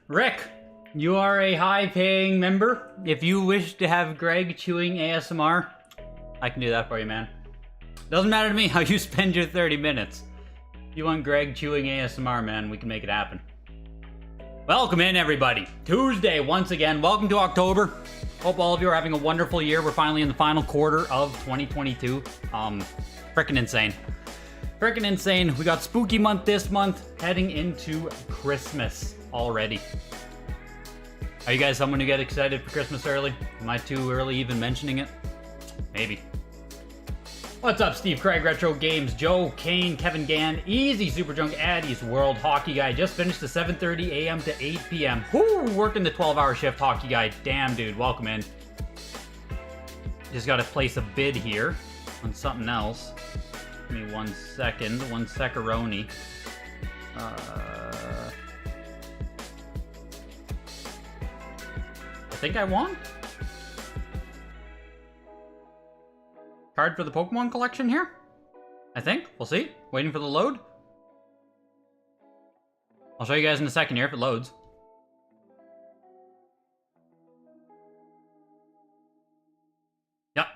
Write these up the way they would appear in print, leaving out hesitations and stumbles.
Rick, you are a high-paying member. If you wish to have Greg chewing ASMR, I can do that for you, man. Doesn't matter to me how you spend your 30 minutes. If you want Greg chewing ASMR, man, we can make it happen. Welcome in, everybody. Tuesday, once again. Welcome to October. Hope all of you are having a wonderful year. We're finally in the final quarter of 2022. Frickin' insane. Frickin' insane. We got spooky month this month, heading into Christmas already. Are you guys someone who get excited for Christmas early? Am I too early even mentioning it? Maybe. What's up, Steve Craig, Retro Games, Joe, Kane, Kevin Gann, Easy, Super Junk, Addie's World, Hockey Guy. Just finished the 7:30 a.m. to 8 p.m. Whoo, working the 12-hour shift, Hockey Guy. Damn, dude, welcome in. Just gotta place a bid here on something else. Give me 1 second, 1 secaroni. I think I won? Card for the Pokemon collection here? I think. We'll see. Waiting for the load. I'll show you guys in a second here if it loads. Yep.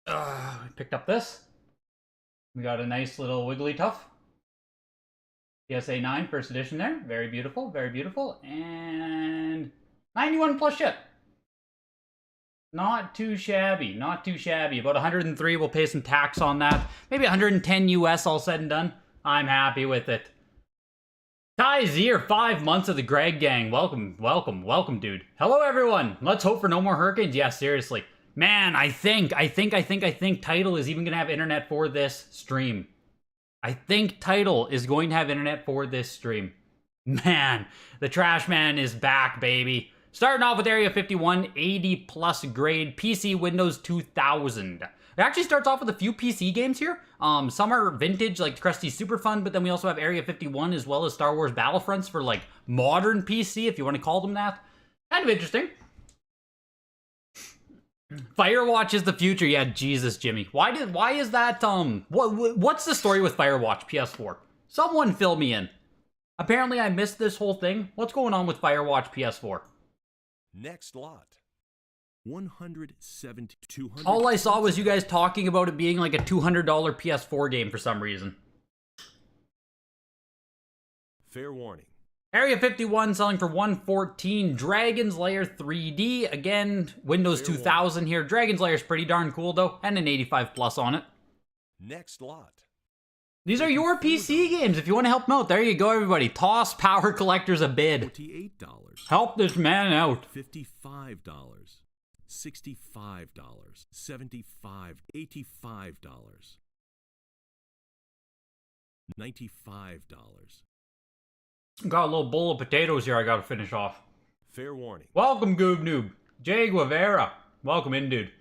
We picked up this. We got a nice little Wigglytuff. PSA 9 first edition there. Very beautiful, very beautiful. And 91 plus ship. Not too shabby, not too shabby. About 103, we'll pay some tax on that. Maybe 110 US all said and done. I'm happy with it. Ty Zier, 5 months of the Greg gang. Welcome, welcome, welcome, dude. Hello, everyone. Let's hope for no more hurricanes. Yeah, seriously. Man, I think Tidal is even going to have internet for this stream. I think Tidal is going to have internet for this stream. Man, the trash man is back, baby. Starting off with Area 51, 80 plus grade, PC Windows 2000. It actually starts off with a few PC games here. Some are vintage, like Krusty Super Fun, but then we also have Area 51 as well as Star Wars Battlefronts for like modern PC, if you want to call them that. Kind of interesting. Firewatch is the future. Yeah, Jesus, Jimmy. Why is that, what's the story with Firewatch PS4? Someone fill me in. Apparently I missed this whole thing. What's going on with Firewatch PS4? Next lot. 170, 200. All I saw was you guys talking about it being like a $200 PS4 game for some reason. Fair warning. Area 51 selling for $114. Dragon's Lair 3D. Again, Windows 2000 here. Dragon's Lair is pretty darn cool though, and an 85 plus on it. Next lot. These are your PC games. If you want to help them out, there you go, everybody. Toss Power Collectors a bid. $48. Help this man out. $55. $65. $75. $85. $95. Got a little bowl of potatoes here I gotta finish off. Fair warning. Welcome, Goob Noob. Jay Guevara. Welcome in, dude.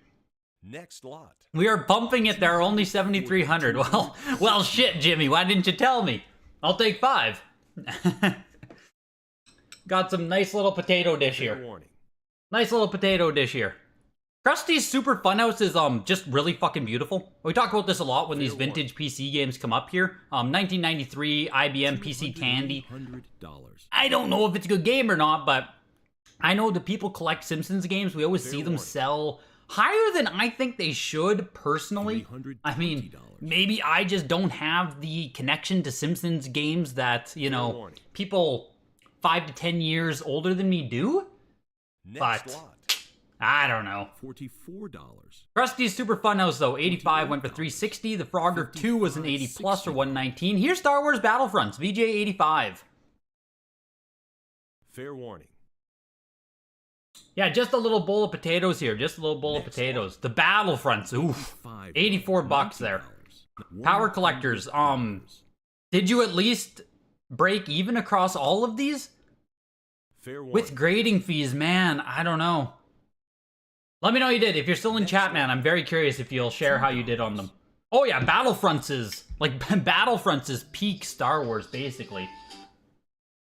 Next lot. We are bumping it. There are only 7,300. Well, shit, Jimmy. Why didn't you tell me? I'll take 5. Got some nice little potato dish here. Fair warning. Nice little potato dish here. Krusty's Super Funhouse is just really fucking beautiful. We talk about this a lot when these vintage PC games come up here. 1993 IBM PC Tandy. I don't know if it's a good game or not, but I know the people collect Simpsons games. We always see them sell higher than I think they should, personally. I mean, maybe I just don't have the connection to Simpsons games that, you know, people 5 to 10 years older than me do. But I don't know. $44. Krusty's Super Funhouse, though. 85 went for 360. The Frogger 2 was an 80 plus for 119. Here's Star Wars Battlefronts, VJ 85. Fair warning. Yeah, just a little bowl of potatoes here. Just a little bowl of potatoes. The Battlefronts, oof. 84 bucks there. Power Collectors, did you at least break even across all of these? Fair warning. With grading fees, man, I don't know. Let me know you did. If you're still in chat, man, I'm very curious if you'll share how you did on them. Oh yeah, Battlefronts is, like, Battlefronts is peak Star Wars, basically.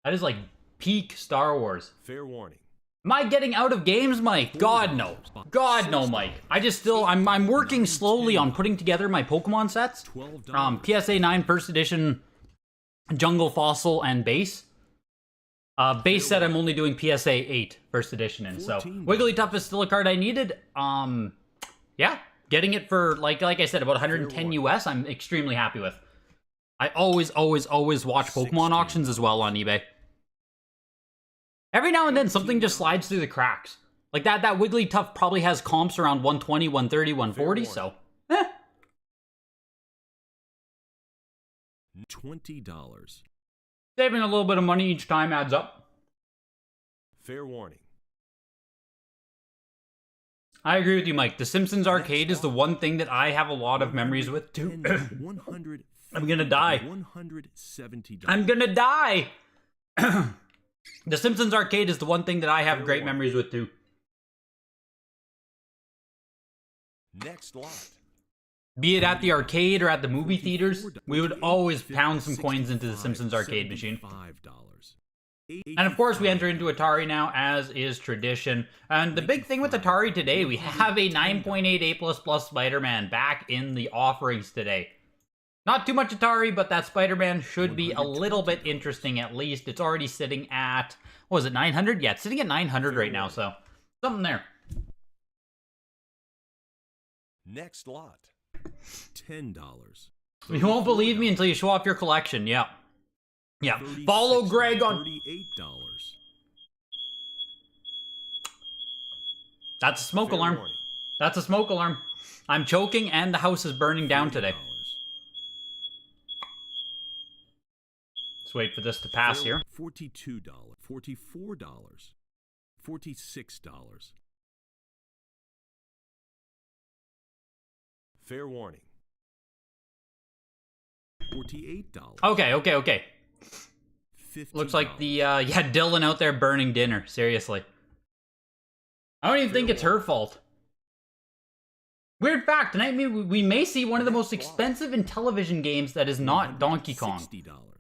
That is like peak Star Wars. Fair warning. Am I getting out of games, Mike? God, no. God, no, Mike. I'm working slowly on putting together my Pokemon sets. PSA 9 first edition Jungle Fossil and Base. Base said I'm only doing PSA 8 first edition in, so Wigglytuff is still a card I needed. Yeah, getting it for like I said, about 110 US. I'm extremely happy with. I always watch Pokemon auctions as well on eBay. Every now and then something just slides through the cracks. Like that Wigglytuff probably has comps around 120, 130, 140. So, $20. Saving a little bit of money each time adds up. Fair warning. I agree with you, Mike. The Simpsons arcade is the one thing that I have a lot of memories with, too. I'm gonna die. $170. I'm gonna die! The Simpsons arcade is the one thing that I have great memories with, too. Next lot. Be it at the arcade or at the movie theaters, we would always pound some coins into the Simpsons arcade machine. And of course, we enter into Atari now, as is tradition. And the big thing with Atari today, we have a 9.8 A++ Spider-Man back in the offerings today. Not too much Atari, but that Spider-Man should be a little bit interesting at least. It's already sitting at, what was it, 900? Yeah, it's sitting at 900 right now, so something there. Next lot. $10. You won't believe me until you show off your collection, yeah. Yeah, follow Greg on... $38. That's a smoke alarm. Warning. That's a smoke alarm. I'm choking and the house is burning down today. Let's wait for this to pass here. $42. $44. $46. Fair warning. $48. Okay. $50. Looks like the, yeah, Dylan out there burning dinner. Seriously. I don't even think it's her fault. Weird fact, tonight we may see one of the most expensive in television games that is not Donkey Kong.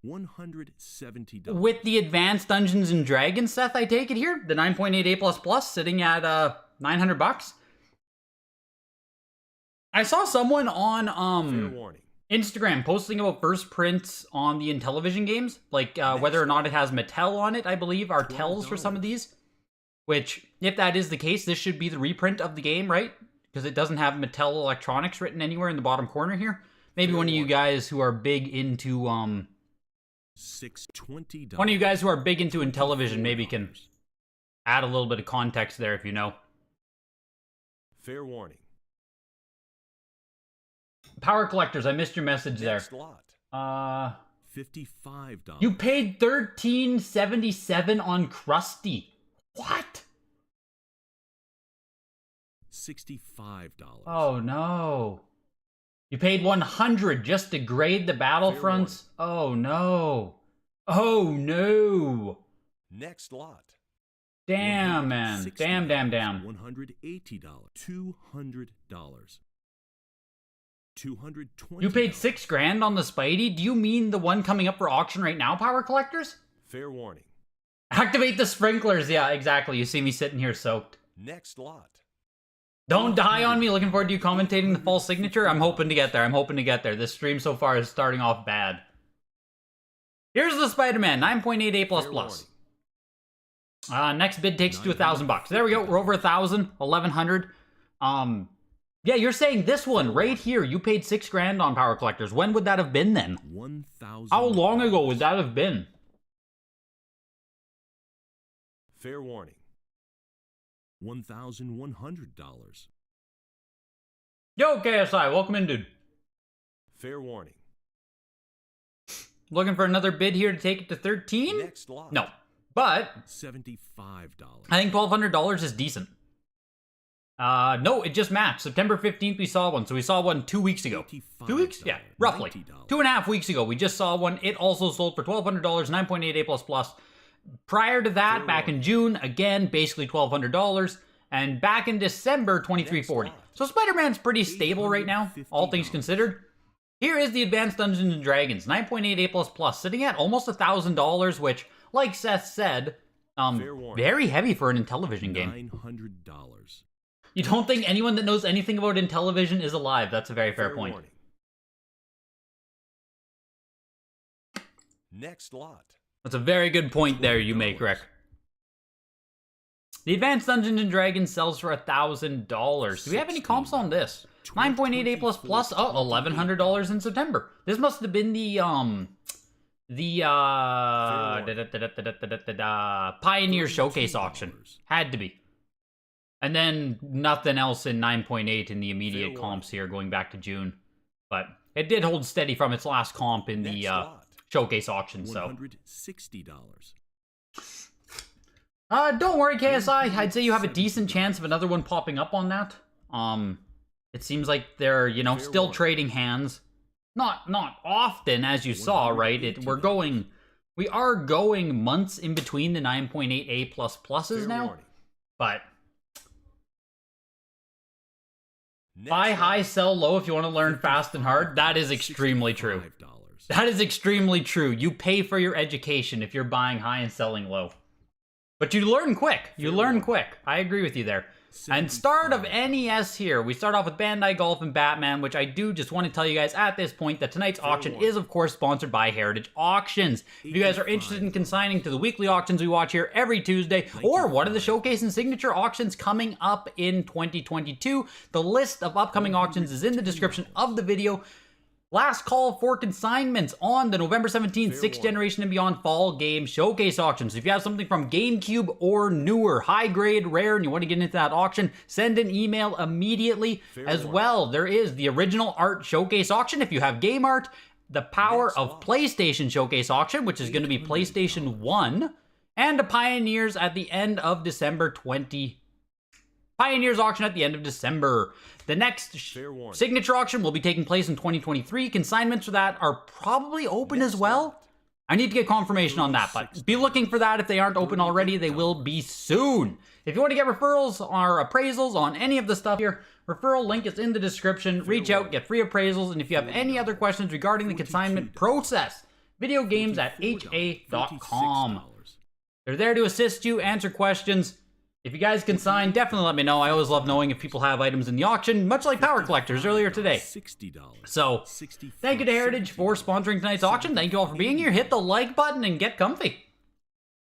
$170. With the Advanced Dungeons and Dragons, Seth, I take it here? The 9.8 A++ sitting at, $900? I saw someone on, Fair warning. Instagram posting about first prints on the Intellivision games, like whether or not it has Mattel on it, I believe, are tells for some of these. Which, if that is the case, this should be the reprint of the game, right? Because it doesn't have Mattel Electronics written anywhere in the bottom corner here. Maybe one of you guys who are big into $620. one of you guys who are big into Intellivision maybe can add a little bit of context there if you know. Fair warning. Power Collectors, I missed your message there. Next lot. $55. You paid $13.77 on Krusty. What? $65. Oh no. You paid $100 just to grade the Battlefronts? Oh no. Oh no. Next lot. Damn, man. Damn. $180. $200. $220. You paid $6,000 on the Spidey? Do you mean the one coming up for auction right now, Power Collectors? Fair warning. Activate the sprinklers. Yeah, exactly. You see me sitting here soaked. Next lot. Don't die on me. Looking forward to you commentating the false signature. I'm hoping to get there. This stream so far is starting off bad. Here's the Spider-Man, 9.8 A++. Next bid takes you to $1,000. There we go. We're over 1,000, 1,100. Yeah, you're saying this one right here. You paid $6,000 on Power Collectors. When would that have been then? 1,000. How long ago would that have been? Fair warning. $1,100. Yo, KSI, welcome in, dude. Fair warning. Looking for another bid here to take it to 13? Next lot. No, but $75. I think $1,200 is decent. No, it just matched. September 15th, we saw one. So we saw one 2 weeks ago. 2 weeks? Yeah, roughly. $90. 2.5 weeks ago, we just saw one. It also sold for $1,200, 9.8 A++. Prior to that, back in June, again, basically $1,200. And back in December, $2,340. So Spider-Man's pretty stable right now, all things considered. Here is the Advanced Dungeons and Dragons, 9.8 A++, sitting at almost $1,000, which, like Seth said, very heavy for an Intellivision game. $900. You don't think anyone that knows anything about Intellivision is alive? That's a very fair point. Warning. Next lot. That's a very good point there you make, Rick. The Advanced Dungeons and Dragons sells for $1,000. Do we have any comps on this? 9.8 A++, oh, $1,100 in September. This must have been the Pioneer Showcase auction. Had to be. And then nothing else in 9.8 in the immediate comps here going back to June. But it did hold steady from its last comp in the Showcase auction, so. $160. Don't worry, KSI. I'd say you have a decent chance of another one popping up on that. It seems like they're, you know, still trading hands. Not often, as you saw, right? We are going months in between the 9.8 A++s now. But buy high, sell low if you want to learn fast and hard. That is extremely true. That is extremely true. You pay for your education if you're buying high and selling low. But you learn quick. You learn quick. I agree with you there. And start of NES here. We start off with Bandai Golf and Batman, which I do just want to tell you guys at this point that tonight's auction is, of course, sponsored by Heritage Auctions. If you guys are interested in consigning to the weekly auctions we watch here every Tuesday, or one of the showcase and signature auctions coming up in 2022, the list of upcoming auctions is in the description of the video. Last call for consignments on the November 17th 6th Generation and Beyond Fall Game Showcase Auctions. If you have something from GameCube or newer, high grade, rare, and you want to get into that auction, send an email immediately. As well, there is the Original Art Showcase Auction if you have game art, the Power of PlayStation Showcase Auction, which is going to be PlayStation 1, and a Pioneers at the end of December Pioneers auction at the end of December. The next signature auction will be taking place in 2023. Consignments for that are probably open as well. I need to get confirmation on that, but be looking for that. If they aren't open already, they will be soon. If you want to get referrals or appraisals on any of the stuff here, referral link is in the description. Reach out, get free appraisals, and if you have any other questions regarding the consignment process, videogames@ha.com. They're there to assist you, answer questions. If you guys consign, definitely let me know. I always love knowing if people have items in the auction, much like Power Collectors earlier today. So, thank you to Heritage for sponsoring tonight's auction. Thank you all for being here. Hit the like button and get comfy.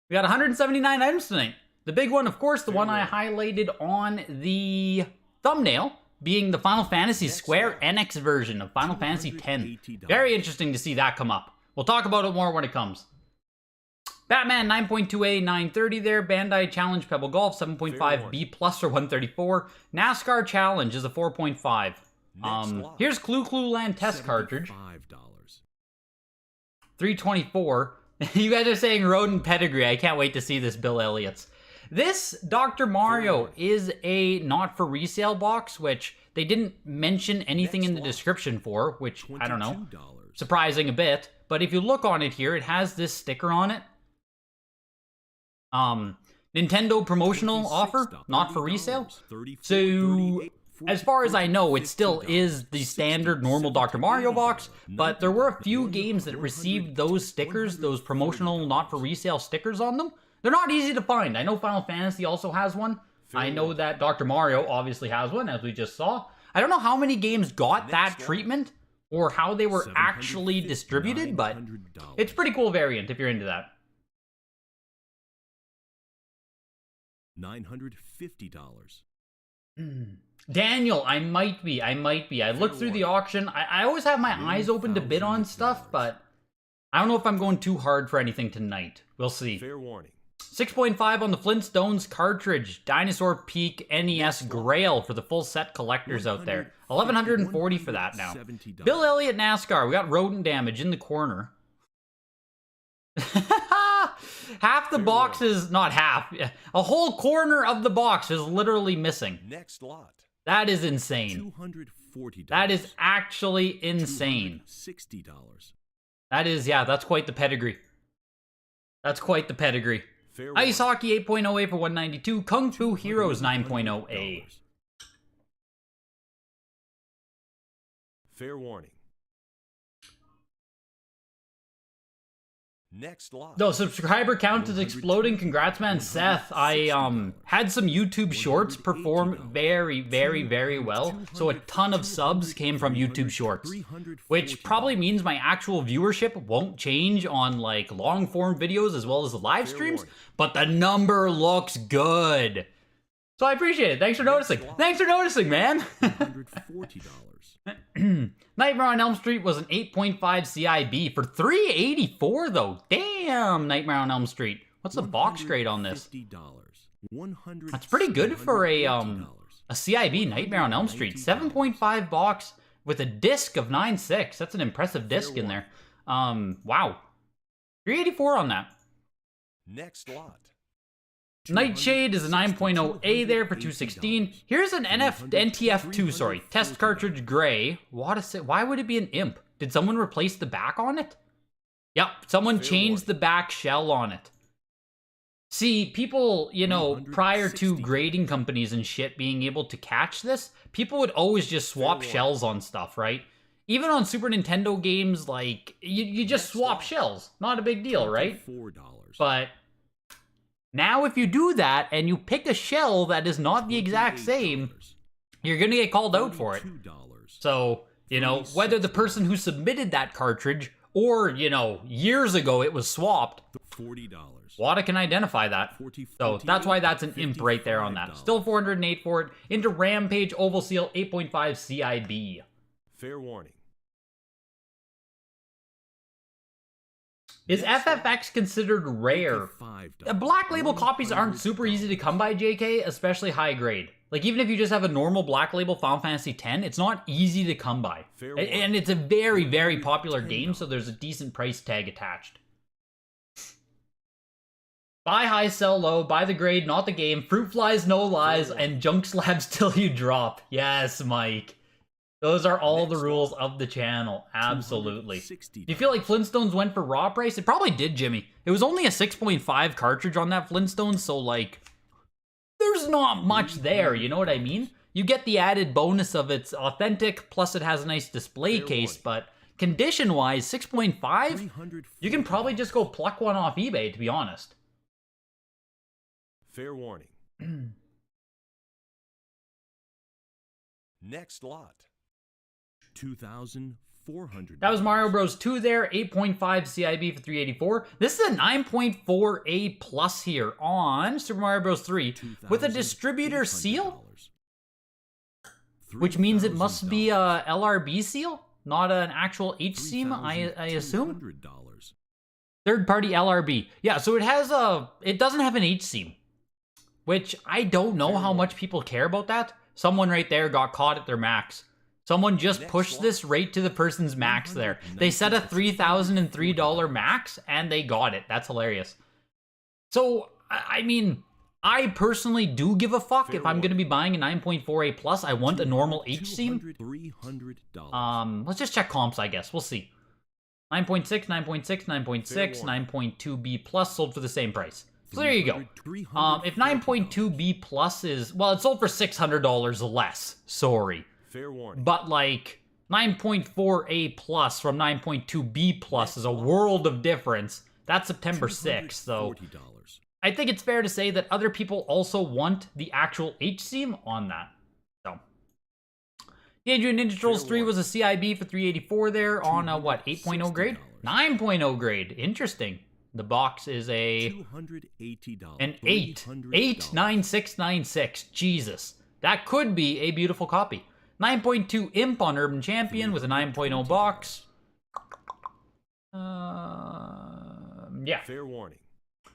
We got 179 items tonight. The big one, of course, the one I highlighted on the thumbnail, being the Final Fantasy Square Enix version of Final Fantasy X. Very interesting to see that come up. We'll talk about it more when it comes. Batman 9.2A 930 there. Bandai Challenge Pebble Golf 7.5 B plus for 134. NASCAR Challenge is a 4.5. Here's Clue Land test cartridge. $324. You guys are saying rodent pedigree. I can't wait to see this Bill Elliott's. This Dr. Mario is a not for resale box, which they didn't mention anything in the description for, which I don't know. Surprising a bit. But if you look on it here, it has this sticker on it. Nintendo promotional offer, not for resale. So, as far as I know, it still is the standard normal Dr. Mario box, but there were a few games that received those stickers, those promotional not for resale stickers on them. They're not easy to find. I know Final Fantasy also has one. I know that Dr. Mario obviously has one, as we just saw. I don't know how many games got that treatment or how they were actually distributed, but it's a pretty cool variant if you're into that. $950. Daniel, I might be. I looked through the auction. I always have my eyes open to bid on stuff, but I don't know if I'm going too hard for anything tonight. We'll see. Fair warning. 6.5 on the Flintstones cartridge. Dinosaur Peak NES Grail for the full set collectors out there. $1,140 for that now. Bill Elliott NASCAR. We got rodent damage in the corner. Half the box is, not half, a whole corner of the box is literally missing. Next lot. That is insane. $240. That is actually insane. $260. That is, yeah, that's quite the pedigree. That's quite the pedigree. Ice Hockey 8.0A for $192. Kung Fu Heroes 9.0A. Fair warning. Next lot. No, subscriber count is exploding. Congrats, man, Seth. I had some YouTube shorts perform very, very, very well. So a ton of subs came from YouTube shorts, which probably means my actual viewership won't change on like long form videos as well as the live streams, but the number looks good. So I appreciate it. Thanks for noticing. Thanks for noticing, man. $140. Nightmare on Elm Street was an 8.5 CIB for $384 though. Damn, Nightmare on Elm Street. What's the box grade on this? That's pretty good for a CIB, Nightmare on Elm Street. 7.5 box with a disc of 9.6. That's an impressive disc in there. Wow. 384 on that. Next lot. Nightshade is a 9.0A there for 216. Here's an NTF2, sorry, test cartridge gray. Why would it be an imp? Did someone replace the back on it? Yep, someone changed the back shell on it. See, people, you know, prior to grading companies and shit being able to catch this, people would always just swap shells on stuff, right? Even on Super Nintendo games, like, you just swap shells. Not a big deal, right? But now if you do that and you pick a shell that is not the exact same, you're gonna get called out for it. So, you know, whether the person who submitted that cartridge or, you know, years ago it was swapped, WATA can identify that. So that's why that's an imp right there on that. Still 408 for it. Into Rampage Oval Seal 8.5 CIB. Fair warning. Is FFX considered rare? Black label copies aren't super easy to come by, JK, especially high grade. Like, even if you just have a normal black label Final Fantasy X, it's not easy to come by. And it's a very, very popular game, so there's a decent price tag attached. Buy high, sell low, buy the grade, not the game, fruit flies, no lies, and junk slabs till you drop. Yes, Mike. Those are all the rules of the channel. Absolutely. Do you feel like Flintstones went for raw price? It probably did, Jimmy. It was only a 6.5 cartridge on that Flintstones, so like, there's not much there, you know what I mean? You get the added bonus of it's authentic, plus it has a nice display case, but condition-wise, 6.5, you can probably just go pluck one off eBay, to be honest. Fair warning. Next lot. 2,400. That was Mario Bros 2 there, 8.5 CIB for 384. This is a 9.4A plus here on Super Mario Bros 3 with a distributor seal, which means it must be a LRB seal, not an actual H seam, I assume. Third-party LRB. Yeah, so it doesn't have an H seam, which I don't know how much people care about that. Someone right there got caught at their max. Someone just pushed this right to the person's max there. They set a $3,003 max, and they got it. That's hilarious. So, I mean, I personally do give a fuck if I'm going to be buying a 9.4A plus. I want a normal H seam. Let's just check comps, I guess. We'll see. 9.6, 9.6, 9.6, 9.2B plus sold for the same price. So there you go. If 9.2B plus is, well, it sold for $600 less. Sorry. Fair warning. But like 9.4A plus from 9.2B plus is a world of difference. That's September 6th, so I think it's fair to say that other people also want the actual H seam on that. So Teenage Mutant Ninja Turtles 3 was a CIB for 384 there on a what, 8.0 grade? 9.0 grade. Interesting. The box is an 89696. Jesus. That could be a beautiful copy. 9.2 Imp on Urban Champion with a 9.0 box. Yeah. Fair warning.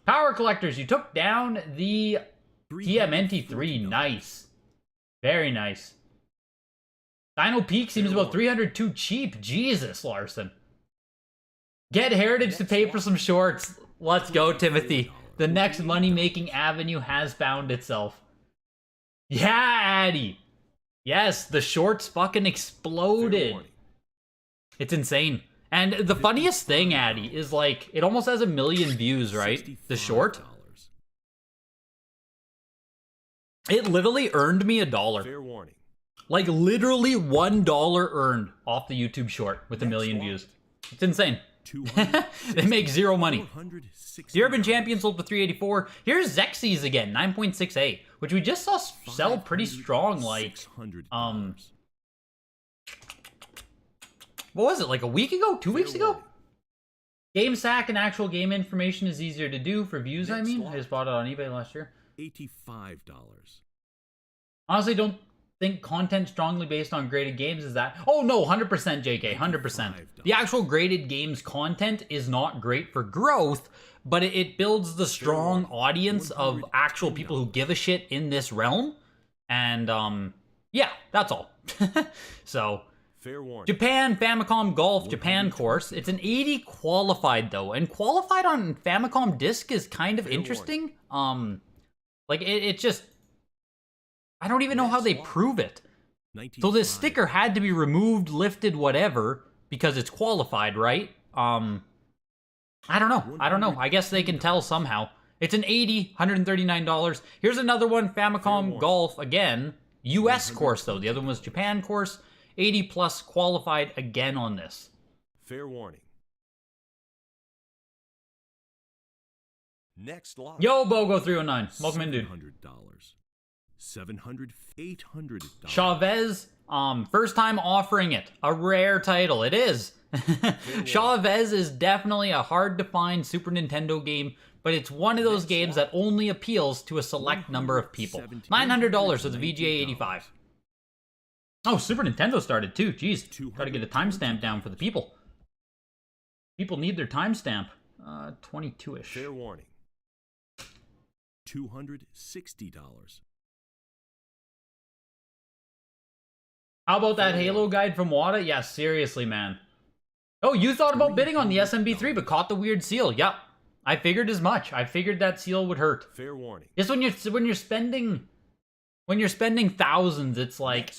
Power Collectors, you took down the TMNT3. Nice. Very nice. Dino Peak seems about 300 too cheap. Jesus, Larson. Get Heritage to pay for some shorts. Let's go, Timothy. The next money-making avenue has found itself. Yeah, Addy. Yes, the shorts fucking exploded. It's insane. And the funniest thing, Addy, is like, it almost has 1 million views, right? The short. It literally earned me $1. Fair warning. Like, literally $1 earned off the YouTube short with 1 million views. It's insane. They make zero money. 460. The Urban Champion sold for $384. Here's Xyz again, 9.6A, which we just saw sell pretty strong, like, $600. what was it, like a week ago? 2 weeks ago? Game sack and actual game information is easier to do for views, I Next mean. lot. I just bought it on eBay last year. $85. Honestly, don't think content strongly based on graded games is that. Oh no, 100% JK, 100%. The actual graded games content is not great for growth, but it builds the strong audience of actual people who give a shit in this realm. And yeah, that's all. So Fair warning. Japan Famicom Golf Japan course. It's an 80 qualified though, and qualified on Famicom disc is kind of interesting. Like it just, I don't even know how they prove it. So this sticker had to be removed, lifted, whatever, because it's qualified, right? I don't know. I guess they can tell somehow. It's an 80, $139. Here's another one, Famicom Golf again, US course though. The other one was Japan course. 80 plus qualified again on this. Fair warning. Next lot. Yo, Bogo309. Welcome in, dude. $700. $700. $800. Chavez, first time offering it. A rare title. It is. Chavez is definitely a hard to find Super Nintendo game, but it's one of those games that only appeals to a select number of people. $900 for the VGA 85. Oh, Super Nintendo started too. Jeez, gotta get a timestamp down for the people. People need their timestamp. 22-ish. Fair warning. $260. How about that Halo guide from WATA? Yeah, seriously, man. Oh, you thought about bidding on the SMB3, but caught the weird seal. Yep, I figured as much. I figured that seal would hurt. Fair warning. Just when you're spending thousands, it's like,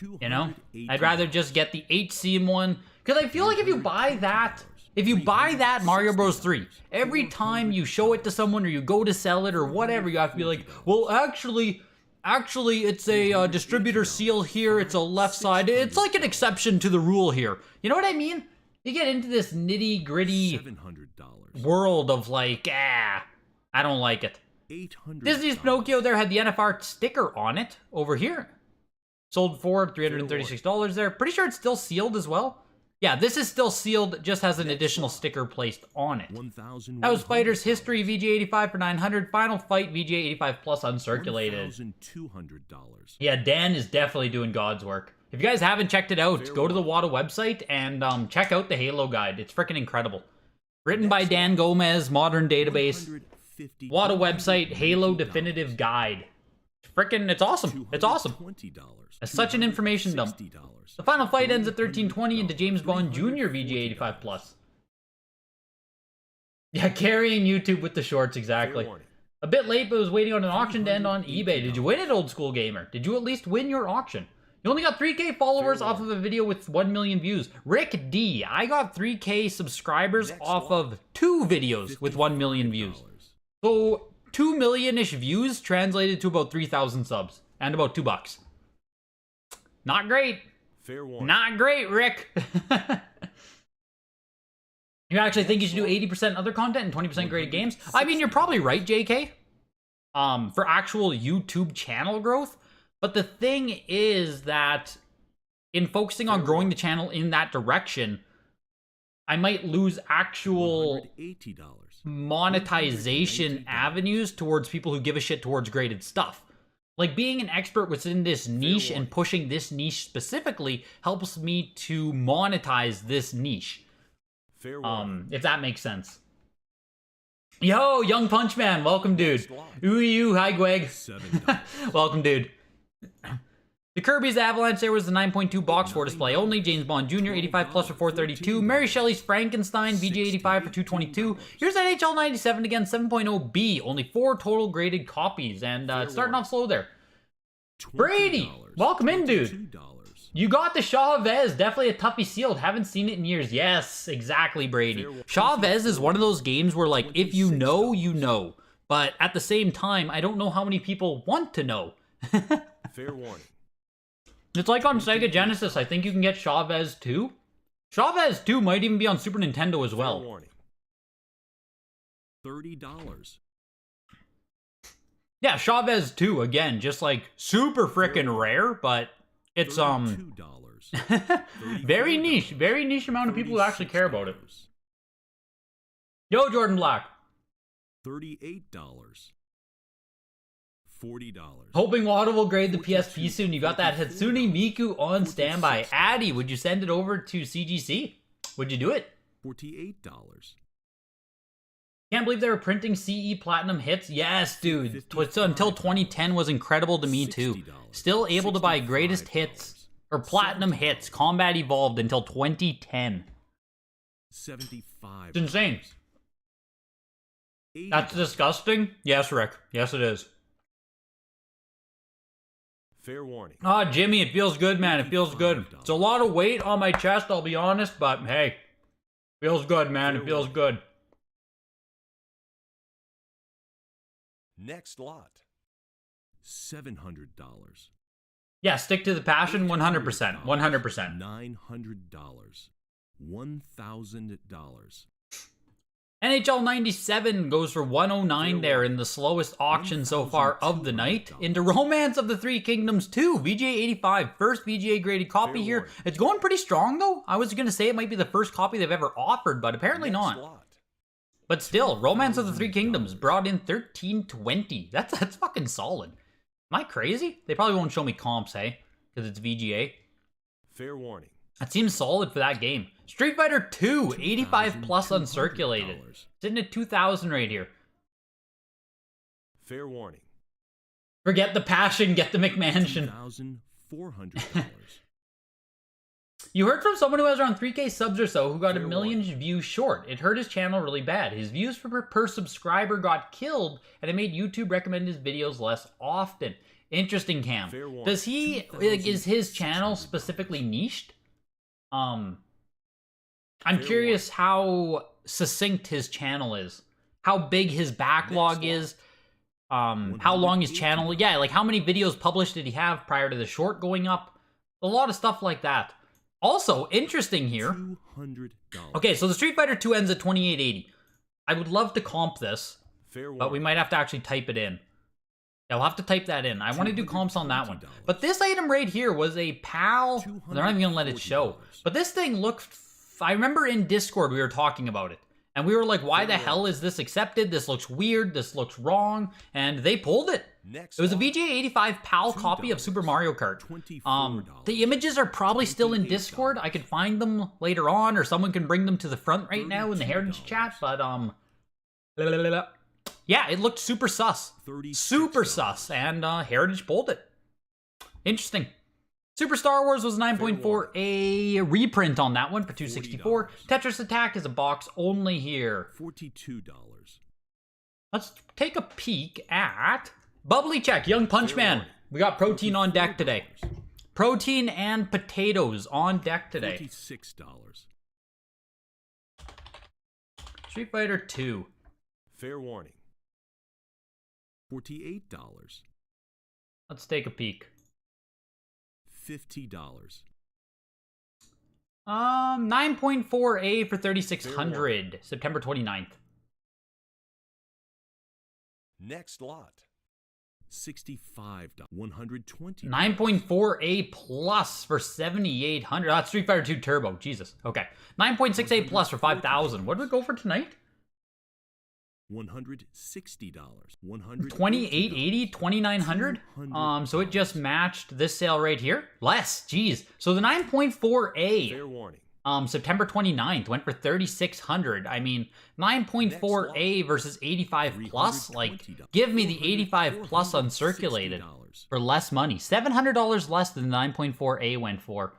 you know, I'd rather just get the HC one, because I feel like if you buy that Mario Bros 3, every time you show it to someone or you go to sell it or whatever, you have to be like, well, actually, it's a distributor seal here. It's a left side. It's like an exception to the rule here. You know what I mean? You get into this nitty gritty $700. world of like, I don't like it. $800. Disney's Pinocchio there had the NFR sticker on it over here. Sold for $336 there. Pretty sure it's still sealed as well. Yeah, this is still sealed, just has an additional sticker placed on it. That was Fighter's History VG85 for $900. Final Fight VG85 Plus uncirculated. $1,200. Yeah, Dan is definitely doing God's work. If you guys haven't checked it out, go to the WATA website and check out the Halo guide. It's freaking incredible. Written by Dan Gomez, Modern Database. WATA website, Halo Definitive Guide. Freaking, it's awesome. It's awesome. It's such an information dump. The Final Fight ends at 1320 into James Bond Jr. VG85 Plus. Yeah, carrying YouTube with the shorts, exactly. A bit late, but was waiting on an auction to end on eBay. Did you win it, old school gamer? Did you at least win your auction? You only got 3K followers off of a video with 1 million views. Rick D, I got 3K subscribers off of 2 videos with 1 million views. So 2 million-ish views translated to about 3,000 subs and about $2. Not great. Fair warning. Not great, Rick. You actually think you should do 80% other content and 20% graded games? I mean, you're probably right, JK. For actual YouTube channel growth. But the thing is that in focusing on growing the channel in that direction, I might lose actual monetization avenues towards people who give a shit towards graded stuff. Like, being an expert within this niche and pushing this niche specifically helps me to monetize this niche. If that makes sense. Yo, Young Punch Man, welcome, dude. Ooh, you, hi, Gweg. Welcome, dude. The Kirby's Avalanche there was the 9.2 box for display only. James Bond Jr. 85 plus for 432. Mary Shelley's Frankenstein VG 85 for 222. Here's NHL 97 again, 7.0 B. Only 4 total graded copies, and it's starting off slow there. Brady, welcome in, dude. You got the Chavez, definitely a toughie sealed. Haven't seen it in years. Yes, exactly, Brady. Chavez is one of those games where, like, if you know, you know. But at the same time, I don't know how many people want to know. Fair warning. It's like on Sega Genesis, I think you can get Chavez too. Chavez 2 might even be on Super Nintendo as Fair well. warning. $30. Yeah, Chavez 2, again, just like super frickin' rare, but it's, $32. very niche amount of people who actually care about it. Yo, Jordan Black. $38. $40. Hoping WATA will grade the PSP soon. You got that Hatsune Miku on standby. Addy, would you send it over to CGC? Would you do it? $48. Can't believe they were printing CE Platinum hits. Yes, dude. Until 2010 was incredible to me too. Still able to buy greatest hits or Platinum hits, Combat Evolved until 2010. $75. It's insane. $80. That's disgusting. Yes, Rick. Yes, it is. Fair warning. Ah, Jimmy, it feels good, man. It feels good. It's a lot of weight on my chest, I'll be honest, but hey, feels good, man. It feels good. Next lot. $700. Yeah, stick to the passion, 100%. 100%. $900. $1,000. NHL 97 goes for 109 there in the slowest auction so far of the night. Into Romance of the Three Kingdoms 2, VGA 85, first VGA graded copy here. It's going pretty strong though. I was going to say it might be the first copy they've ever offered, but apparently not. But still, Romance of the Three Kingdoms brought in 1320. That's fucking solid. Am I crazy? They probably won't show me comps, hey? Because it's VGA. Fair warning. That seems solid for that game. Street Fighter 2, 85 plus uncirculated. Sitting at 2,000 right here. Fair warning. Forget the passion, get the McMansion. $2,400. You heard from someone who has around 3K subs or so who got a million views short. It hurt his channel really bad. His views per subscriber got killed, and it made YouTube recommend his videos less often. Interesting, Cam. Does he, like, is his channel specifically niched? I'm curious how succinct his channel is, how big his backlog is, how long his channel, yeah, like how many videos published did he have prior to the short going up? A lot of stuff like that. Also, interesting here. $200. Okay, so the Street Fighter 2 ends at 2880. I would love to comp this, but we might have to actually type it in. Yeah, we'll have to type that in. I want to do comps on that one. But this item right here was a PAL. They're not even going to let it show. But this thing looked... I remember in Discord we were talking about it. And we were like, why the hell is this accepted? This looks weird. This looks wrong. And they pulled it. It was a VGA 85 PAL copy of Super Mario Kart. The images are probably still in Discord. I could find them later on, or someone can bring them to the front right now in the Heritage chat. But, yeah, it looked super sus. Super sus. And Heritage pulled it. Interesting. Super Star Wars was 9.4, a reprint on that one for $264. Tetris Attack is a box only here. $42. Let's take a peek at Bubbly Check, Young Punch Man. We got protein on deck today. Protein and potatoes on deck today. $46. Street Fighter 2. Fair warning. $48. Let's take a peek. $50. 9.4A for 3,600. September 29th. Next lot. $65. $120. 9.4A plus for 7,800. That's Street Fighter 2 Turbo. Jesus. Okay. 9.6A plus for 5,000. What did we go for tonight? $160. 2880, 2,900. So it just matched this sale right here. Less. Jeez. So the 9.4A. Fair warning. September 29th went for 3,600. I mean, 9.4A versus 85 plus. Like, give me the 85 plus uncirculated for less money. $700 less than the 9.4A went for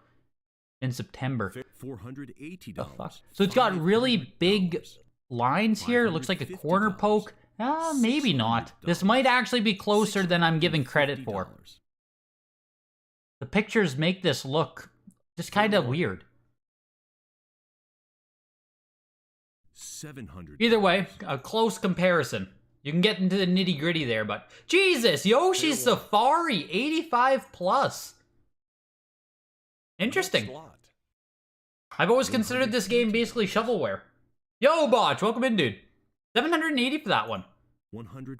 in September. $480. So it's got really big lines here. It looks like a corner poke. Maybe not. This might actually be closer than I'm giving credit for. The pictures make this look just kind of weird. $700. Either way, a close comparison. You can get into the nitty gritty there, but Jesus, Yoshi's Safari 85 plus. Interesting. I've always considered this game basically shovelware. Yo, Botch, welcome in, dude. 780 for that one. $140.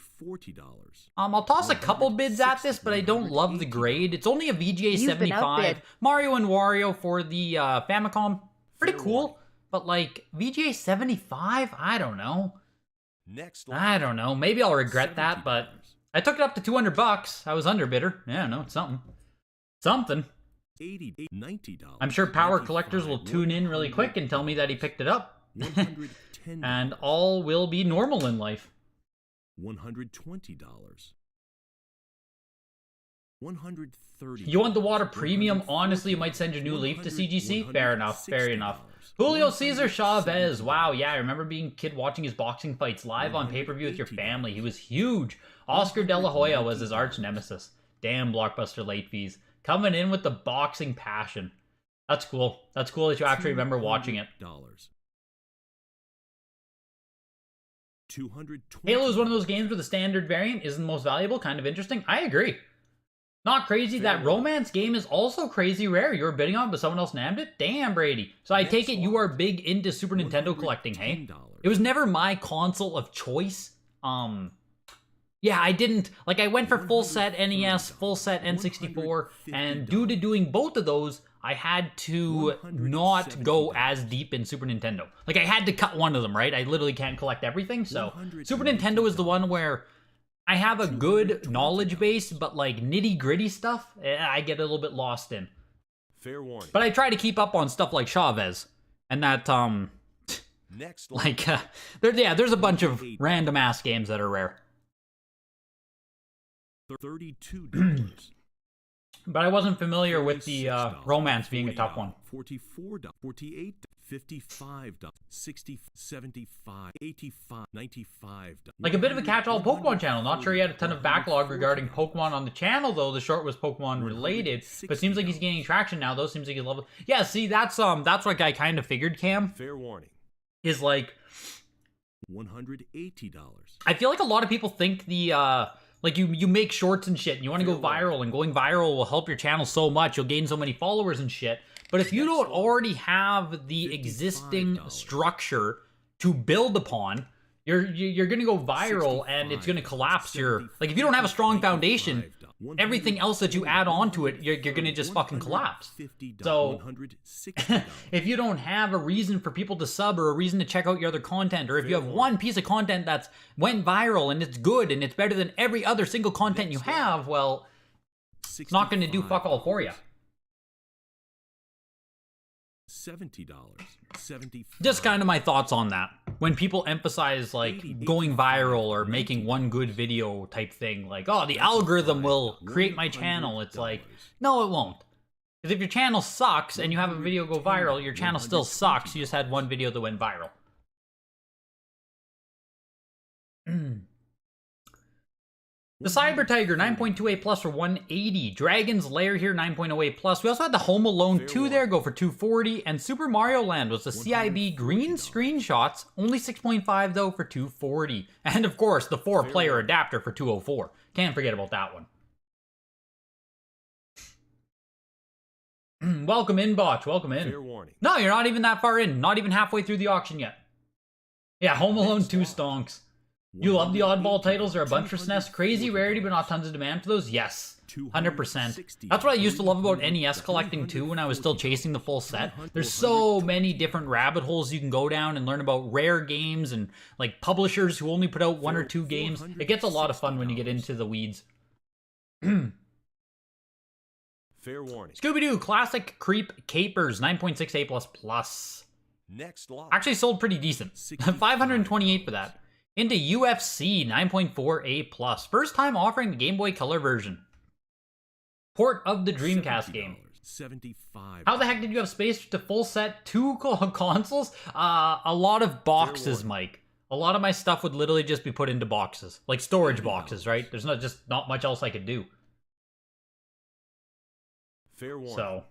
I'll toss a couple bids at this, but I don't love the grade. It's only a VGA You've been 75. outbid. Mario and Wario for the Famicom. Pretty Fair cool. warning. But like, VGA 75? I don't know. Next lot. I don't know. Maybe I'll regret that, but $70. I took it up to 200 bucks. I was underbidder. Yeah, no, it's something. Something. $80, $90. I'm sure power collectors will tune in really quick and tell me that he picked it up. $110. And all will be normal in life. $120. $130. You want the WATA Premium? Honestly, you might send your new Leaf to CGC? Fair enough, fair enough. Julio Cesar Chavez. Wow, yeah, I remember being a kid watching his boxing fights live on pay-per-view with your family. He was huge. Oscar De La Hoya was his arch nemesis. Damn, Blockbuster late fees. Coming in with the boxing passion. That's cool. That's cool that you actually remember watching it. $220. Halo is one of those games where the standard variant isn't the most valuable. Kind of interesting. I agree. Not crazy. That romance game is also crazy rare. You were bidding on it, but someone else nabbed it? Damn, Brady. So I take it you are big into Super Nintendo collecting, hey? It was never my console of choice. Yeah, I didn't... Like, I went for full set NES, full set N64, and due to doing both of those, I had to not go as deep in Super Nintendo. Like, I had to cut one of them, right? I literally can't collect everything, so... Super Nintendo is the one where I have a good knowledge base, but, like, nitty-gritty stuff, I get a little bit lost in. Fair warning. But I try to keep up on stuff like Chavez, and that, Next like, there's a bunch of random-ass games that are rare. $32. But I wasn't familiar with the romance being a tough one. $44, $48, $55, $60, $75, $85, $95. Like a bit of a catch-all Pokemon channel. Not sure he had a ton of backlog regarding Pokemon on the channel, though. The short was Pokemon related, but seems like he's gaining traction now, though. Seems like he's level. Yeah, see, that's what I kind of figured, Cam. Fair warning. Is like $180. I feel like a lot of people think the like you make shorts and shit and you want to go viral, and going viral will help your channel so much. You'll gain so many followers and shit. But if you don't already have the existing structure to build upon, you're gonna go viral and it's gonna collapse your, like, if you don't have a strong foundation, everything else that you add on to it, you're gonna just fucking collapse. So if you don't have a reason for people to sub or a reason to check out your other content, or if you have one piece of content that's went viral and it's good and it's better than every other single content you have, well, it's not gonna do fuck all for you. $70. $75. Just kind of my thoughts on that. When people emphasize, like, going viral or making one good video type thing, like, oh, the algorithm will create my channel. It's like, no, it won't. Because if your channel sucks and you have a video go viral, your channel still sucks. You just had one video that went viral. The Cyber Tiger 9.28 plus for 180. Dragon's Lair here 9.08 plus. We also had the Home Alone 2 there go for 240, and Super Mario Land was the CIB green screenshots, only 6.5 though for 240. And of course, the 4-player adapter for 204. Can't forget about that one. Welcome in, Botch. Welcome in. Fair warning. No, you're not even that far in. Not even halfway through the auction yet. Yeah, Home Alone 2 stonks. You love the oddball titles. They're a bunch for SNES. Crazy rarity, but not tons of demand for those. Yes, 100%. That's what I used to love about NES collecting too when I was still chasing the full set. There's so many different rabbit holes you can go down and learn about rare games and like publishers who only put out 1 or 2 games. It gets a lot of fun when you get into the weeds. Fair warning. Scooby-Doo Classic Creep Capers 9.68 plus plus. Next lot. Actually sold pretty decent. 528 for that. Into UFC 9.4A plus. First time offering the Game Boy Color version. Port of the Dreamcast game. $75. How the heck did you have space to full set 2 consoles? A lot of boxes, Mike. A lot of my stuff would literally just be put into boxes. Like storage boxes, right? There's not much else I could do. Fair warning. So.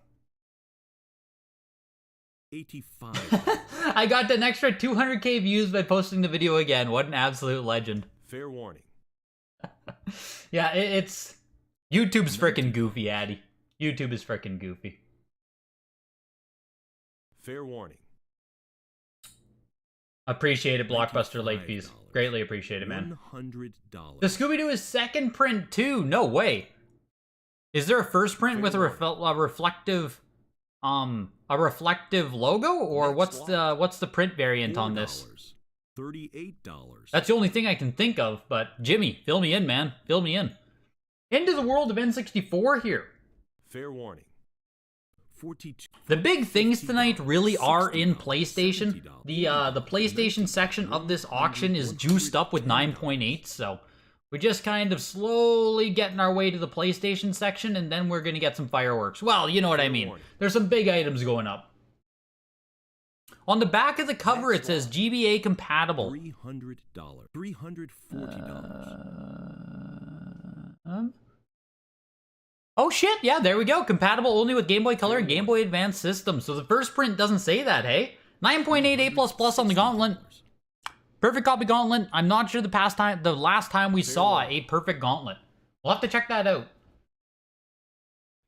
85. I got an extra 200k views by posting the video again. What an absolute legend. Fair warning. Yeah, it's... YouTube's freaking goofy, Addy. YouTube is freaking goofy. Fair warning. Appreciate it, Blockbuster late fees. $95. Greatly appreciate it, man. $100. The Scooby-Doo is second print too. No way. Is there a first print with a reflective logo, or what's the print variant on this? $38. That's the only thing I can think of. But Jimmy, fill me in, man. Fill me in. Into the world of N64 here. Fair warning. 42. The big things tonight really are in PlayStation. The PlayStation section of this auction is juiced up with 9.8, so we're just kind of slowly getting our way to the PlayStation section, and then we're gonna get some fireworks. Well, you know what I mean. There's some big items going up. On the back of the cover, it says GBA compatible. $300. $340. Oh shit, yeah, there we go. Compatible only with Game Boy Color and Game Boy Advance systems. So the first print doesn't say that, hey? 9.8 A++ on the Gauntlet. Perfect copy Gauntlet. I'm not sure the last time we saw a perfect Gauntlet. We'll have to check that out.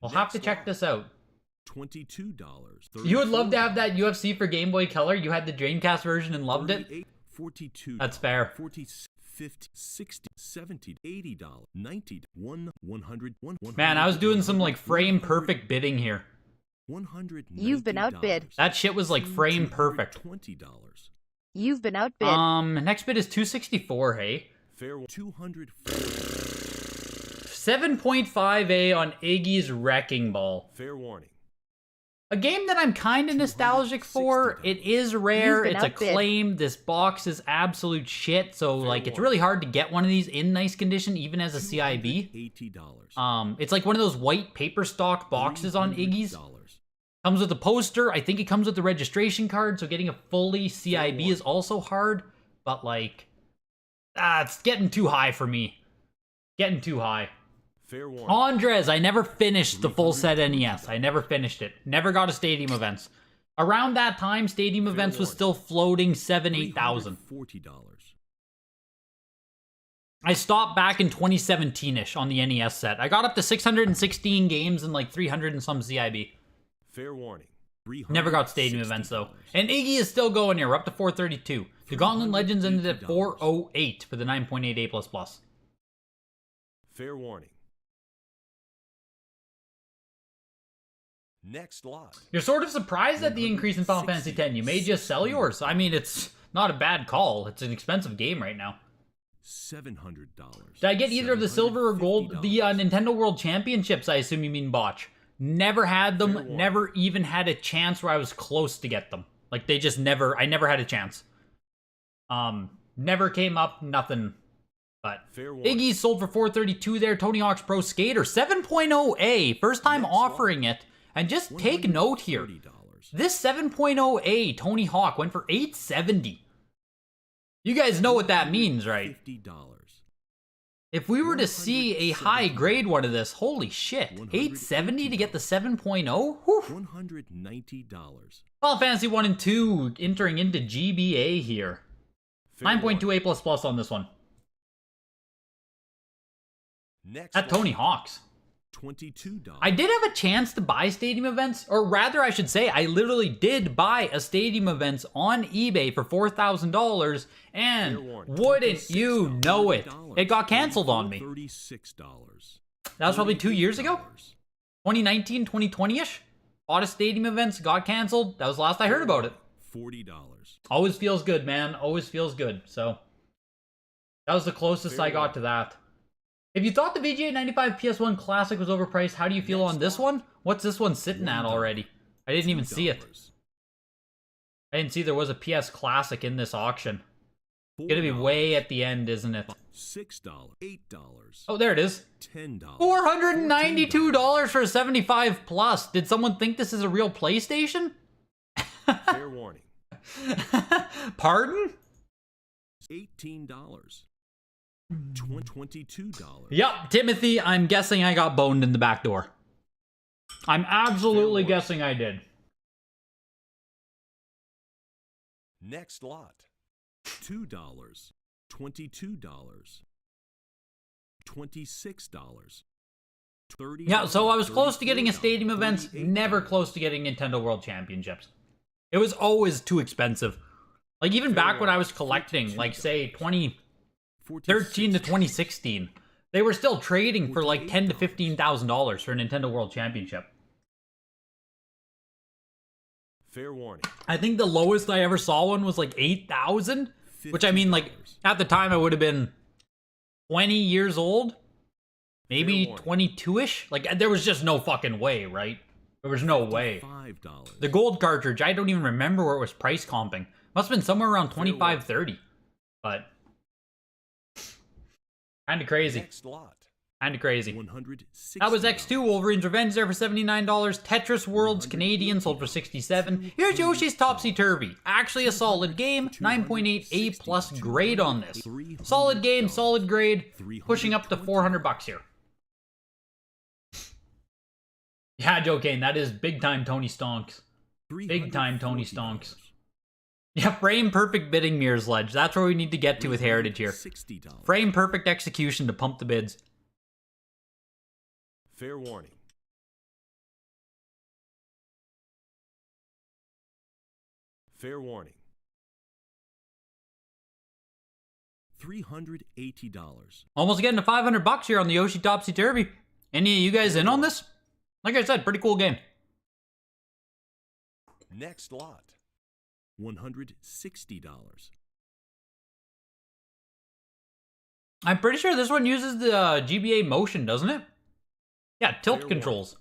We'll have to check this out. $22. You would love to have that UFC for Game Boy Color. You had the Dreamcast version and loved it. $42. That's fair. $40, $50, $60, $70, $80, $90, $100. Man, I was doing some like frame perfect bidding here. $190. You've been outbid. That shit was like frame perfect. $20. You've been outbid. Next bid is 264, hey? Fair $240. 7.5A on Iggy's Wrecking Ball. Fair warning. A game that I'm kind of nostalgic for. It is rare. It's acclaimed. This box is absolute shit. So, like, it's really hard to get one of these in nice condition, even as a CIB. $80. It's like one of those white paper stock boxes on Iggy's. Comes with a poster. I think it comes with the registration card. So getting a fully CIB is also hard. But, like, it's getting too high for me. Getting too high. Andres, I never finished the full set NES. I never finished it. Never got a Stadium Events. Around that time, Stadium Events was still floating $8,000. I stopped back in 2017-ish on the NES set. I got up to 616 games and like 300 and some CIB. Fair warning. Never got Stadium Events though. And Iggy is still going here. We're up to 432. The Gauntlet Legends ended at 408 for the 9.8 A++. Fair warning. Next lot. You're sort of surprised at the increase in Final Fantasy X. You may just sell yours. I mean, it's not a bad call. It's an expensive game right now. $700. Did I get either of the silver or gold? The Nintendo World Championships, I assume you mean botch. Never had them. Never even had a chance where I was close to get them. Like, they just never... I never had a chance. Never came up. Nothing. But Iggy sold for $432 there. Tony Hawk's Pro Skater. 7.0A. First time offering it. And just take note here, this 7.0A Tony Hawk went for $870. You guys know what that means, right? If we were to see a high grade one of this, holy shit, $870 to get the 7.0? Whew. $190. Final Fantasy 1 and 2 entering into GBA here. 9.2 A++ on this one. At Tony Hawk's. $22. I did have a chance to buy Stadium Events, or rather I should say I literally did buy a Stadium Events on eBay for $4,000, and wouldn't you know it, it got canceled on me. $36. That was probably 2 years ago? 2019, 2020-ish? Bought a Stadium Events, got canceled. That was the last I heard about it. $40. Always feels good, man. Always feels good. So, that was the closest I got to that. If you thought the VGA 95 PS1 Classic was overpriced, how do you feel on this one? What's this one sitting at already? I didn't even see it. I didn't see there was a PS Classic in this auction. It's gonna be way at the end, isn't it? $6, $8. Oh, there it is. $10. $492 for a 75 plus. Did someone think this is a real PlayStation? Fair warning. Pardon? $18. $22. Yep, Timothy, I'm guessing I got boned in the back door. I'm absolutely guessing I did. Next lot. $2. $22. $26. $30. Yeah, so I was close to getting a Stadium Events, never close to getting Nintendo World Championships. It was always too expensive. Like, even back when I was collecting, like, say, 2013 to 2016, they were still trading for, like, $10,000 to $15,000 for a Nintendo World Championship. Fair warning. I think the lowest I ever saw one was, like, 8,000, which, I mean, like, at the time, I would have been 20 years old, maybe 22-ish. Like, there was just no fucking way, right? There was no way. $5. The gold cartridge, I don't even remember where it was price comping. Must have been somewhere around 25, 30. But kind of crazy. Next lot. Kind of crazy. $160. That was X2. Wolverine's Revenge there for $79. Tetris Worlds Canadian sold for $67. Here's Yoshi's Topsy Turvy. Actually a solid game. 9.8 A plus grade on this. Solid game, solid grade. Pushing up to $400 here. Yeah, Joe Kane, that is big time Tony Stonks. Big time Tony Stonks. Yeah, frame perfect bidding mirrors ledge. That's where we need to get to with Heritage here. Frame perfect execution to pump the bids. Fair warning. Fair warning. $380. Almost getting to $500 here on the Yoshi Topsy Turvy. Any of you guys in on this? Like I said, pretty cool game. Next lot. $160. I'm pretty sure this one uses the GBA motion, doesn't it? Yeah, tilt controls.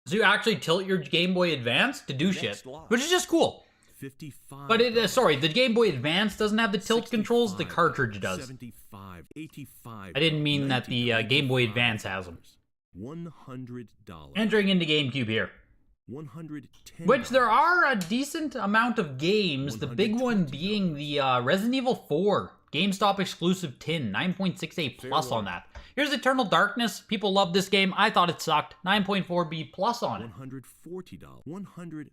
So you actually tilt your Game Boy Advance to do shit, which is just cool. $55. But sorry, the Game Boy Advance doesn't have the tilt controls, the cartridge does. $75. $85. I didn't mean that the Game Boy Advance has them. $100. Entering into GameCube here. $110. Which there are a decent amount of games, the big one being the Resident Evil 4 GameStop exclusive tin, 9.68 plus on that. Here's Eternal Darkness. People love this game. I thought it sucked. 9.4B plus on it. $140. $150.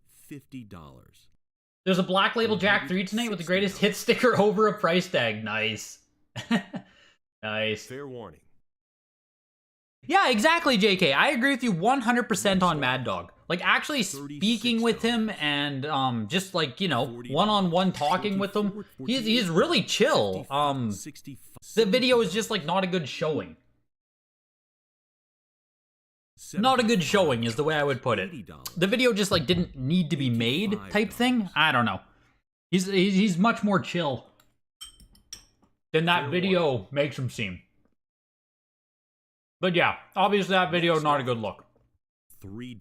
There's a Black Label Jack 3 tonight with the greatest hit sticker over a price tag. Nice. Nice. Fair warning. Yeah, exactly, JK. I agree with you 100% on Mad Dog. Like, actually speaking with him and just like, you know, one-on-one talking with him, he's really chill. The video is just like not a good showing. Not a good showing is the way I would put it. The video just like didn't need to be made type thing. I don't know. He's much more chill than that video makes him seem. But yeah, obviously that video not a good look. $3.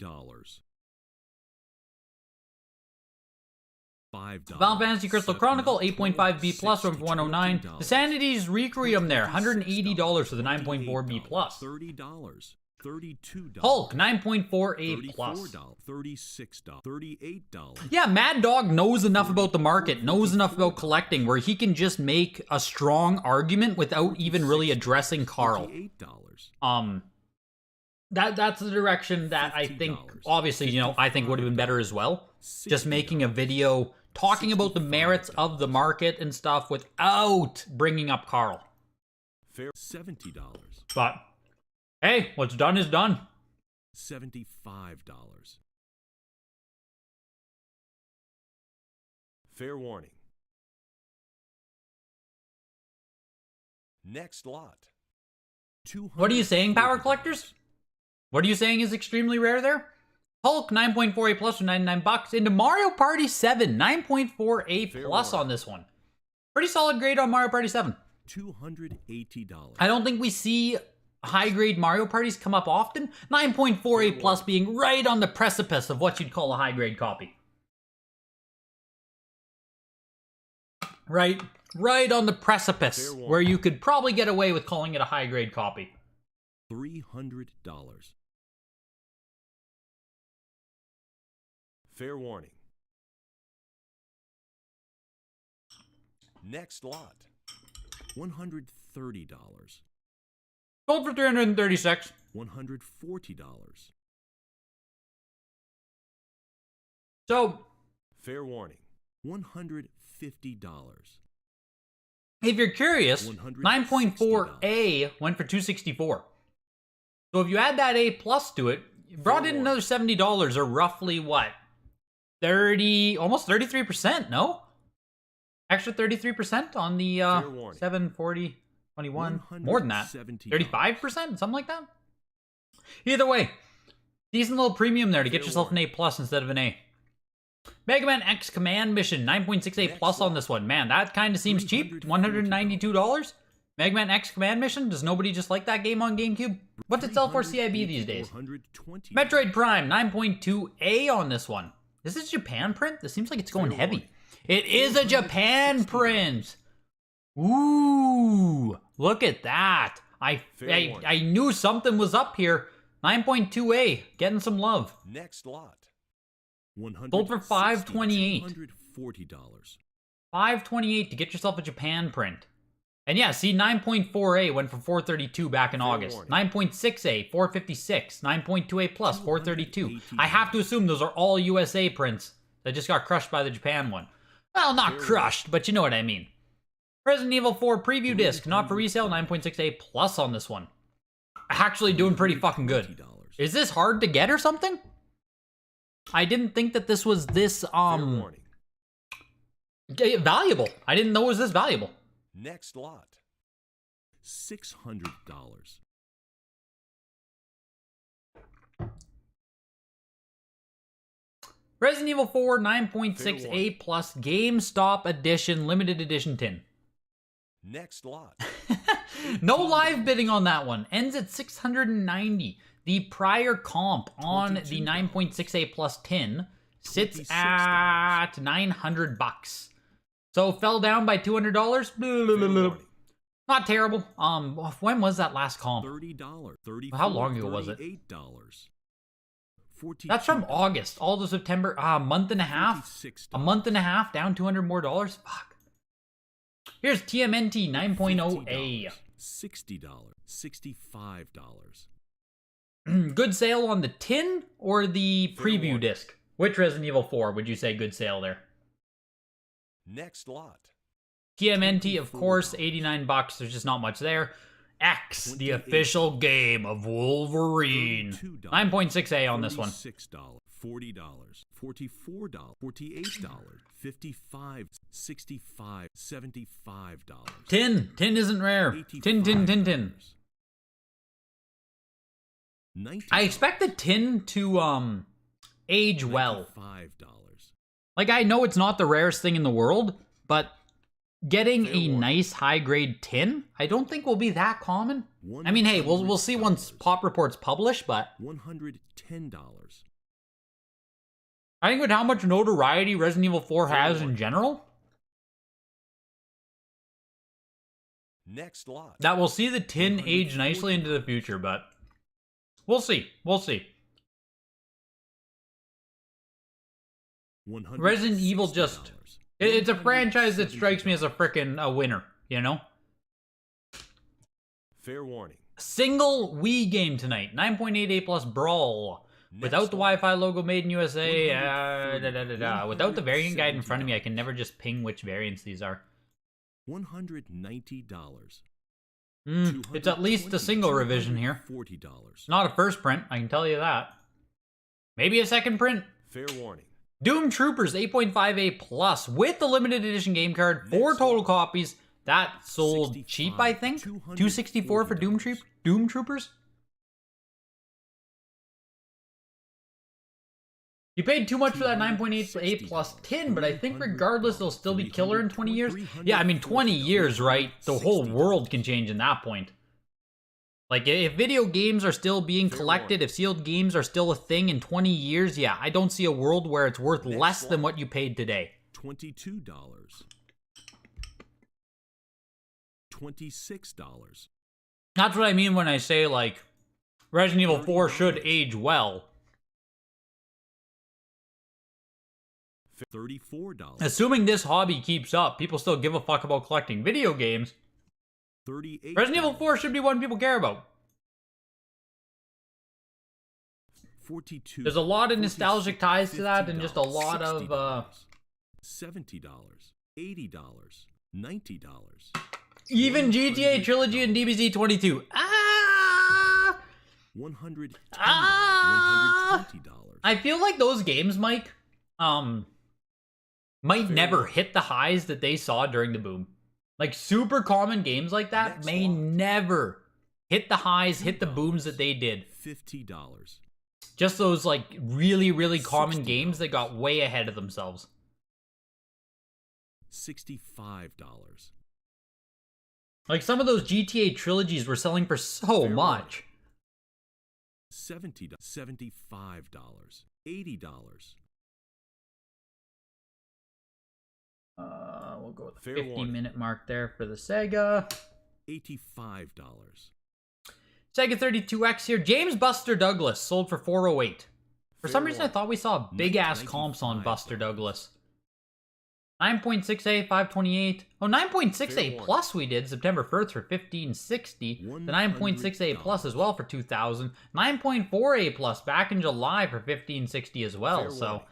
$5. Final Fantasy Crystal Chronicle 8.5B plus from 109. The Sanity's Requiem there, $180 for the 9.4B plus. $30. $32. Hulk 9.4A plus. $36. $38. Yeah, Mad Dog knows enough about the market, knows enough about collecting, where he can just make a strong argument without even really addressing Carl. That's the direction that I think, obviously, you know, I think would have been better as well. Just making a video talking about the merits of the market and stuff without bringing up Carl. Fair $70. But hey, what's done is done. $75. Fair warning. Next lot. What are you saying, Power Collectors? What are you saying is extremely rare there? Hulk 9.4A plus for $99. Into Mario Party 7, 9.4A plus on this one. Pretty solid grade on Mario Party 7. $280. I don't think we see high-grade Mario Parties come up often. 9.4A plus being right on the precipice of what you'd call a high-grade copy. Right on the precipice where you could probably get away with calling it a high-grade copy. $300. Fair warning. Next lot. $130. Sold for $336. $140. So, fair warning. $150. If you're curious, 9.4A went for $264. So if you add that A plus to it, you brought in another $70, or roughly what? almost 33%, no? Extra 33% on the Fair warning. 740, 21, more than that. $170. 35%, something like that? Either way, decent little premium there to get Fair yourself an A plus instead of an A. Mega Man X Command Mission, 9.68 plus on this one. Man, that kind of seems cheap. $192? Mega Man X Command Mission? Does nobody just like that game on GameCube? What's it sell for CIB these days? Metroid Prime, 9.2A on this one. Is this Japan print? This seems like it's going heavy. It is a Japan print! Ooh, look at that. I knew something was up here. 9.2A, getting some love. Next lot. Sold for $528. $240. $528 to get yourself a Japan print. And yeah, see, 9.4A went for $432 back in August. warning. 9.6A, $456. 9.2A plus, $432. I have to assume those are all USA prints that just got crushed by the Japan one. Well, not crushed, but you know what I mean. Resident Evil 4 preview disc, not for resale, 9.6A plus on this one. Actually doing pretty fucking good. Is this hard to get or something? I didn't think that this was this, warning. valuable. I didn't know it was this valuable. Next lot. $600. Resident Evil 4 9.6A plus GameStop edition, limited edition tin. Next lot. No live bidding on that one. Ends at 690. The prior comp on the 9.6A plus tin sits at $900. So fell down by $200. warning. Not terrible. When was that last comp? $30. How long ago was it? $38. That's from August all to September. A month and a half. $46. A month and a half, down $200 more. Fuck. Here's TMNT 9.0A. $60. $65. Good sale on the tin or the preview warning. disc? Which Resident Evil 4 would you say good sale there? Next lot. TMNT, of course, $89. There's just not much there. X, the official game of Wolverine. 9.6A on this one. $6. $40. $44. $48. $55. $65. $75. Tin. Tin isn't rare. Tin. $90. I expect the tin to, age well. $5. Like, I know it's not the rarest thing in the world, but getting a nice high-grade tin, I don't think will be that common. I mean, hey, we'll see once Pop Reports publish, but $110. I think with how much notoriety Resident Evil 4 has in general, Next lot. that will see the tin age nicely into the future, but we'll see. We'll see. Resident Evil just... It's a franchise that strikes me as a frickin' winner, you know? Fair warning. Single Wii game tonight. 9.88 plus Brawl. Without the Wi-Fi logo, made in USA. Without the variant guide in front of me, I can never just ping which variants these are. $190. It's at least a single revision here. $40. Not a first print, I can tell you that. Maybe a second print. Fair warning. Doom Troopers 8.5A plus with the limited edition game card. 4 total copies. That sold cheap, I think. $264 for Doom Troopers. You paid too much for that 9.8A plus tin, but I think regardless, it'll still be killer in 20 years. Yeah, I mean, 20 years, right? The whole world can change in that point. Like, if video games are still being collected, if sealed games are still a thing in 20 years, yeah, I don't see a world where it's worth less than what you paid today. $22. $26. That's what I mean when I say, like, Resident Evil 4 should age well. $34. Assuming this hobby keeps up, people still give a fuck about collecting video games. $38. Resident Evil 4 should be one people care about. $42. There's a lot of nostalgic ties to that and just a lot of... $70. $80. $90. Even GTA Trilogy and DBZ 22. $110. Ah! $120. I feel like those games, Mike, might never hit the highs that they saw during the boom. Like, super common games like that may never hit the highs, hit the booms that they did. $50. Just those, like, really, really common games that got way ahead of themselves. $65. Like, some of those GTA trilogies were selling for so much. $70. $75. $80. We'll go with the 50-minute mark there for the Sega. $85. Sega 32X here. James Buster Douglas sold for $408. For some reason, I thought we saw big-ass comps on Buster Douglas. 9.6A, 528. Oh, 9.6A plus we did September 1st for $1560. The 9.6A plus as well for $2,000. 9.4A plus back in July for $1560 as well. So,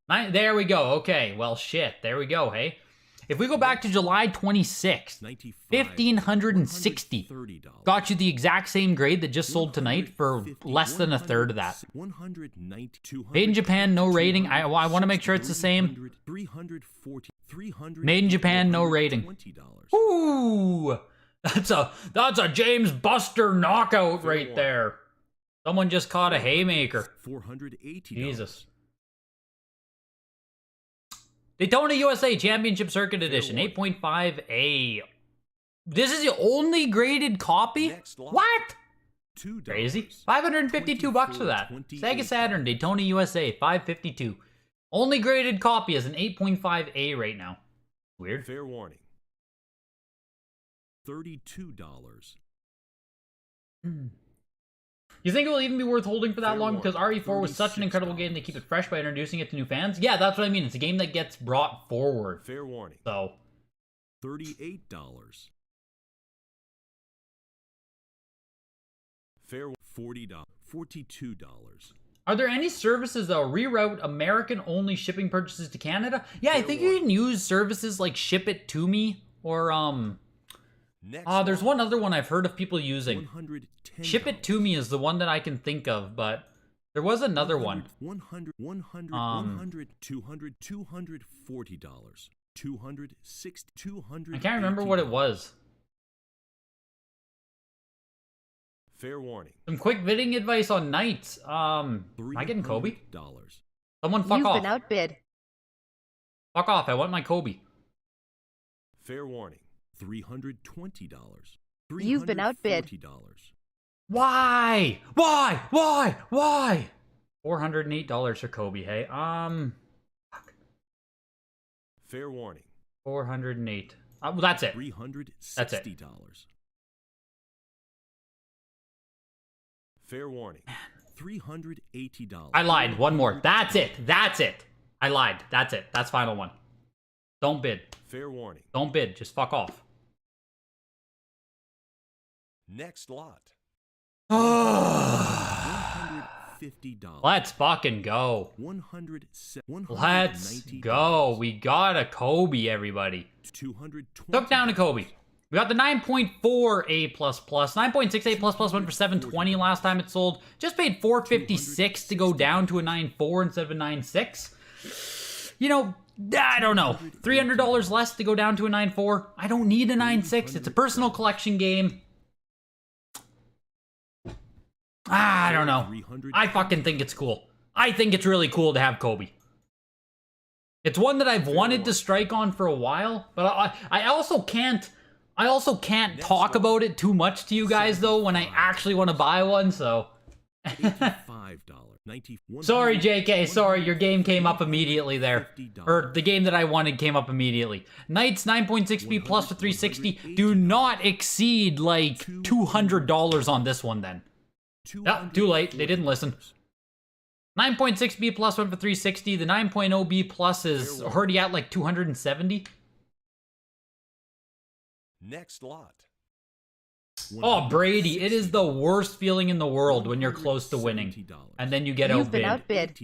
there we go. Okay, well, shit. There we go, hey? If we go back to July 26th, $1,560 got you the exact same grade that just sold tonight for less than a third of that. Made in Japan, no rating. I want to make sure it's the same. Made in Japan, no rating. Ooh, that's a James Buster knockout right there. Someone just caught a haymaker. Jesus. Daytona USA Championship Circuit Edition, 8.5A. This is the only graded copy? What? Crazy. $552 for that. Sega Saturn, Daytona USA, $552. Only graded copy is an 8.5A right now. Weird. Fair warning. $32. You think it will even be worth holding for that long? Because RE4 was such an incredible game, they keep it fresh by introducing it to new fans? Yeah, that's what I mean. It's a game that gets brought forward. Fair warning. So. $38. Fair $40. $42. Are there any services that will reroute American-only shipping purchases to Canada? Yeah, I think you can use services like Ship It To Me or, there's one other one I've heard of people using. Ship It To Me is the one that I can think of, but there was another one. $100, $200, $240, $260, $200. I can't remember what it was. Fair warning. Some quick bidding advice on Knights. Am I getting Kobe? Someone fuck off. You've been outbid. Fuck off, I want my Kobe. Fair warning. $320. You've been outbid. Why? Why? $408 for Kobe, hey? Fuck. Fair warning. 408. Well, that's it. $360. That's it. Fair warning. $380. I lied. One more. That's it. That's it. I lied. That's it. That's final one. Don't bid. Fair warning. Don't bid. Just fuck off. Next lot. $150. Let's fucking go. Let's go. We got a Kobe, everybody. Took down a Kobe. We got the 9.4A++. 9.6A++ went for $720 last time it sold. Just paid $456 to go down to a 9.4 instead of a 9.6. You know, I don't know. $300 less to go down to a 9.4. I don't need a 9.6. It's a personal collection game. I don't know. I fucking think it's cool. I think it's really cool to have Kobe. It's one that I've wanted to strike on for a while, but I also can't talk about it too much to you guys though when I actually want to buy one, so. Sorry, JK. Sorry, your game came up immediately there. Or the game that I wanted came up immediately. Knights 9.6B plus for 360. Do not exceed like $200 on this one then. Oh, too late. They didn't listen. 9.6B plus went for 360. The 9.0B plus is already at like 270. Next lot. Oh, Brady, it is the worst feeling in the world when you're close to winning. And then you get outbid. You've been outbid.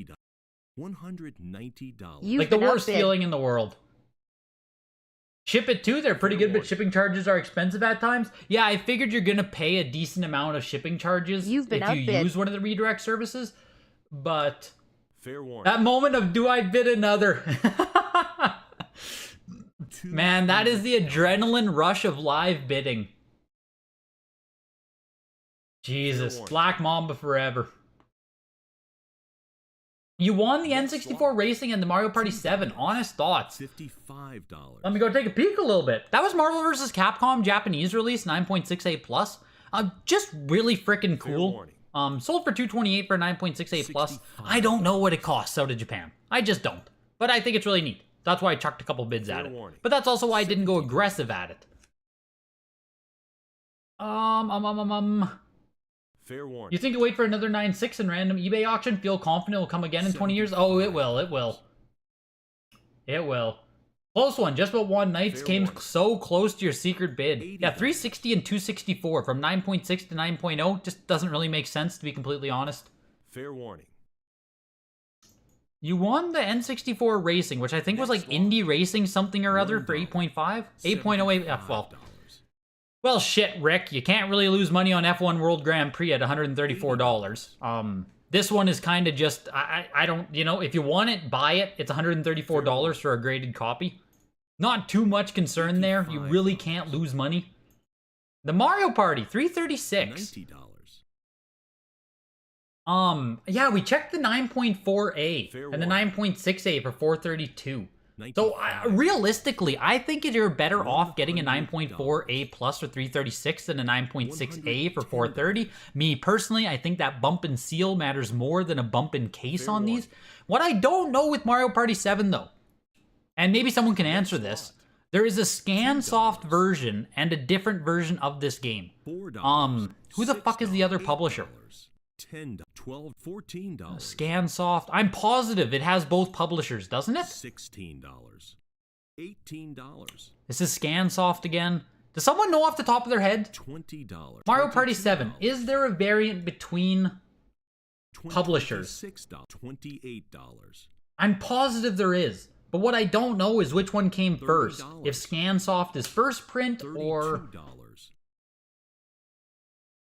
$190. Like the worst feeling in the world. Ship It too, they're pretty good, but shipping charges are expensive at times. Yeah, I figured you're gonna pay a decent amount of shipping charges if you use one of the redirect services. But Fair warning. That moment of do I bid another? Man, that is the adrenaline rush of live bidding. Jesus, Black Mamba forever. You won the N64 Racing and the Mario Party 7. Honest thoughts. $55. Let me go take a peek a little bit. That was Marvel vs. Capcom Japanese release, 9.68 plus. Just really freaking cool. Sold for $228 for 9.68 plus. I don't know what it costs out of Japan. I just don't. But I think it's really neat. That's why I chucked a couple bids at it. But that's also why I didn't go aggressive at it. Fair warning. You think you wait for another 9.6 in random eBay auction? Feel confident it will come again in 20 years? Oh, it will. It will. It will. Close one. Just about one. Knights came so close to your secret bid. Yeah, 360 and 264 from 9.6 to 9.0 just doesn't really make sense, to be completely honest. Fair warning. You won the N64 Racing, which I think was like Indie Racing something or other for 8.5? 8.08, well, shit, Rick. You can't really lose money on F1 World Grand Prix at $134. This one is kind of just, I don't, you know, if you want it, buy it. It's $134 for a graded copy. Not too much concern there. You really can't lose money. The Mario Party, $336. Yeah, we checked the 9.4A and the 9.6A for $432. So realistically, I think you're better off getting a 9.4A plus for $336 than a 9.6A for $430. Me personally, I think that bump and seal matters more than a bump and case on these. What I don't know with Mario Party 7 though, and maybe someone can answer this, there is a ScanSoft version and a different version of this game. Who the fuck is the other publisher? $10, $12, $14. ScanSoft. I'm positive it has both publishers, doesn't it? $16, $18. This is ScanSoft again. Does someone know off the top of their head? $20. Mario Party 7. Is there a variant between publishers? $28. I'm positive there is. But what I don't know is which one came first. If ScanSoft is first print or...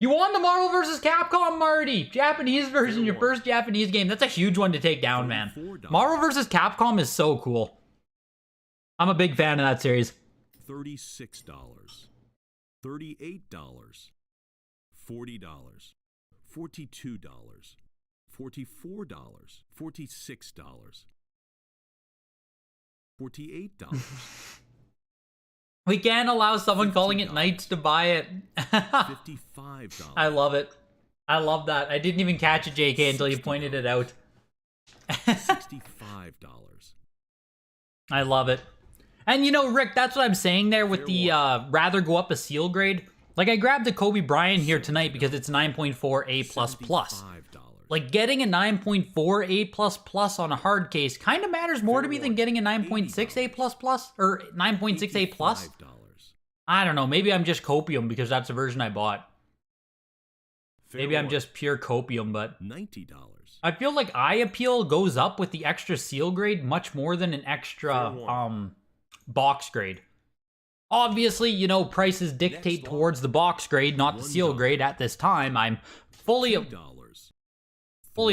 You won the Marvel vs. Capcom, Marty! Japanese version, your first Japanese game. That's a huge one to take down, man. Marvel vs. Capcom is so cool. I'm a big fan of that series. $36. $38. $40. $42. $44. $46. $48. We can't allow someone calling it Knights to buy it. $55. I love it. I love that. I didn't even catch it, JK, until you pointed it out. $65. I love it. And you know, Rick, that's what I'm saying there with the rather go up a seal grade. Like, I grabbed the Kobe Bryant here tonight because it's 9.4A++. Like, getting a 9.4A++ on a hard case kind of matters more to me than getting a 9.6A++ or 9.6A+. I don't know. Maybe I'm just copium because that's the version I bought. Maybe I'm just pure copium, but $90. I feel like eye appeal goes up with the extra seal grade much more than an extra box grade. Obviously, you know, prices dictate towards the box grade, not the seal grade at this time. I'm fully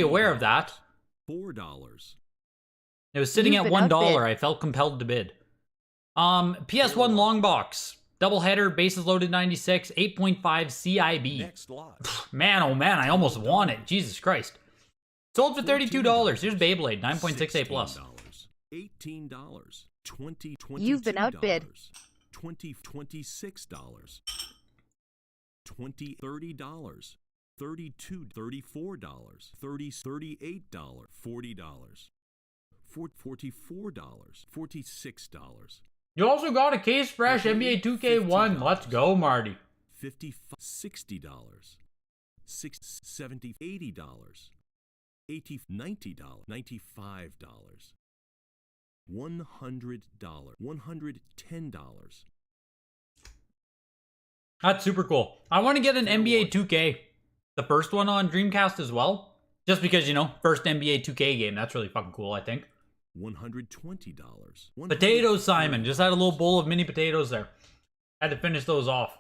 aware of that. $4. It was sitting at $1. I felt compelled to bid. PS1 long box. Doubleheader, bases loaded 96, 8.5 CIB. Next lot. Man, oh man, I almost won it. Jesus Christ. Sold for $32. Here's Beyblade, 9.6A+. $18. $20. You've been outbid. $26. $20. $30. $32, $34, $38, $40, $44, $46. You also got a case fresh NBA 2K1. Let's go, Marty. $50, $60, $70, $80, $80, $90, $95, $100, $110. That's super cool. I want to get an NBA 2K. The first one on Dreamcast as well. Just because, you know, first NBA 2K game. That's really fucking cool, I think. $120. Potatoes, Simon. Just had a little bowl of mini potatoes there. Had to finish those off.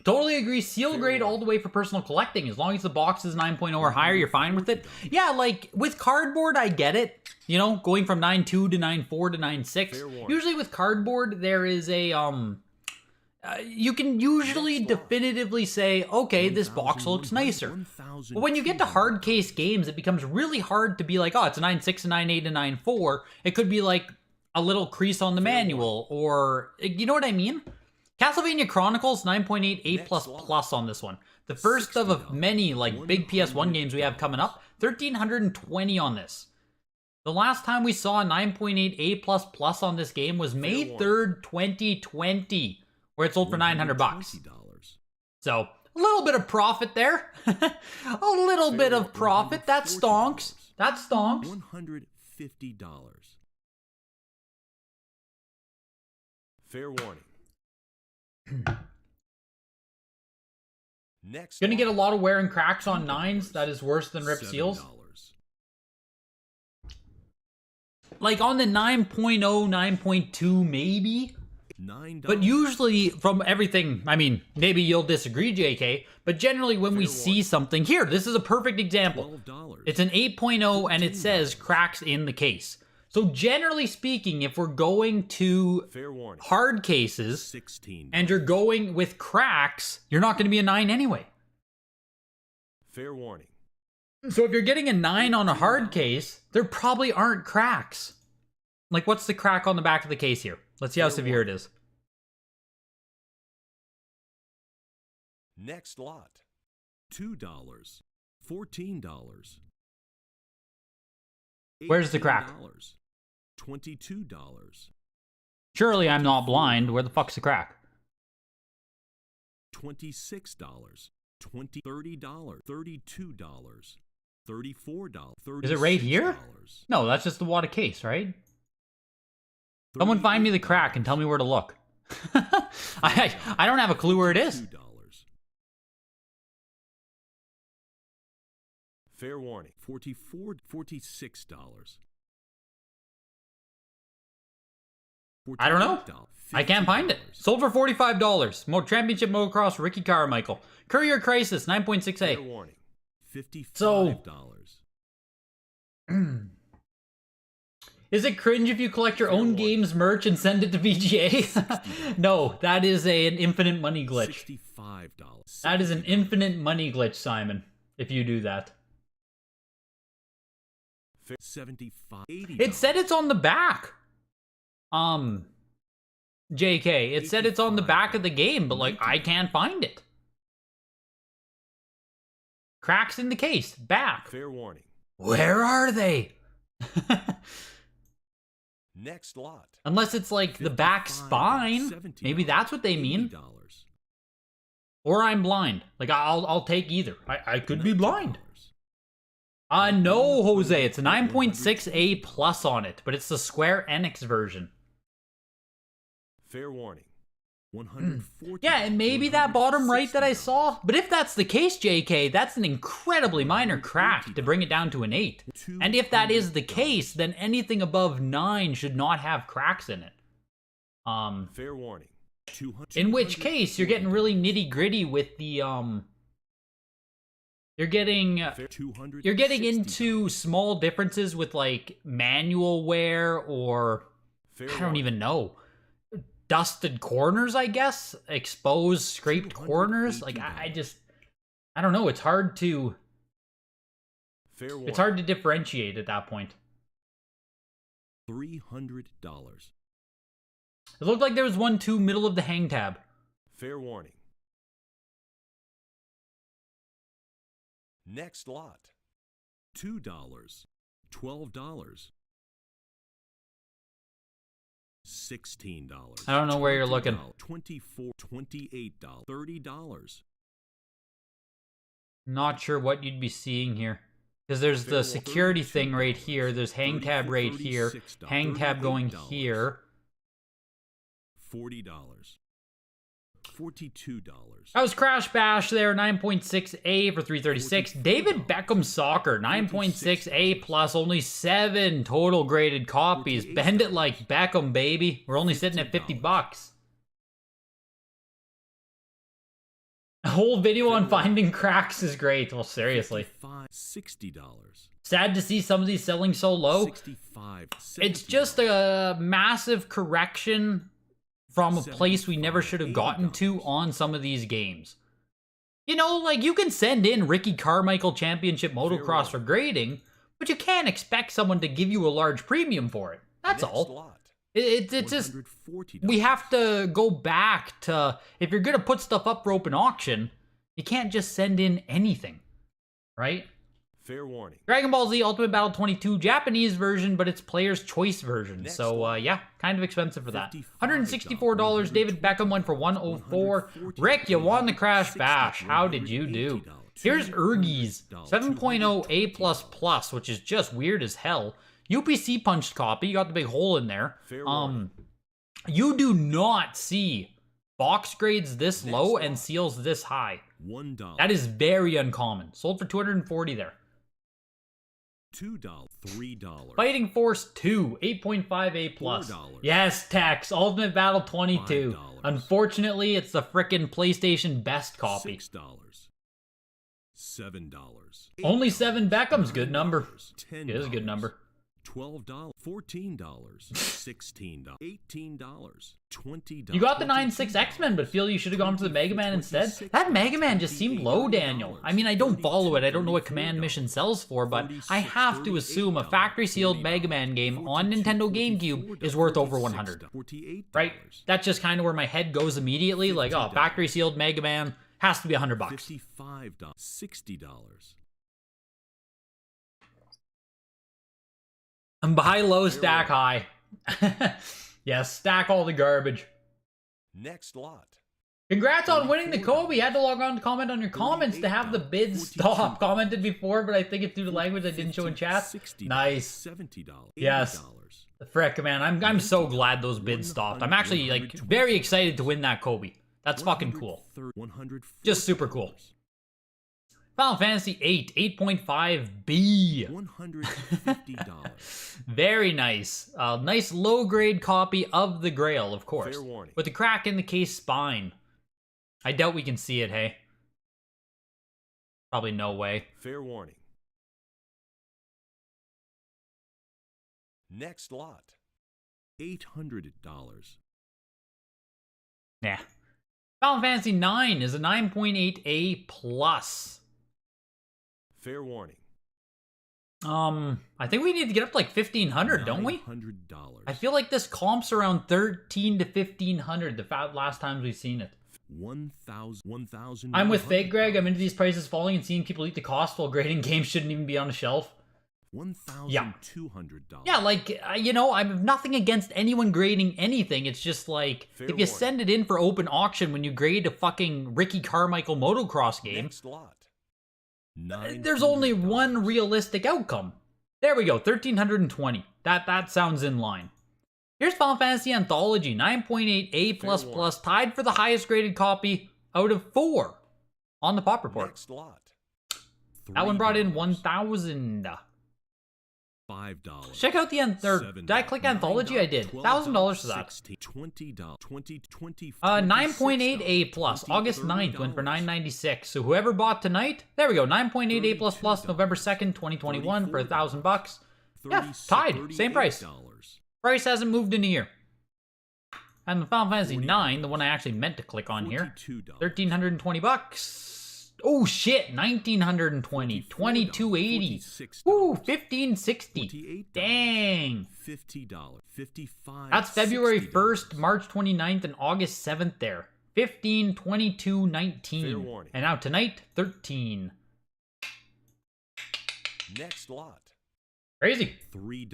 Totally agree. Seal grade all the way for personal collecting. As long as the box is 9.0 or higher, you're fine with it. Yeah, like with cardboard, I get it. You know, going from 9.2 to 9.4 to 9.6. Usually with cardboard, there is a you can usually definitively say, okay, this box looks nicer. But when you get to hard case games, it becomes really hard to be like, oh, it's a 9.6, a 9.8, a 9.4. It could be like a little crease on the manual, or you know what I mean? Castlevania Chronicles 9.8 A++ on this one. The first of many like big PS1 games we have coming up. 1,320 on this. The last time we saw a 9.8 A++ on this game was May 3rd, 2020, where it sold for $900. So a little bit of profit there. A little bit of profit. That stonks. That stonks. $150. Fair warning. Next, Gonna get a lot of wear and cracks on 9s. That is worse than ripped seals. Like on the 9.0, 9.2 maybe. But usually from everything, I mean, maybe you'll disagree, JK, but generally when we see something, here, this is a perfect example. It's an 8.0 and it says cracks in the case. So generally speaking, if we're going to hard cases and you're going with cracks, you're not going to be a 9 anyway. Fair warning. So if you're getting a 9 on a hard case, there probably aren't cracks. Like, what's the crack on the back of the case here? Let's see how severe it is. Next lot. $2. $14. Where's the crack? $22. Surely I'm not blind. Where the fuck's the crack? $26. $30. $32. $34. Is it right here? No, that's just the WATA case, right? Someone find me the crack and tell me where to look. I don't have a clue where it is. Fair warning. $46. I don't know. I can't find it. Sold for $45. Championship Motocross Ricky Carmichael. Courier Crisis 9.6A. Fair warning. $55. So, is it cringe if you collect your own games merch and send it to VGA? No, that is an infinite money glitch. $65. That is an infinite money glitch, Simon, if you do that. $75. $80. It said it's on the back. JK, it said it's on the back of the game, but like I can't find it. Cracks in the case, back. Fair warning. Where are they? Next lot. Unless it's like the back spine. Maybe that's what they mean. $80. Or I'm blind. Like I'll take either. I could be blind. No, Jose, it's a 9.6A plus on it, but it's the Square Enix version. Fair warning. $140. Yeah, and maybe that bottom right that I saw. But if that's the case, JK, that's an incredibly minor crack to bring it down to an 8. And if that is the case, then anything above 9 should not have cracks in it. Fair warning. In which case, you're getting really nitty gritty with the You're getting into small differences with like manual wear or I don't even know. Dusted corners, I guess, exposed, scraped corners. Like I don't know. It's hard to differentiate at that point. $300. It looked like there was 1, 2 middle of the hang tab. Fair warning. Next lot. $2. $12. $16. I don't know where you're looking. $24. $28. $30. Not sure what you'd be seeing here. Because there's the security thing right here. There's hang tab right here. Hang tab going here. $40. $42. That was Crash Bash there, 9.6A for 336. David Beckham Soccer, 9.6A plus, only 7 total graded copies. Bend it like Beckham, baby. We're only sitting at $50. A whole video on finding cracks is great. Well, seriously. $60. Sad to see some of these selling so low. It's just a massive correction from a place we never should have gotten to on some of these games. You know, like, you can send in Ricky Carmichael Championship Motocross for grading, but you can't expect someone to give you a large premium for it. That's all. It's just, we have to go back to, if you're going to put stuff up for open auction, you can't just send in anything, right? Fair warning. Dragon Ball Z Ultimate Battle 22, Japanese version, but it's player's choice version. So, yeah, kind of expensive for that. $164. David Beckham went for $104. Rick, you won the Crash Bash. How did you do? Here's Ergies 7.0 A++, which is just weird as hell. UPC punched copy. You got the big hole in there. You do not see box grades this low and seals this high. $1. That is very uncommon. Sold for $240 there. $2. $3. Fighting Force 2, 8.5 A+. $4. Yes, Tex. Ultimate Battle 22. $5. Unfortunately, it's the frickin' PlayStation best copy. $6. $7. Only 7 Beckham's good number. $10. It is a good number. $12, $14, $16, $18, $20. You got the 9.6 X-Men, but feel you should have gone for the Mega Man instead? That Mega Man just seemed low, Daniel. I mean, I don't follow it. I don't know what Command Mission sells for, but I have to assume a factory-sealed Mega Man game on Nintendo GameCube is worth over 100. Right? That's just kind of where my head goes immediately. Like, oh, factory-sealed Mega Man has to be $100. $55, $60. Buy low, stack high. Yes, stack all the garbage. Next lot. Congrats on winning the Kobe. Had to log on to comment on your comments to have the bid stop. Commented before, but I think it's due to language I didn't show in chat. Nice. $70. Yes. The frick, man. I'm so glad those bids stopped. I'm actually, like, very excited to win that Kobe. That's fucking cool. Just super cool. Final Fantasy 8, 8.5B. $150. Very nice. Nice low-grade copy of the Grail, of course. Fair warning. With the crack in the case spine. I doubt we can see it, hey? Probably no way. Fair warning. Next lot. $800. Yeah. Final Fantasy 9 is a 9.8A+. Fair warning. I think we need to get up to like 1,500, don't we? $900. I feel like this comps around 1,300 to 1,500 the last times we've seen it. 1,000. I'm with Fake Greg. I'm into these prices falling and seeing people eat the cost while grading games shouldn't even be on a shelf. $1,200. Yeah, like, you know, I have nothing against anyone grading anything. It's just like, Fair if you warning. send it in for open auction when you grade a fucking Ricky Carmichael motocross game, Next lot. there's only one realistic outcome. There we go, 1,320. That sounds in line. Here's Final Fantasy Anthology, 9.8 A++, tied for the highest graded copy out of 4 on the Pop Report. Next lot. That one brought in $3. 1,000. $5. Check out the did I click Anthology? I did. $1,000 for that. $20. 9.8 A+, August 9th, went for $9.96. So whoever bought tonight, there we go, 9.8 A++, November 2nd, 2021 for $1,000. Yeah, tied, same price. Price hasn't moved in a year. And the Final Fantasy 9, the one I actually meant to click on here, $1,320. Oh shit, 1,920, 2,280. Ooh, 1,560. Dang. $50. $55. That's February 1st, March 29th, and August 7th there. 15, 22, 19. Fair warning. And now tonight, 13. Next lot. Crazy. $3.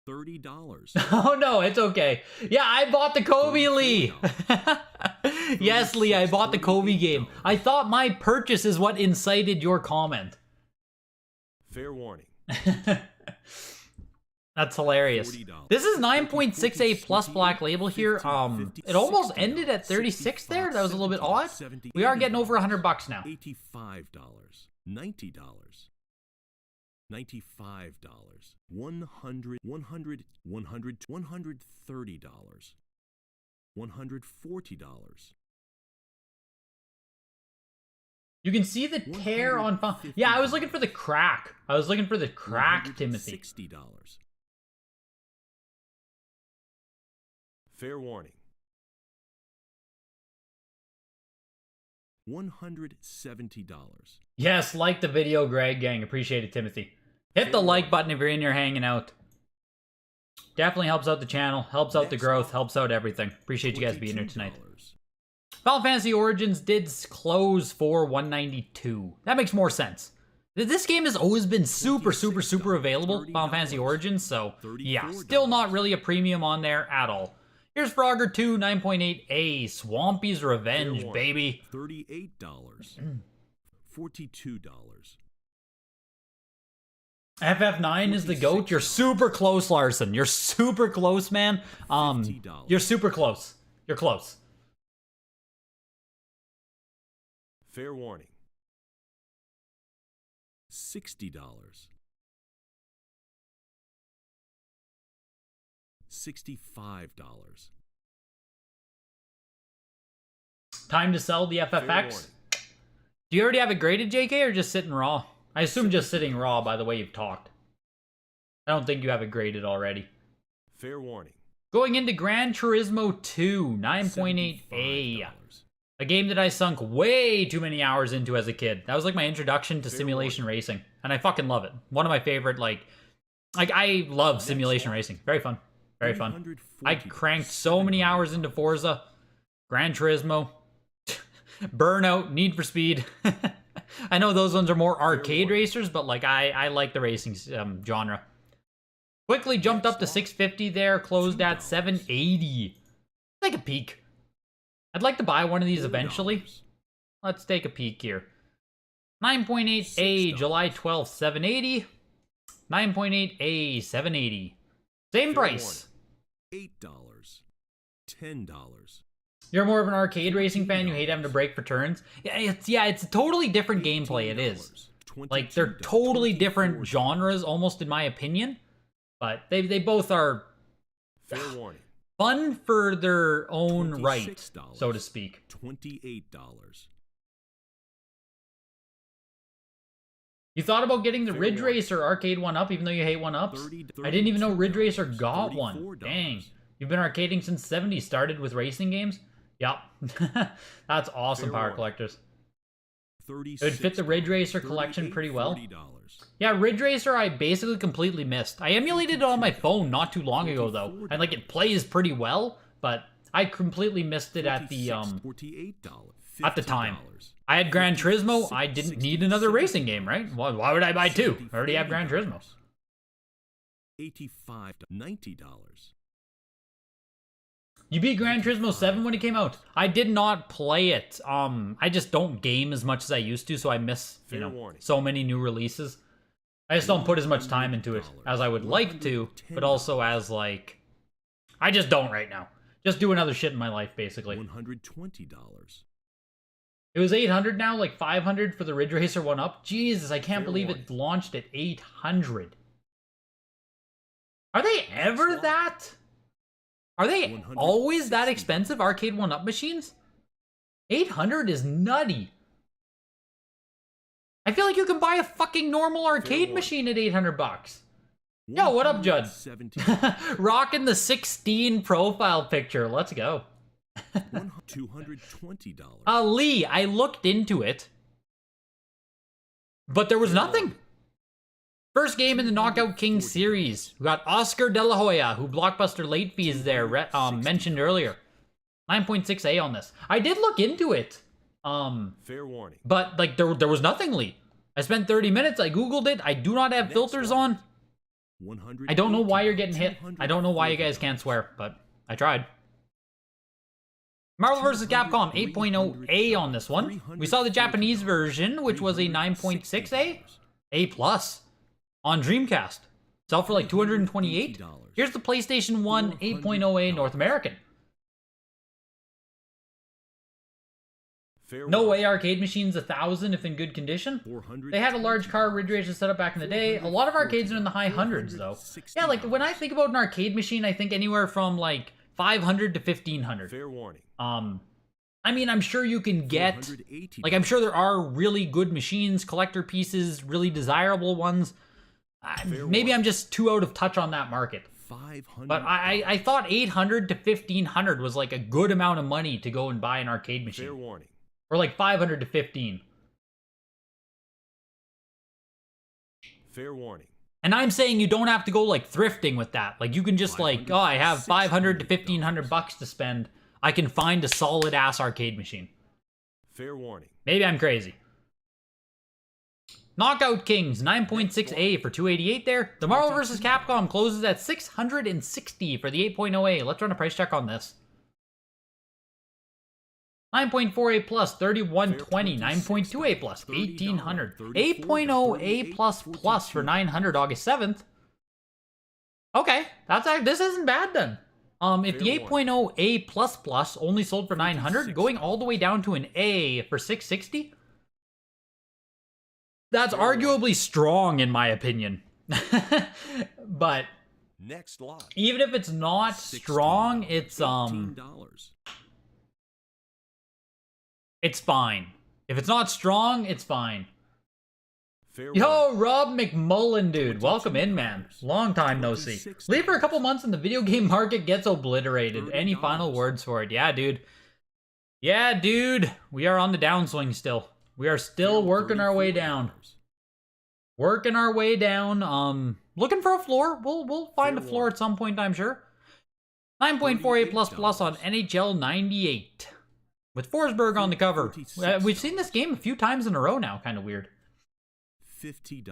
$30. Oh no, it's okay. Yeah, I bought the Kobe, Lee. Yes, Lee, I bought the Kobe game. I thought my purchase is what incited your comment. Fair warning. That's hilarious. This is 9.6 A plus Black Label here. It almost ended at 36 there. That was a little bit odd. We are getting over $100 now. $85. $90. $95, $100, $100, $100, $130, $140, You can see the tear on... Yeah, I was looking for the crack. I was looking for the crack, Timothy. $60. Fair warning. $170. Yes, like the video, Greg Gang. Appreciate it, Timothy. Hit the like button if you're in here hanging out. Definitely helps out the channel, helps out the growth, helps out everything. Appreciate you guys being here tonight. Final Fantasy Origins did close for $192. That makes more sense. This game has always been super available, Final Fantasy Origins, so yeah, still not really a premium on there at all. Here's Frogger 2, 9.8A, Swampy's Revenge, baby. $38. $42. FF9 is the GOAT. You're super close, Larson. You're super close, man. You're super close. You're close. Fair warning. $60. $65. Time to sell the FFX. Do you already have it graded, JK, or just sitting raw? I assume just sitting raw by the way you've talked. I don't think you have it graded already. Fair warning. Going into Gran Turismo 2, 9.8A. A game that I sunk way too many hours into as a kid. That was like my introduction to simulation racing. And I fucking love it. One of my favorite, like I love simulation racing. Very fun. Very fun. I cranked so many hours into Forza, Gran Turismo, Burnout, Need for Speed. I know those ones are more arcade racers, but like I like the racing genre. Quickly jumped up to 650 there, closed at 780. Take a peek. I'd like to buy one of these eventually. Let's take a peek here. 9.8A, July 12th, 780. 9.8A, 780. Same price. $8. $10. You're more of an arcade racing fan, you hate having to brake for turns. Yeah, it's a totally different gameplay, it is. Like, they're totally different genres, almost in my opinion. But they both are fun for their own right, so to speak. $28. You thought about getting the Ridge Racer arcade 1-up, even though you hate 1-ups? I didn't even know Ridge Racer got one. Dang. You've been arcading since the 70s, started with racing games? Yep. That's awesome, Power Collectors. It would fit the Ridge Racer collection pretty well. Yeah, Ridge Racer I basically completely missed. I emulated it on my phone not too long ago, though. And, like, it plays pretty well, but I completely missed it at the time. I had Gran Turismo. I didn't need another racing game, right? Why would I buy two? I already have Gran Turismo. $85. $90. You beat Gran Turismo 7 when it came out. I did not play it. I just don't game as much as I used to, so I miss, so many new releases. I just don't put as much time into it as I would like to, but also as, like, I just don't right now. Just doing other shit in my life, basically. $120. It was 800 now, like 500 for the Ridge Racer 1-up. Jesus, I can't believe it launched at 800. Are they ever that? Are they always that expensive, arcade 1-up machines? 800 is nutty. I feel like you can buy a fucking normal arcade machine at 800 bucks. Yo, what up, Judd? Rocking the 16 profile picture. Let's go. $220. Lee, I looked into it, but there was nothing. First game in the Knockout King series. We got Oscar De La Hoya, who Blockbuster late fees there mentioned earlier. 9.6A on this. I did look into it. Fair warning. But like there was nothing, Lee. I spent 30 minutes. I googled it. I do not have filters on. I don't know why you're getting hit. I don't know why you guys can't swear, but I tried. Marvel vs. Capcom 8.0A on this one. We saw the Japanese version, which was a 9.6A. A+. On Dreamcast. Sell for like $228. Here's the PlayStation 1 8.0A North American. No way arcade machines 1,000 if in good condition. They had a large car Ridge Racer setup back in the day. A lot of arcades are in the high hundreds though. Yeah, like when I think about an arcade machine, I think anywhere from like 500 to 1,500. Fair warning. I mean, I'm sure you can get, like, I'm sure there are really good machines, collector pieces, really desirable ones. Maybe I'm just too out of touch on that market. But I thought 800 to 1500 was like a good amount of money to go and buy an arcade machine. Fair warning. Or like 500 to 15. Fair warning. And I'm saying you don't have to go like thrifting with that. Like you can just like, oh, I have 500 to 1500 bucks to spend. I can find a solid ass arcade machine. Fair warning. Maybe I'm crazy. Knockout Kings, 9.6A for 288 there. The Marvel vs. Capcom closes at 660 for the 8.0A. Let's run a price check on this. 9.4A plus, 3120. 9.2A plus, 1800. 8.0A plus plus for 900, August 7th. Okay, this isn't bad then. If the 8.0A plus plus only sold for 900, going all the way down to an A for 660, that's arguably strong in my opinion. But next lot. Even if it's not strong, it's fine. If it's not strong, it's fine. Yo, Rob McMullen, dude. Welcome in, man. Long time no see. Leave for a couple months and the video game market gets obliterated. Any final words for it? Yeah, dude. Yeah, dude. We are on the downswing still. We are still working our way down. Working our way down. Looking for a floor. We'll find a floor at some point, I'm sure. 9.48 plus plus on NHL 98. With Forsberg on the cover. We've seen this game a few times in a row now. Kind of weird. $50,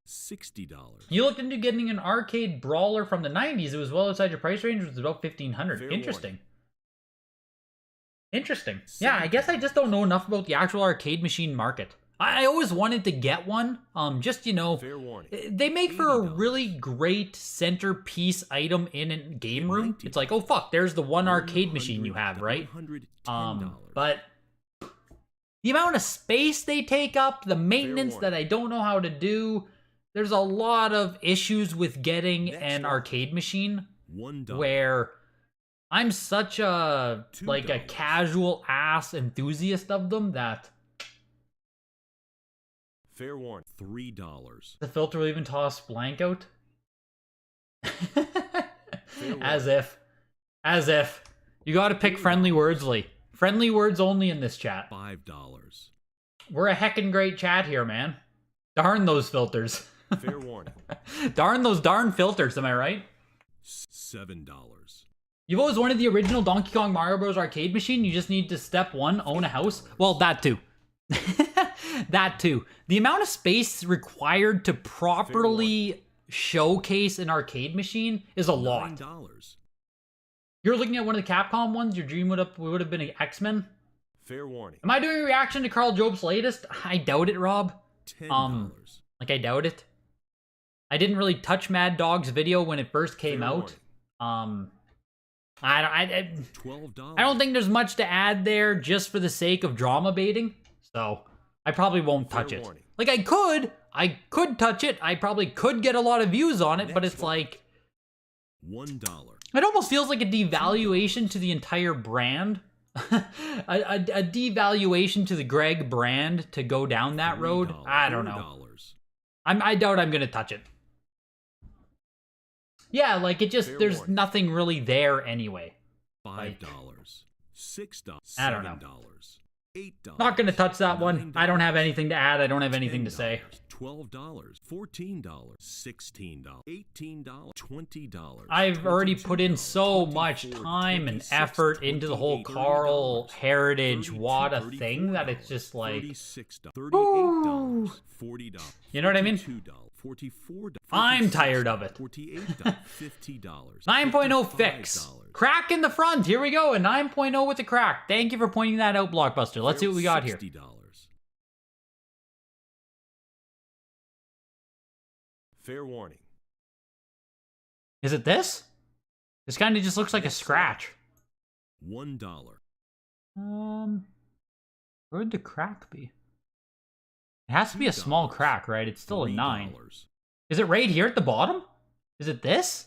$60. You looked into getting an arcade brawler from the 90s. It was well outside your price range. It was about 1500. Interesting. Interesting. Yeah, I guess I just don't know enough about the actual arcade machine market. I always wanted to get one. Just, you know, they make for a really great centerpiece item in a game room. It's like, oh fuck, there's the one arcade machine you have, right? But the amount of space they take up, the maintenance that I don't know how to do, there's a lot of issues with getting an arcade machine where I'm such a, like a casual ass enthusiast of them that... Fair warning. $3. The filter will even toss blank out? As if. You gotta pick friendly words, Lee. Friendly words only in this chat. $5. We're a heckin' great chat here, man. Darn those filters. Fair warning. Darn those darn filters, am I right? $7. You've always wanted the original Donkey Kong Mario Bros. Arcade machine. You just need to step one, own a house. Well, that too. That too. The amount of space required to properly showcase an arcade machine is a lot. $9. You're looking at one of the Capcom ones. Your dream would have been an X-Men. Fair warning. Am I doing a reaction to Carl Job's latest? I doubt it, Rob. $10. Like I doubt it. I didn't really touch Mad Dog's video when it first came Fair out. warning. $12. I don't think there's much to add there just for the sake of drama baiting. So I probably won't touch it. warning. Like I could touch it. I probably could get a lot of views on it, but it's like $1. it almost feels like a devaluation to the entire brand. a devaluation to the Greg brand to go down that road. I don't know. I doubt I'm gonna touch it. Yeah, like it just there's nothing really there anyway. $5. $6. I don't know. $7. $8. Not gonna touch that one. I don't have anything to add. I don't have anything to say. $12. $14. $16. $18. $20. I've already put in so much time and effort into the whole Carl Heritage WATA thing that it's just like, $38. $40. you know what I mean? $44. I'm tired of it. $48. $50. 9.0 fix. Crack in the front. Here we go. A 9.0 with a crack. Thank you for pointing that out, Blockbuster. Let's see what we got here. $60. Fair warning. Is it this? This kind of just looks like a scratch. $1. Where'd the crack be? It has to be a small crack, right? It's still a 9. Is it right here at the bottom? Is it this?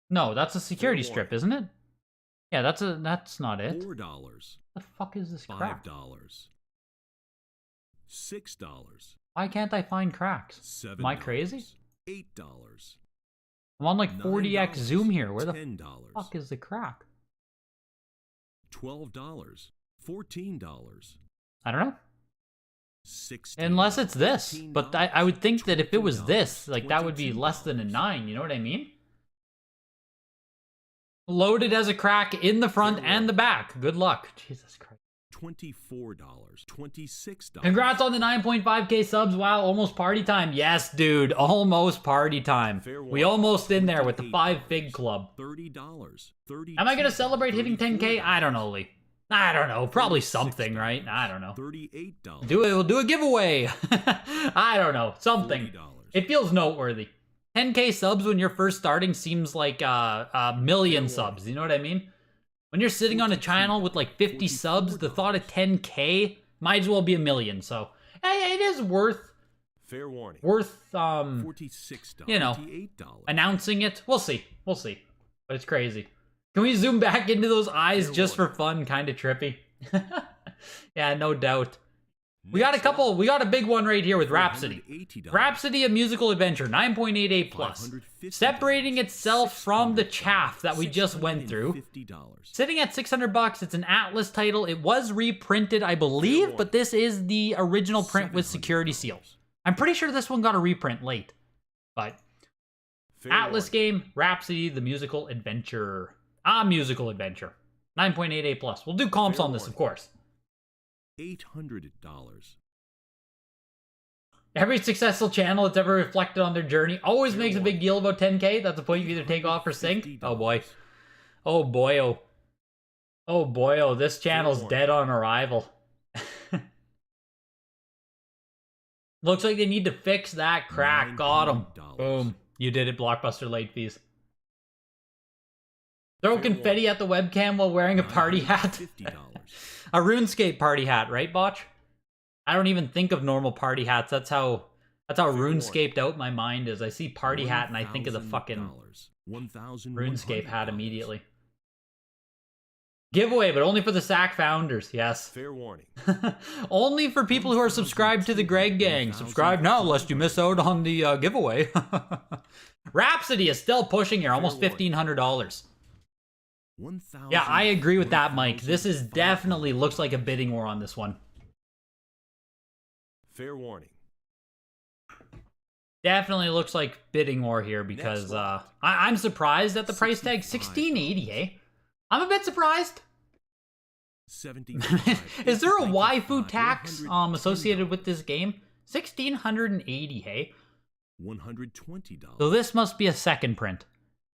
No, that's a security strip, isn't it? Yeah, that's not it. $4. The fuck is this crack? $5. $6. Why can't I find cracks? $7. Am I crazy? $8. I'm on like 40x zoom here. Where the $10. fuck is the crack? $12. $14. I don't know. $16. Unless it's this. But I would think that if it was this, like that would be $22. less than a 9. You know what I mean? Loaded as a crack in the front and the back. Good luck. Jesus Christ. $24. $26. Congrats on the 9.5k subs. Wow, almost party time. Yes, dude. Almost party time. We almost in there with the 5 Fig Club. $30. $30. Am I going to celebrate hitting 10k? I don't know, Lee. I don't know. Probably something, right? I don't know. $38. We'll do a giveaway. I don't know. Something. $40. It feels noteworthy. 10k subs when you're first starting seems like a million subs. You know what I mean? When you're sitting on a channel with like 50 subs, the thought of 10k might as well be a million. So hey, it is worth Fair warning. $46. You know, $28. announcing it. We'll see. We'll see. But it's crazy. Can we zoom back into those eyes just for fun? Kind of trippy. Yeah, no doubt. We got a big one right here with Rhapsody. Rhapsody, a musical adventure, 9.88 plus. Separating itself from the chaff that we just went through. Sitting at $600, it's an Atlas title. It was reprinted, I believe, but this is the original print with security seal. I'm pretty sure this one got a reprint late. But Atlas game, Rhapsody, the musical adventure. A musical adventure. 9.88 plus. We'll do comps on this, of course. $800. Every successful channel that's ever reflected on their journey always makes a big deal about 10k. That's the point you either take off or sink. Oh boy. Oh boy, oh. Oh boy, oh. This channel's dead on arrival. Looks like they need to fix that crack. Got him. Boom. You did it, Blockbuster late fees. Throw confetti at the webcam while wearing a party hat. A RuneScape party hat, right, Botch? I don't even think of normal party hats. That's how RuneScaped out my mind is. I see party hat and I think of the fucking RuneScape hat immediately. Giveaway, but only for the SAC founders, yes. Fair warning. Only for people who are subscribed to the Greg Gang. Subscribe now lest you miss out on the giveaway. Rhapsody is still pushing here, almost $1,500. Yeah, I agree with that, Mike. This is definitely looks like a bidding war on this one. Fair warning. Definitely looks like bidding war here because I'm surprised at the price tag. $16.80, eh? I'm a bit surprised. Is there a waifu tax associated with this game? $1,680, hey? $120. So this must be a second print.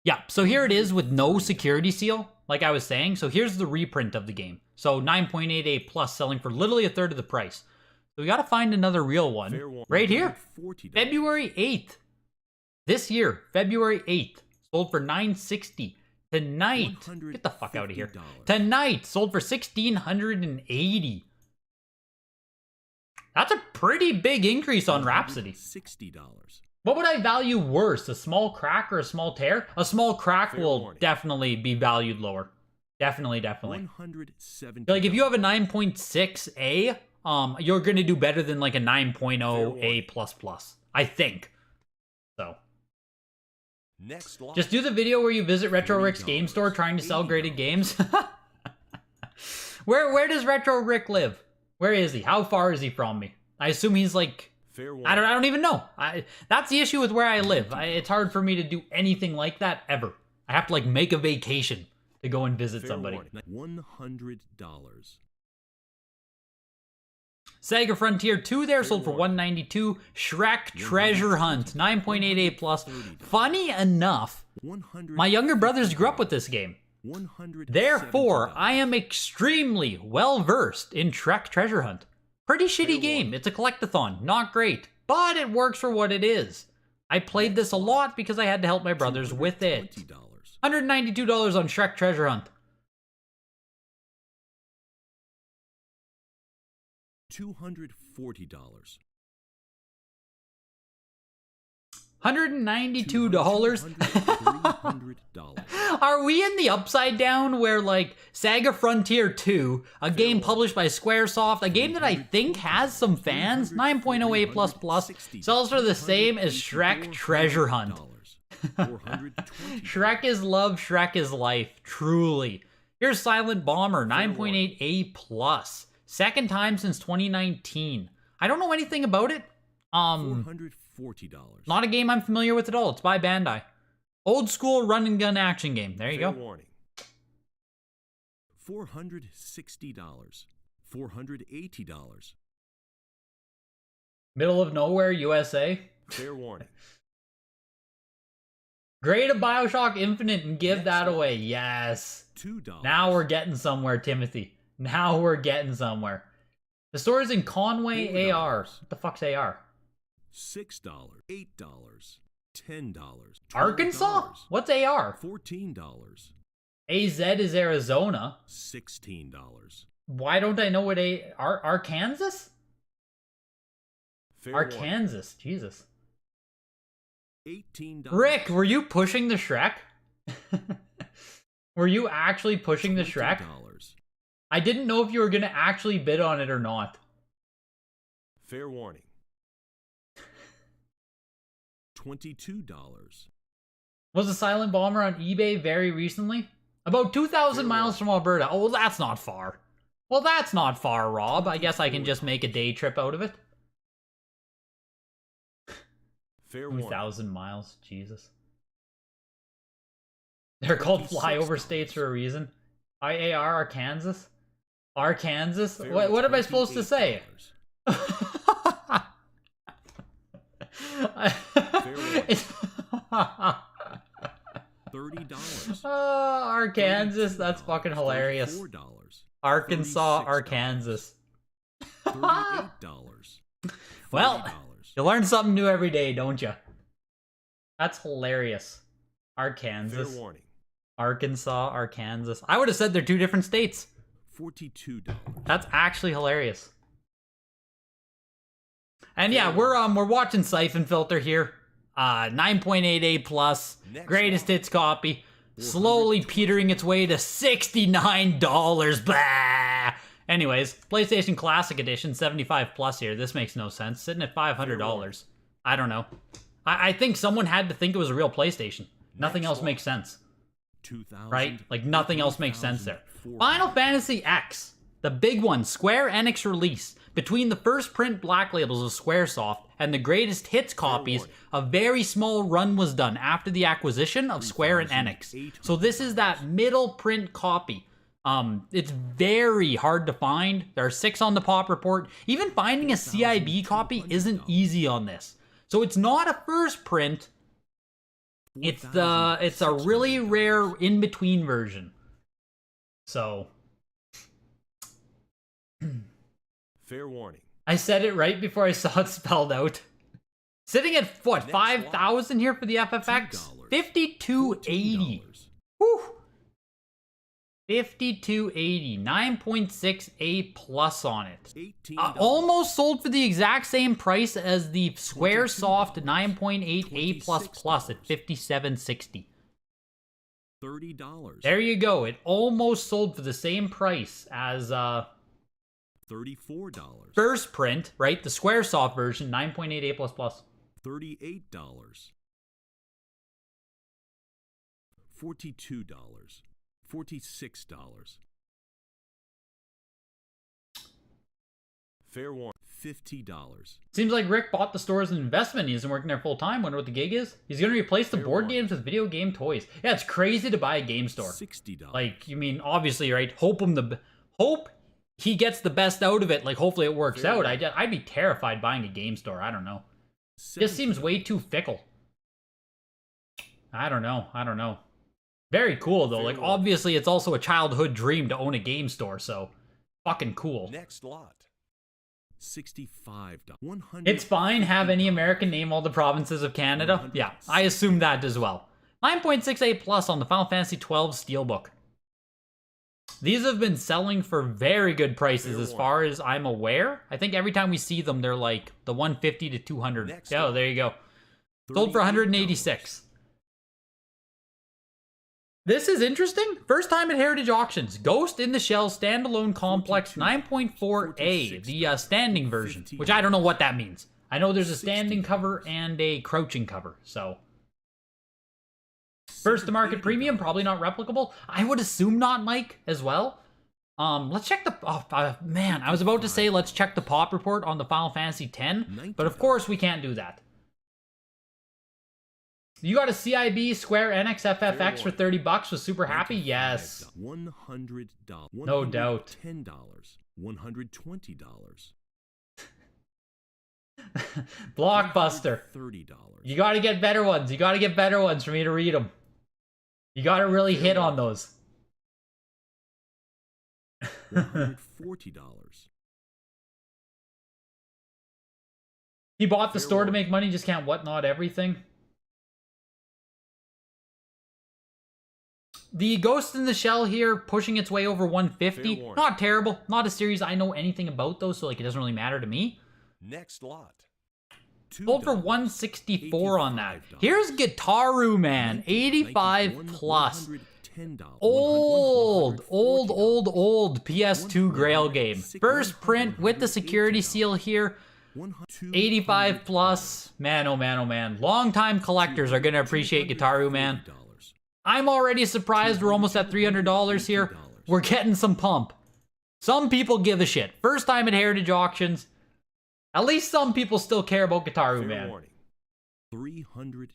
Yeah, so here it is with no security seal, like I was saying. So here's the reprint of the game. So 9.88 plus selling for literally a third of the price. So we gotta find another real one. Right here. February 8th. This year, February 8th. Sold for $960. Tonight. Get the fuck out of here. Tonight, sold for $1,680. That's a pretty big increase on Rhapsody. $60. What would I value worse, a small crack or a small tear? A small crack will definitely be valued lower. Definitely. $170. Like if you have a 9.6A, you're gonna do better than like a 9.0A++. I think. So. Next lot. Just do the video where you visit Retro Rick's game store trying to sell graded games. Where does Retro Rick live? Where is he? How far is he from me? I assume he's like... I don't even know. That's the issue with where I live. It's hard for me to do anything like that ever. I have to like make a vacation to go and visit somebody. $100. Sega Frontier 2 there sold for $192. Shrek Treasure Hunt 9.88 plus. Funny enough, my younger brothers grew up with this game. Therefore, I am extremely well versed in Shrek Treasure Hunt. Pretty shitty game. It's a collectathon. Not great. But it works for what it is. I played this a lot because I had to help my brothers with it. $192 on Shrek Treasure Hunt. $240. $192? $300. Are we in the upside down where, like, Sega Frontier 2, a game published by Squaresoft, a game that I think has some fans, 9.08++, sells for the same as Shrek Treasure Hunt? Shrek is love, Shrek is life, truly. Here's Silent Bomber, 9.8A+. Second time since 2019. I don't know anything about it. $440. Not a game I'm familiar with at all. It's by Bandai. Old school run and gun action game. There you Fair go. warning. $460. $480. Middle of nowhere, USA. Fair warning. Grade a Bioshock Infinite and give that away. Yes. $2. Now we're getting somewhere, Timothy. Now we're getting somewhere. The store is in Conway, $4. AR. What the fuck's AR? $6. $8. $10. Arkansas? What's AR? $14. AZ is Arizona. $16. Why don't I know what Arkansas? Fair warning. Arkansas. Jesus. $18. Rick, were you pushing the Shrek? Were you actually pushing the Shrek? $20. I didn't know if you were going to actually bid on it or not. Fair warning. $22. Was a Silent Bomber on eBay very recently? About 2,000 miles from Alberta. Oh, well, that's not far. Well, that's not far, Rob. I guess I can just make a day trip out of it. Fair warning. 2,000 miles. Jesus. They're called flyover states for a reason. IAR, Arkansas? Arkansas? Fair What am I supposed to say? $28. $30. Arkansas, that's fucking hilarious. $34. Arkansas, $36. Arkansas. $38. Well, $40. you learn something new every day, don't you? That's hilarious. Arkansas. Fair warning. Arkansas, Arkansas. I would have said they're two different states. $42. That's actually hilarious. And yeah, we're watching Siphon Filter here. 9.8A plus, greatest hits copy, slowly petering its way to $69. Blah! Anyways, PlayStation Classic Edition, 75 plus here. This makes no sense. Sitting at $500. I don't know. I think someone had to think it was a real PlayStation. Nothing else makes sense. Right? Like, nothing else makes sense there. Final Fantasy X, the big one, Square Enix release. Between the first print black labels of Squaresoft and the greatest hits copies, a very small run was done after the acquisition of Square and Enix. So this is that middle print copy. It's very hard to find. There are 6 on the pop report. Even finding a CIB copy isn't easy on this. So it's not a first print. It's a really rare in-between version. So Fair warning. I said it right before I saw it spelled out. Sitting at what, 5,000 here for the FFX? $52.80. Whew. $52.80. 9.6A plus on it. Almost sold for the exact same price as the Squaresoft 9.8A plus plus at $57.60. $30. There you go. It almost sold for the same price as $34. first print, right? The Squaresoft version, 9.8A plus plus. $38. $42. $46. Fair warning. $50. Seems like Rick bought the store as an investment. He isn't working there full time. Wonder what the gig is. He's gonna replace the board games with video game toys. Yeah, it's crazy to buy a game store. $60. Like, you mean, obviously, right? Hope he gets the best out of it. Like, hopefully it works out. I'd be terrified buying a game store. I don't know. Just seems way too fickle. I don't know. Very cool, though. Like, obviously, it's also a childhood dream to own a game store, so fucking cool. Next lot. $65. $100. It's fine. Have any American name all the provinces of Canada? Yeah, I assume that as well. 9.68 plus on the Final Fantasy 12 Steelbook. These have been selling for very good prices as far as I'm aware. I think every time we see them, they're like the 150 to 200. Oh, there you go. Sold for $38. 186. This is interesting. First time at Heritage Auctions. Ghost in the Shell Standalone Complex 9.4A, the standing version, which I don't know what that means. I know there's a standing cover and a crouching cover, so. First to market premium, probably not replicable. I would assume not, Mike, as well. Let's check the, man, I was about to say let's check the pop report on the Final Fantasy X, but of course we can't do that. You got a CIB Square Enix FFX for $30. Was super happy. Yes. $100. No doubt. $10. $120. Blockbuster. $30. You got to get better ones. You got to get better ones for me to read them. You got to really hit on those. $140. He bought the store to make money. Just can't whatnot everything. The Ghost in the Shell here, pushing its way over 150. Not terrible. Not a series I know anything about, though, so like it doesn't really matter to me. Next lot. Sold for 164 on that. Here's Gitaru Man, 85 plus. Old PS2 Grail game. First print with the security seal here. 85 plus. Man, oh man, oh man. Long-time collectors are going to appreciate Gitaru Man. I'm already surprised we're almost at $300 here. We're getting some pump. Some people give a shit. First time at Heritage Auctions. At least some people still care about Gitaru Man. $300.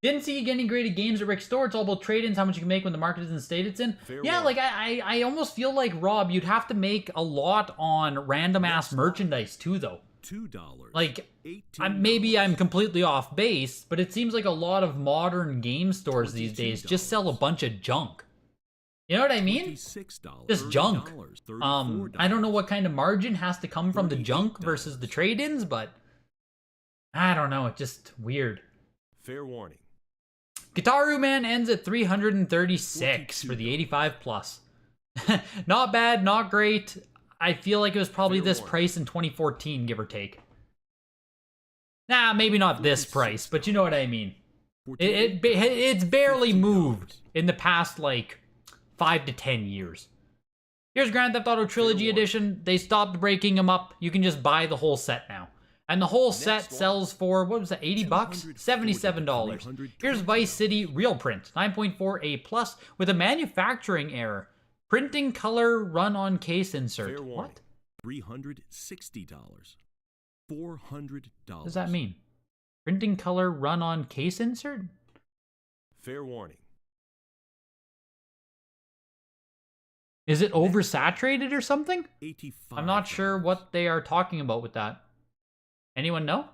Didn't see you getting graded games at Rick's store. It's all about trade-ins, how much you can make when the market is in the state it's in. Yeah, like I almost feel like, Rob, you'd have to make a lot on random-ass merchandise too, though. $2. Like, maybe I'm completely off base, but it seems like a lot of modern game stores these days just sell a bunch of junk. You know what I mean? Just junk. I don't know what kind of margin has to come from the junk versus the trade-ins, but I don't know. It's just weird. Fair warning. Gitaru Man ends at 336 for the 85 plus. Not bad, not great. I feel like it was probably this price in 2014, give or take. Nah, maybe not this price, but you know what I mean. It's barely moved in the past, like, 5 to 10 years. Here's Grand Theft Auto Trilogy Edition. They stopped breaking them up. You can just buy the whole set now. And the whole set sells for, what was that, 80 bucks? $77. Here's Vice City Real Print, 9.4A plus, with a manufacturing error. Printing color run on case insert. What? $360. $400. What does that mean? Printing color run on case insert? Fair warning. Is it oversaturated or something? $85. I'm not sure what they are talking about with that. Anyone know?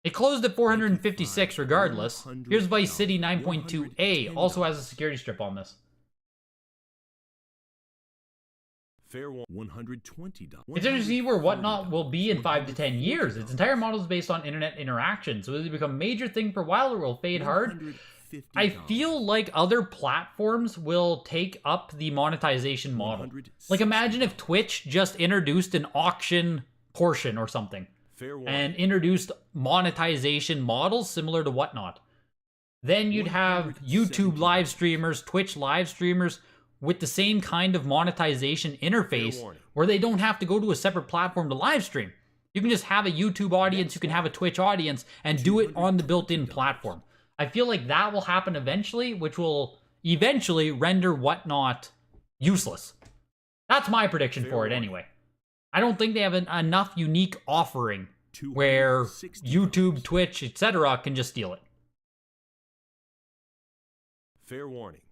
It closed at 456 regardless. Here's Vice City 9.2A. Also has a security strip on this. Fair $120. It's interesting to see where Whatnot will be in 5 to 10 years. Its entire model is based on internet interaction, so will it become a major thing for a while or will fade hard? I feel like other platforms will take up the monetization model. Like imagine if Twitch just introduced an auction portion or something and introduced monetization models similar to Whatnot. Then you'd have YouTube live streamers, Twitch live streamers, with the same kind of monetization interface where they don't have to go to a separate platform to live stream. You can just have a YouTube audience, you can have a Twitch audience, and do it on the built-in platform. I feel like that will happen eventually, which will eventually render Whatnot useless. That's my prediction for it anyway. I don't think they have enough unique offering where YouTube, Twitch, etc. can just steal it. Fair warning.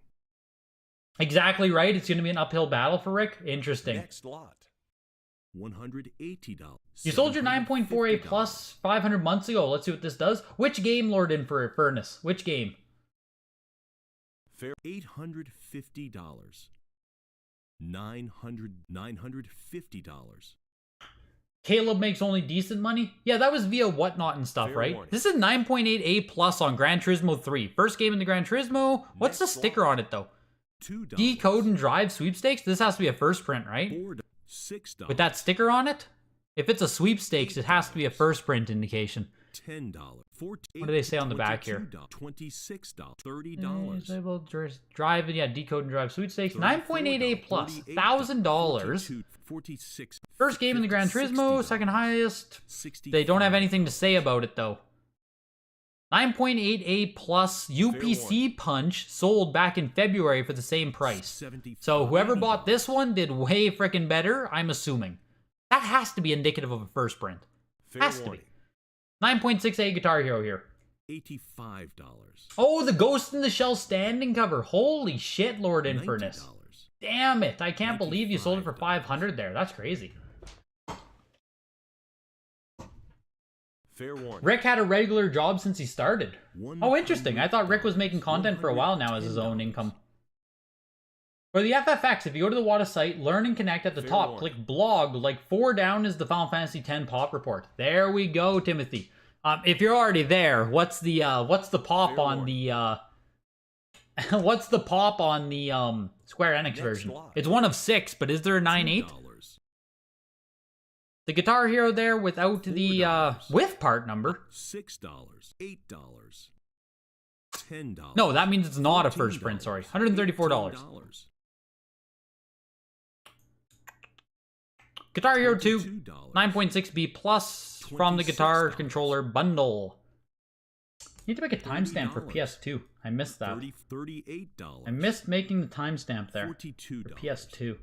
Exactly right. It's going to be an uphill battle for Rick. Interesting. Next lot. $180. You sold your 9.4A plus 500 months ago. Let's see what this does. Which game lured in for Furnace? Which game? Fair $850. $950. Caleb makes only decent money? Yeah, that was via Whatnot and stuff, right? This is 9.8A plus on Gran Turismo 3. First game in the Gran Turismo. What's the sticker on it, though? Decode and Drive Sweepstakes? This has to be a first print, right? $6. With that sticker on it? If it's a sweepstakes, it has to be a first print indication. $10. What do they say on the back here? $26. $30. Able to drive and decode and drive sweepstakes. 9.88 plus $1,000. 46. First game in the Gran Turismo, second highest. They don't have anything to say about it though. 9.88 plus UPC Punch sold back in February for the same price. So whoever bought this one did way freaking better, I'm assuming. That has to be indicative of a first print. Has to be. 9.68 Guitar Hero here. $85. Oh, the Ghost in the Shell standing cover. Holy shit, Lord Infernus. Damn it. I can't believe you sold it for $500 there. That's crazy. Fair warning. Rick had a regular job since he started. Oh, interesting. I thought Rick was making content for a while now as his own income. For the FFX, if you go to the WATA site, learn and connect at the top, click blog, like 4 down is the Final Fantasy X pop report. There we go, Timothy. If you're already there, what's the pop on the what's the pop on the Square Enix version? It's one of 6, but is there a 9.8? The Guitar Hero there without the with part number. $6, $8, $10. No, that means it's not a first print, sorry. $134. Guitar Hero 2, 9.6B plus from the Guitar Controller bundle. Need to make a timestamp for PS2. I missed that. $38. I missed making the timestamp there. $42. For PS2.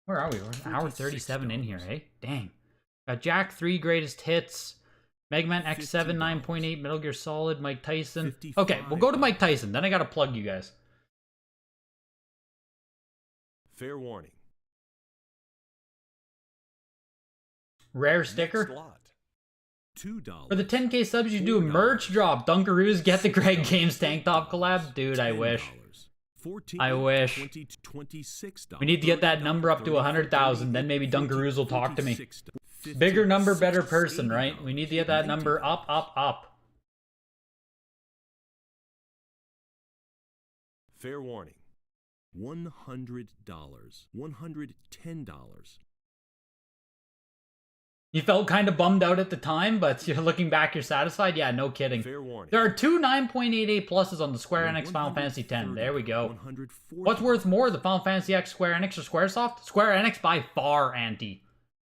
Where are we? We're an hour 37 in here, eh? Dang. Got Jack 3 Greatest Hits. Mega Man X7 9.8. Metal Gear Solid. Mike Tyson. Okay, we'll go to Mike Tyson. Then I gotta plug you guys. Fair warning. Rare sticker. $2. For the 10K subs, you do a merch drop. Dunkaroos get the Greg Games tank top collab. Dude, I wish. I wish. We need to get that number up to 100,000. Then maybe Dunkaroos will talk to me. Bigger number, better person, right? We need to get that number up, up, up. Fair warning. $100. $110. You felt kind of bummed out at the time, but you're looking back, you're satisfied? Yeah, no kidding. Fair warning. There are 2 9.88 pluses on the Square Enix Final Fantasy X. There we go. What's worth more, the Final Fantasy X Square Enix or Squaresoft? Square Enix by far, Auntie.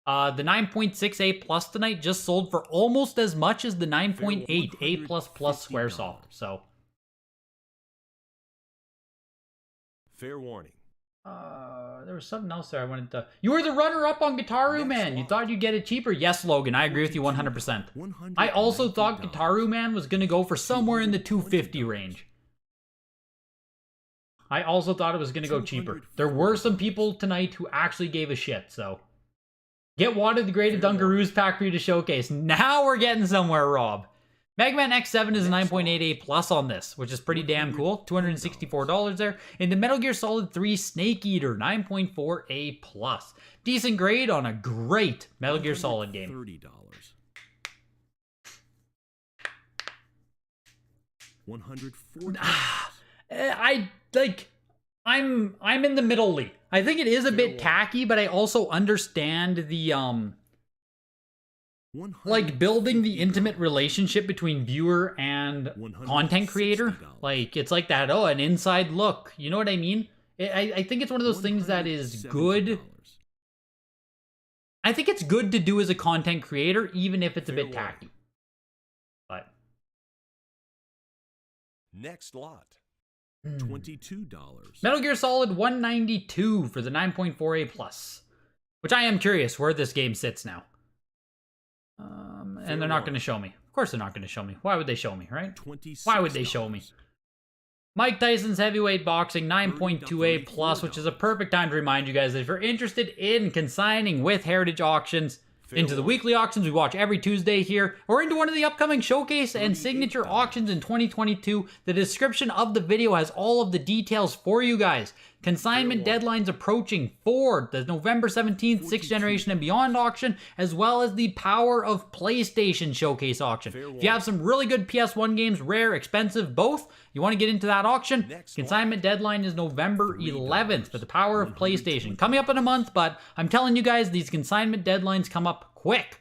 The 9.68 plus tonight just sold for almost as much as the 9.8 A++ Squaresoft. So. Fair warning. There was something else there I wanted to... You were the runner-up on Guitaru Man. You thought you'd get it cheaper. Yes, Logan, I agree with you 100%. I also thought Guitaru Man was going to go for somewhere in the $250 range. I also thought it was going to go cheaper. There were some people tonight who actually gave a shit, so... Get WATA the Graded Dunkaroos pack for you to showcase. Now we're getting somewhere, Rob. Mega Man X7 is a 9.88 plus on this, which is pretty damn cool. $264 there. And the Metal Gear Solid 3 Snake Eater, 9.4A plus. Decent grade on a great Metal Gear Solid game. $30. $140. I'm in the middle league. I think it is a bit tacky, but I also understand the like building the intimate relationship between viewer and content creator. Like it's like that, oh, an inside look. You know what I mean? I think it's one of those things that is good. I think it's good to do as a content creator, even if it's a bit tacky. But next lot. $22. Metal Gear Solid 192 for the 9.4A plus, which I am curious where this game sits now. And they're not going to show me. Of course they're not going to show me. Why would they show me, right? Why would they show me? Mike Tyson's Heavyweight Boxing 9.2A plus, which is a perfect time to remind you guys that if you're interested in consigning with Heritage Auctions, into the weekly auctions we watch every Tuesday here, or into one of the upcoming showcase and signature auctions in 2022, the description of the video has all of the details for you guys. Consignment deadlines approaching for the November 17th 6th Generation and Beyond auction, as well as the Power of PlayStation showcase auction. If you have some really good PS1 games, rare, expensive, both, you want to get into that auction, consignment deadline is November 11th for the Power of PlayStation. Coming up in a month, but I'm telling you guys, these consignment deadlines come up quick.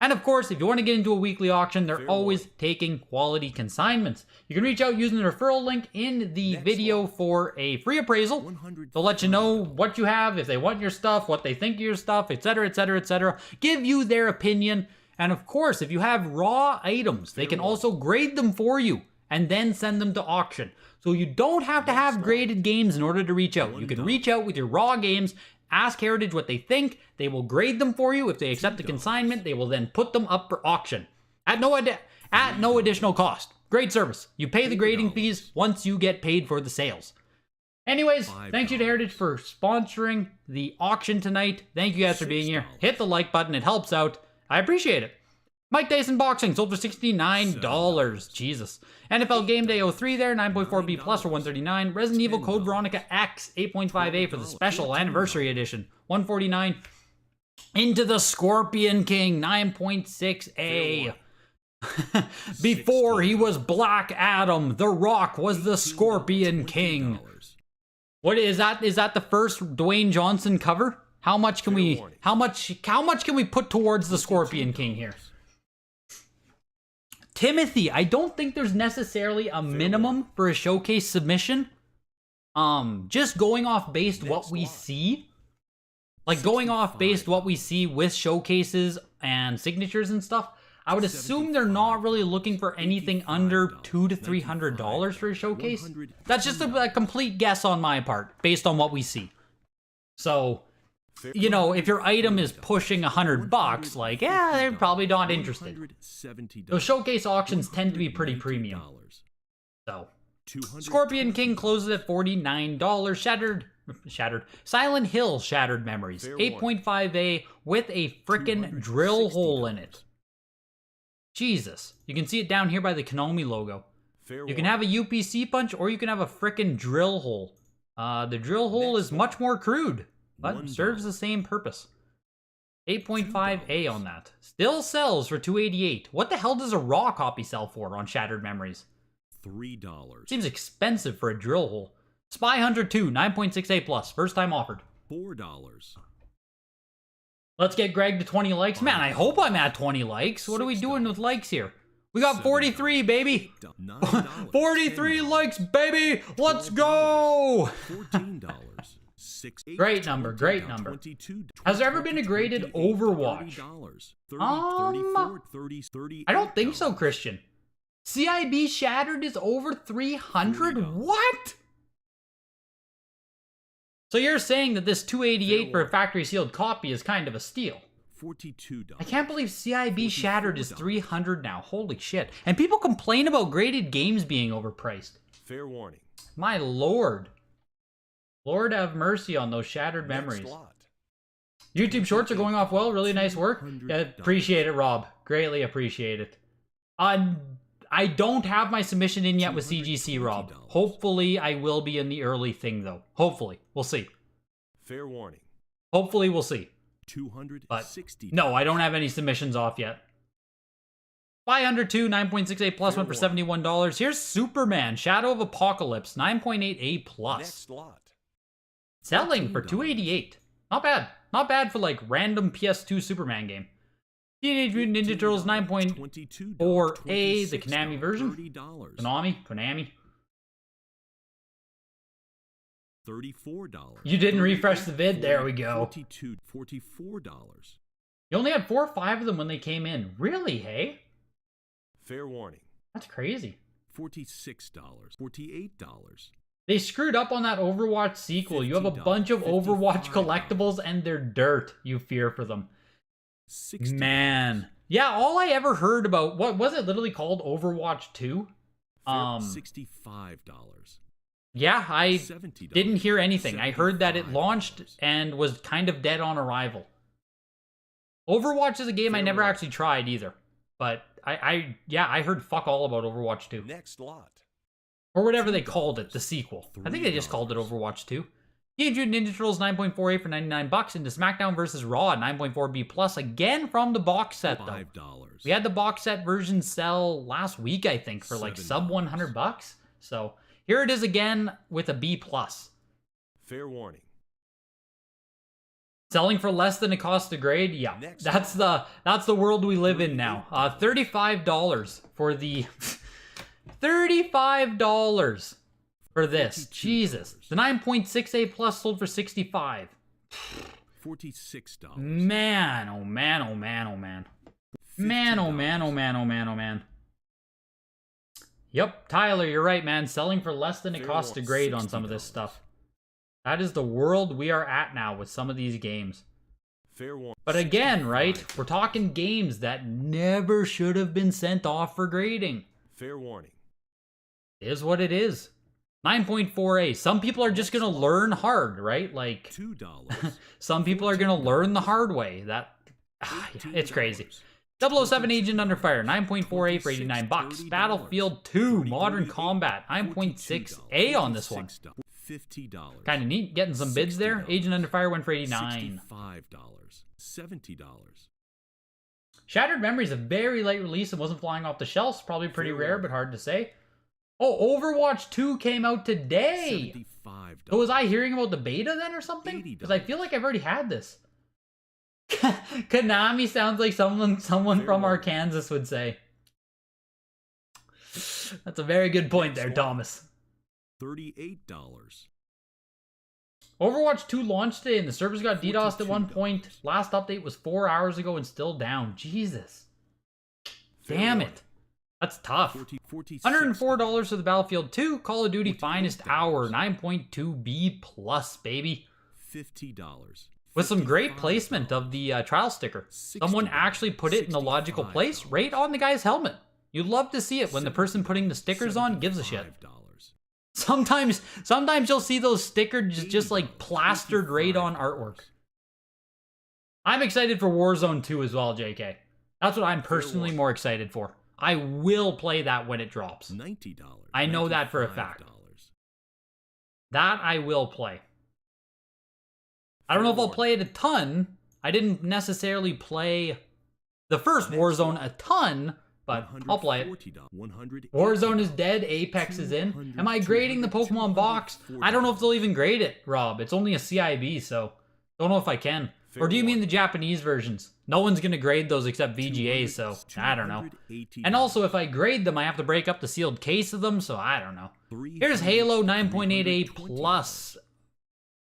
And of course, if you want to get into a weekly auction, they're Fair always warning. taking quality consignments. You can reach out using the referral link in the Next video lot. for a free appraisal. They'll let you know what you have, if they want your stuff, what they think of your stuff, etc., etc., etc. Give you their opinion. And of course, if you have raw items, they can also grade them for you and then send them to auction. So you don't have to have graded games in order to reach out. You can reach out with your raw games, ask Heritage what they think. They will grade them for you. If they accept the consignment, they will then put them up for auction at no additional cost. Great service. You pay the grading fees once you get paid for the sales. Anyways, thank you to Heritage for sponsoring the auction tonight. Thank you guys for being here. Hit the like button. It helps out. I appreciate it. Mike Tyson Boxing sold for $69. Jesus. NFL Game Day 03 there, 9.4B plus for $139. Resident Evil Code Veronica X 8.5A for the special anniversary edition, $149. Into the Scorpion King 9.6A. Before he was Black Adam, The Rock was the Scorpion King. What is that? Is that the first Dwayne Johnson cover? How much can we can we put towards the Scorpion King here? Timothy, I don't think there's necessarily a minimum for a showcase submission. Just going off based what we see. Like going off based what we see with showcases and signatures and stuff, I would assume they're not really looking for anything under $200 to $300 for a showcase. That's just a complete guess on my part, based on what we see. So, you know, if your item is pushing $100, like, yeah, they're probably not interested. Those showcase auctions tend to be pretty premium. So, Scorpion King closes at $49. Shattered. Silent Hill Shattered Memories. 8.5A with a frickin' drill hole in it. Jesus. You can see it down here by the Konami logo. You can have a UPC punch or you can have a frickin' drill hole. The drill hole is much more crude, but serves the same purpose. 8.5A on that. Still sells for $288. What the hell does a raw copy sell for on Shattered Memories? $3. Seems expensive for a drill hole. Spy Hunter 2, 9.6A plus. First time offered. $4. Let's get Greg to 20 likes. Man, I hope I'm at 20 likes. What are we doing with likes here? We got 43, baby. 43 likes, baby. Let's go. Great number, great number. Has there ever been a graded Overwatch? I don't think so, Christian. CIB Shattered is over 300? What? So you're saying that this 288 for a factory sealed copy is kind of a steal. $42. I can't believe CIB Shattered is 300 now. Holy shit. And people complain about graded games being overpriced. Fair warning. My lord. Lord have mercy on those Shattered Memories. YouTube shorts are going off well. Really nice work. Yeah, appreciate it, Rob. Greatly appreciate it. I don't have my submission in yet with CGC, Rob. Hopefully, I will be in the early thing, though. Hopefully. We'll see. Fair warning. Hopefully, we'll see. $260. But no, I don't have any submissions off yet. 502, 9.68 plus one for $71. Here's Superman, Shadow of Apocalypse, 9.8A plus. Next lot. Selling for $288. Not bad. Not bad for like random PS2 Superman game. Teenage Mutant Ninja Turtles 9.4A, the Konami version. Konami. $34. You didn't refresh the vid. There we go. $44. You only had 4 or 5 of them when they came in. Really, hey? Fair warning. That's crazy. $46. $48. They screwed up on that Overwatch sequel. You have a bunch of Overwatch collectibles and they're dirt. You fear for them. $60. Man. Yeah, all I ever heard about, what was it literally called? Overwatch 2? $65. Yeah, I $70. didn't hear anything. I heard that it launched and was kind of dead on arrival. Overwatch is a game I never actually tried either. But I heard fuck all about Overwatch 2. Next lot. Or whatever they called it, the sequel. I think they just called it Overwatch 2. Teenage Mutant Ninja Turtles 9.48 for $99 into SmackDown vs. Raw 9.4B plus again from the box set though. $5. We had the box set version sell last week I think for like sub $100. So here it is again with a B plus. Fair warning. Selling for less than it costs to grade? Yeah, Next that's the world we live in now. $35 for the $35 for this. Jesus, the 9.68 plus sold for $65. $46. Man, oh man, oh man, oh man, man, oh man, oh man, oh man, oh man. Yep, Tyler, you're right, man. Selling for less than it costs to grade on some of this stuff. That is the world we are at now with some of these games. Fair warning. But again, right, we're talking games that never should have been sent off for grading. Fair warning. It is what it is. 9.4A. Some people are just going to learn hard, right? Like, $2. some people are going to learn the hard way. It's crazy. 007 Agent Under Fire, 9.4A for $89. Battlefield 2 Modern Combat, 9.6A on this one. $50. Kind of neat. Getting some bids there. Agent Under Fire went for $89. $65. $70. Shattered Memories, a very late release and wasn't flying off the shelves. Probably pretty rare, but hard to say. Oh, Overwatch 2 came out today. $75. So was I hearing about the beta then or something? Because I feel like I've already had this. Konami sounds like someone from Arkansas would say. That's a very good point there, Thomas. $38. Overwatch 2 launched today and the servers got DDoSed at one point. Last update was 4 hours ago and still down. Jesus. Damn it. That's tough. $104 for the Battlefield 2 Call of Duty Finest Hour, 9.2B plus, baby. $50. With some great placement of the trial sticker. Someone actually put it in the logical place right on the guy's helmet. You'd love to see it when the person putting the stickers on gives a shit. Sometimes you'll see those stickers just like plastered right on artwork. I'm excited for Warzone 2 as well, JK. That's what I'm personally more excited for. I will play that when it drops. $90. I know that for a fact. That I will play. I don't know if I'll play it a ton. I didn't necessarily play the first Warzone a ton, but I'll play it. Warzone is dead. Apex is in. Am I grading the Pokemon box? I don't know if they'll even grade it, Rob. It's only a CIB, so don't know if I can. Or do you mean the Japanese versions? No one's going to grade those except VGA, so I don't know. And also, if I grade them, I have to break up the sealed case of them, so I don't know. Here's Halo 9.88 plus.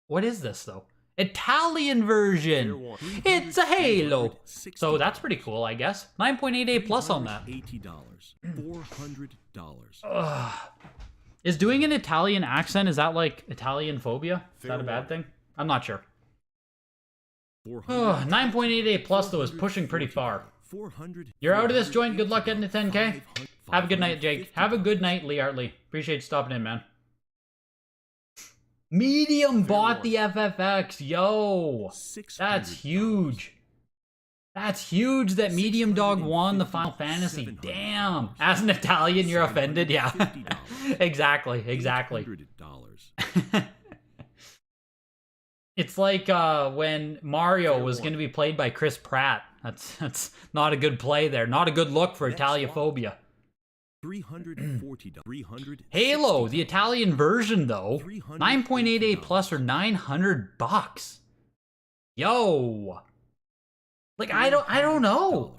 What is this, though? Italian version. It's a Halo. So that's pretty cool, I guess. 9.88 plus on that. $80. $400. Is doing an Italian accent, is that like Italian phobia? Is that a bad thing? I'm not sure. 9.88 plus though is pushing pretty far. You're out of this joint. Good luck getting to 10K. Have a good night, Jake. Have a good night, Lee Artley. Appreciate you stopping in, man. Medium bought the FFX. Yo, that's huge. That's huge that Medium Dog won the Final Fantasy. Damn. As an Italian, you're offended? Yeah. Exactly. It's like when Mario was going to be played by Chris Pratt. That's not a good play there. Not a good look for Italiophobia. $340. Halo, the Italian version though, 9.88 plus or $900. Yo, like I don't know.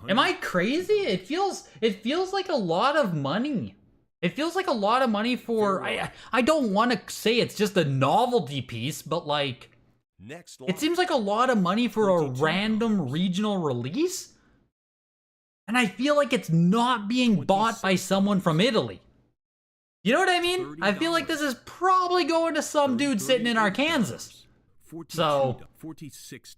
Am I crazy? It feels like a lot of money. It feels like a lot of money for. I don't want to say it's just a novelty piece, but like, it seems like a lot of money for a random regional release. And I feel like it's not being bought by someone from Italy. You know what I mean? I feel like this is probably going to some dude sitting in Arkansas. So,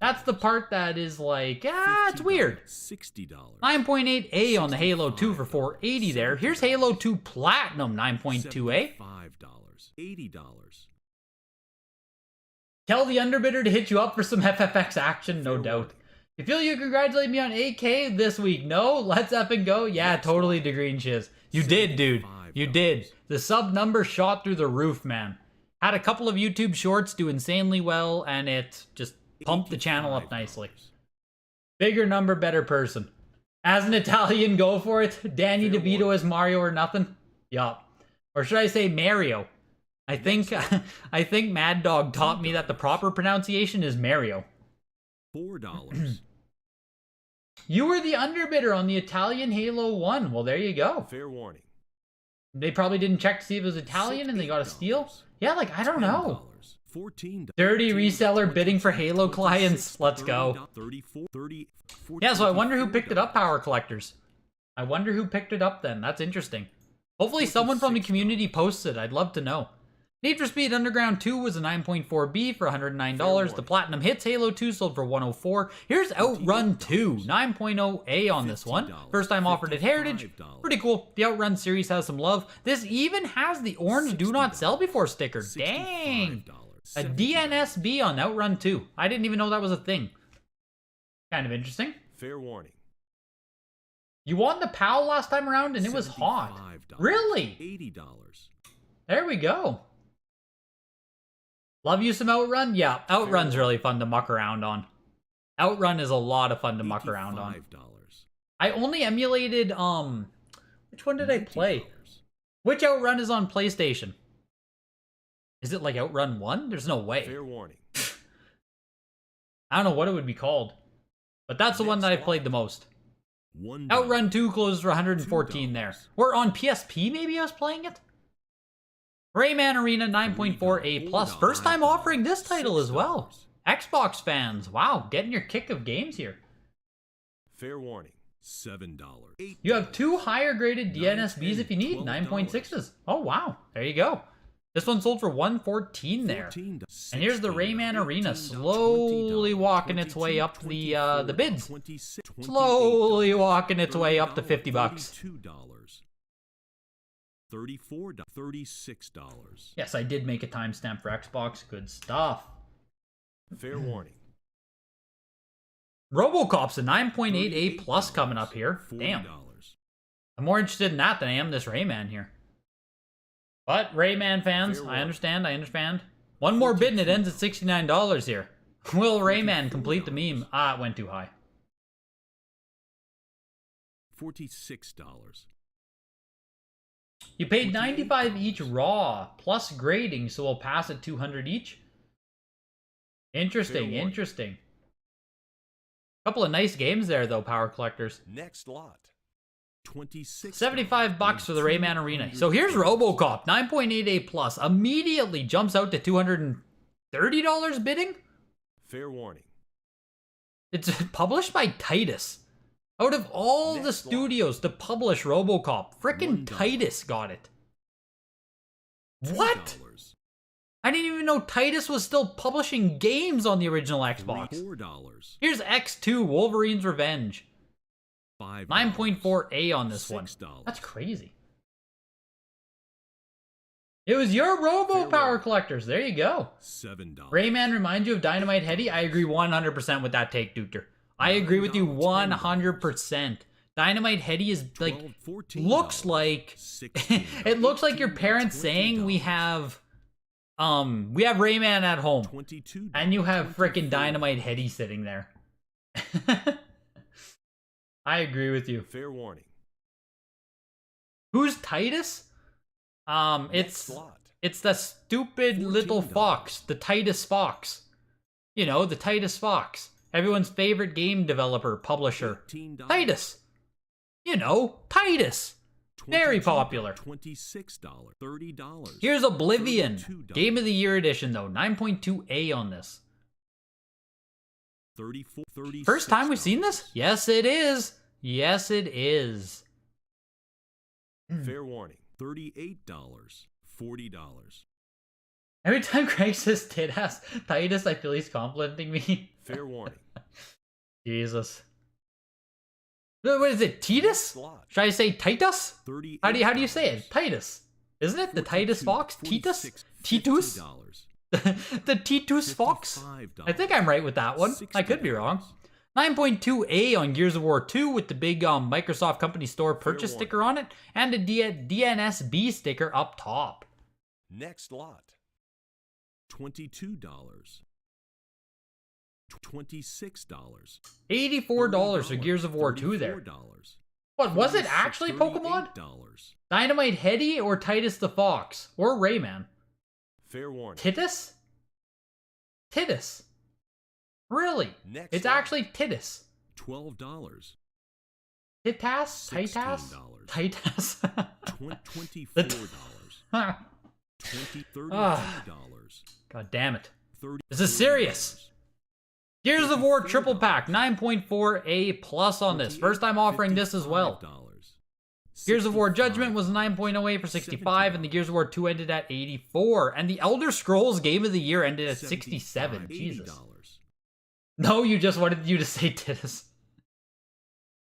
that's the part that is like, it's weird. 9.8A on the Halo 2 for $480 there. Here's Halo 2 Platinum, 9.2A. $80. Tell the underbidder to hit you up for some FFX action, no doubt. You feel you congratulate me on 8K this week? No? Let's effing go? Yeah, totally, DeGreen Shiz. You did, dude. You did. The sub number shot through the roof, man. Had a couple of YouTube shorts do insanely well, and it just pumped the channel up nicely. Bigger number, better person. As an Italian, go for it. Danny DeVito as Mario or nothing? Yup. Or should I say Mario? I think I think Mad Dog taught me that the proper pronunciation is Mario. $4. You were the underbidder on the Italian Halo 1. Well, there you go. Fair warning. They probably didn't check to see if it was Italian and they got a steal. Yeah, like, I don't know. $14. Dirty reseller bidding for Halo clients. Let's go. 34, 30, Yeah, so I wonder who picked it up, Power Collectors. I wonder who picked it up then. That's interesting. Hopefully someone from the community posts it. I'd love to know. Need for Speed Underground 2 was a 9.4B for $109. The Platinum Hits Halo 2 sold for $104. Here's Outrun 2, 9.0A on this one. First time offered at Heritage. Pretty cool. The Outrun series has some love. This even has the orange Do Not Sell Before sticker. Dang. A DNSB on Outrun 2. I didn't even know that was a thing. Kind of interesting. Fair warning. You won the PAL last time around and it was hot. Really? $80. There we go. Love you some Outrun? Yeah, Outrun's really fun to muck around on. Outrun is a lot of fun to muck around on. I only emulated, which one did I play? Which Outrun is on PlayStation? Is it like Outrun 1? There's no way. Fair warning. I don't know what it would be called. But that's the one that I played the most. Outrun 2 closes for 114 there. Or on PSP maybe I was playing it? Rayman Arena 9.4A+. First time offering this title as well. Xbox fans, wow, getting your kick of games here. Fair warning. $7. $8. You have two higher graded DNSBs if you need, 9.6s. Oh wow, there you go. This one sold for 114 there. And here's the Rayman Arena slowly walking its way up the bids. Slowly walking its way up to $50. $34, $36. Yes, I did make a timestamp for Xbox. Good stuff. Fair warning. RoboCop's a 9.8A+ coming up here. Damn. $40. I'm more interested in that than I am this Rayman here. But Rayman fans, I understand. One more bid and it ends at $69 here. Will Rayman complete the meme? Ah, it went too high. $46. You paid $95 each raw, plus grading, so we'll pass at $200 each. Interesting. Couple of nice games there, though, Power Collectors. Next lot. $26. $75 for the Rayman Arena. So here's RoboCop, 9.8A+. Immediately jumps out to $230 bidding? Fair warning. It's published by Titus. Out of all the studios to publish RoboCop, frickin' Titus got it. What? I didn't even know Titus was still publishing games on the original Xbox. $4. Here's X2, Wolverine's Revenge. $5. 9.4A on this one. $6. That's crazy. It was your Robo Power Collectors. There you go. $7. Rayman reminds you of Dynamite Heady. I agree 100% with that take, Duker. I agree with you 100%. Dynamite Heady is like, looks like, it looks like your parents saying we have Rayman at home. And you have frickin' Dynamite Heady sitting there. I agree with you. Fair warning. Who's Titus? It's the stupid little fox, the Titus Fox. You know, the Titus Fox. Everyone's favorite game developer, publisher. Titus. You know, Titus. Very popular. $26. $30. Here's Oblivion. $32. Game of the Year edition, though. 9.2A on this. $34. First time we've seen this? Yes, it is. Yes, it is. Fair warning. $38. $40. Every time Craig says tit-ass Titus, I feel he's complimenting me. Fair warning. Jesus. What is it? Titus? Should I say Titus? How do you say it? Titus. Isn't it the Titus Fox? Titus? Titus? The Titus Fox? I think I'm right with that one. I could be wrong. 9.2A on Gears of War 2 with the big Microsoft Company Store purchase sticker on it and a DNSB sticker up top. Next lot. $22. $26. $84 for Gears of War 2 there. What, was it actually Pokemon? Dynamite Heady or Titus the Fox? Or Rayman? Fair warning. Titus? Titus. Really? Next It's lot. actually Titus. $12. Titas? Titas? $16. Titus? $24. $32. God damn it. 30. This is serious. Gears of War triple pack, 9.4A plus on this. First time offering this as well. Gears of War Judgment was 9.08 for 65, and the Gears of War 2 ended at 84. And the Elder Scrolls Game of the Year ended at 67. Jesus. No, you just wanted you to say Titus.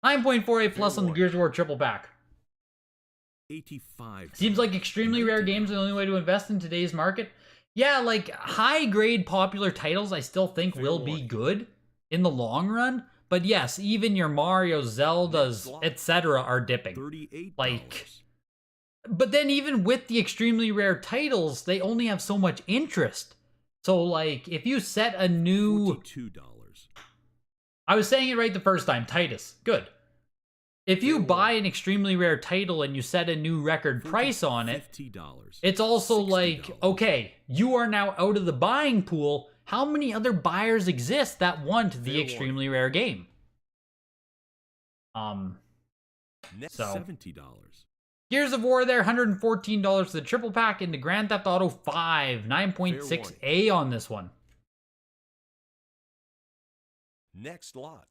9.48 plus on the Gears of War triple pack. 85. Seems like extremely rare games are the only way to invest in today's market. Yeah, like high grade popular titles I still think will be good in the long run. But yes, even your Mario, Zeldas, etc. are dipping. $38. Like, but then even with the extremely rare titles, they only have so much interest. So like, if you set a new... $42. I was saying it right the first time, Titus. Good. If you buy an extremely rare title and you set a new record price on it, $50. it's also $60. like, okay, you are now out of the buying pool. How many other buyers exist that want the extremely rare game? Next, So $70. Gears of War there, $114 for the triple pack into Grand Theft Auto 5, 9.6A on this one. Next lot.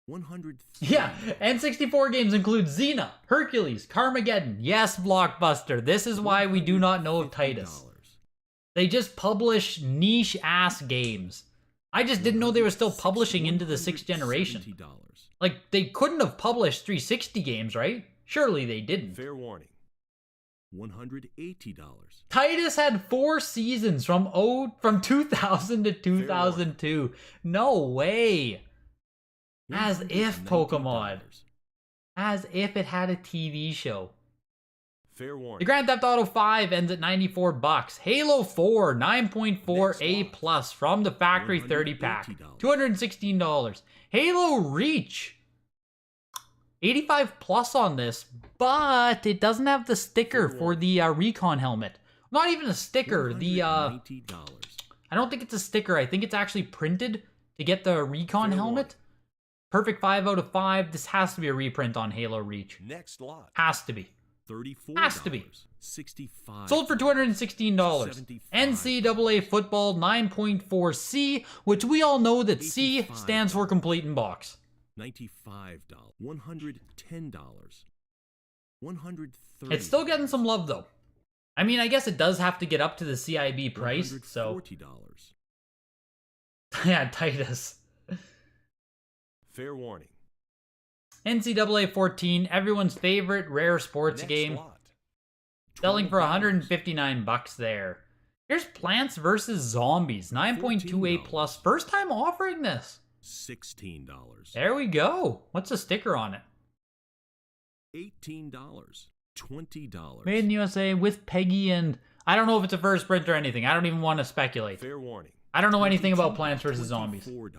100. Yeah, N64 games include Xena, Hercules, Carmageddon. Yes, Blockbuster. This is why we do not know of Titus. They just publish niche-ass games. I just didn't know they were still publishing into the 6th generation. Like, they couldn't have published 360 games, right? Surely they didn't. Fair warning. $180. Titus had 4 seasons from 2000 to 2002. No way. As if Pokemon. As if it had a TV show. Fair warning. The Grand Theft Auto 5 ends at $94. Halo 4, 9.4A plus from the factory 30 pack. $216. Halo Reach. 85 plus on this, but it doesn't have the sticker for the recon helmet. Not even a sticker. I don't think it's a sticker. I think it's actually printed to get the recon helmet. Perfect 5 out of 5. This has to be a reprint on Halo Reach. Next lot. Has to be. $34. Has to be. 65. Sold for $216. NCAA Football 9.4C, which we all know that C stands for complete in box. $95. $110. $130. It's still getting some love though. I mean, I guess it does have to get up to the CIB price, so. $40. Yeah, Titus. Fair warning. NCAA 14, everyone's favorite rare sports game. Lot. Selling for $159 there. Here's Plants vs. Zombies, 9.2A plus. First time offering this. $16. There we go. What's the sticker on it? $18. $20. Made in USA with Peggy and... I don't know if it's a first print or anything. I don't even want to speculate. Fair warning. I don't know anything about Plants vs. Zombies. $4.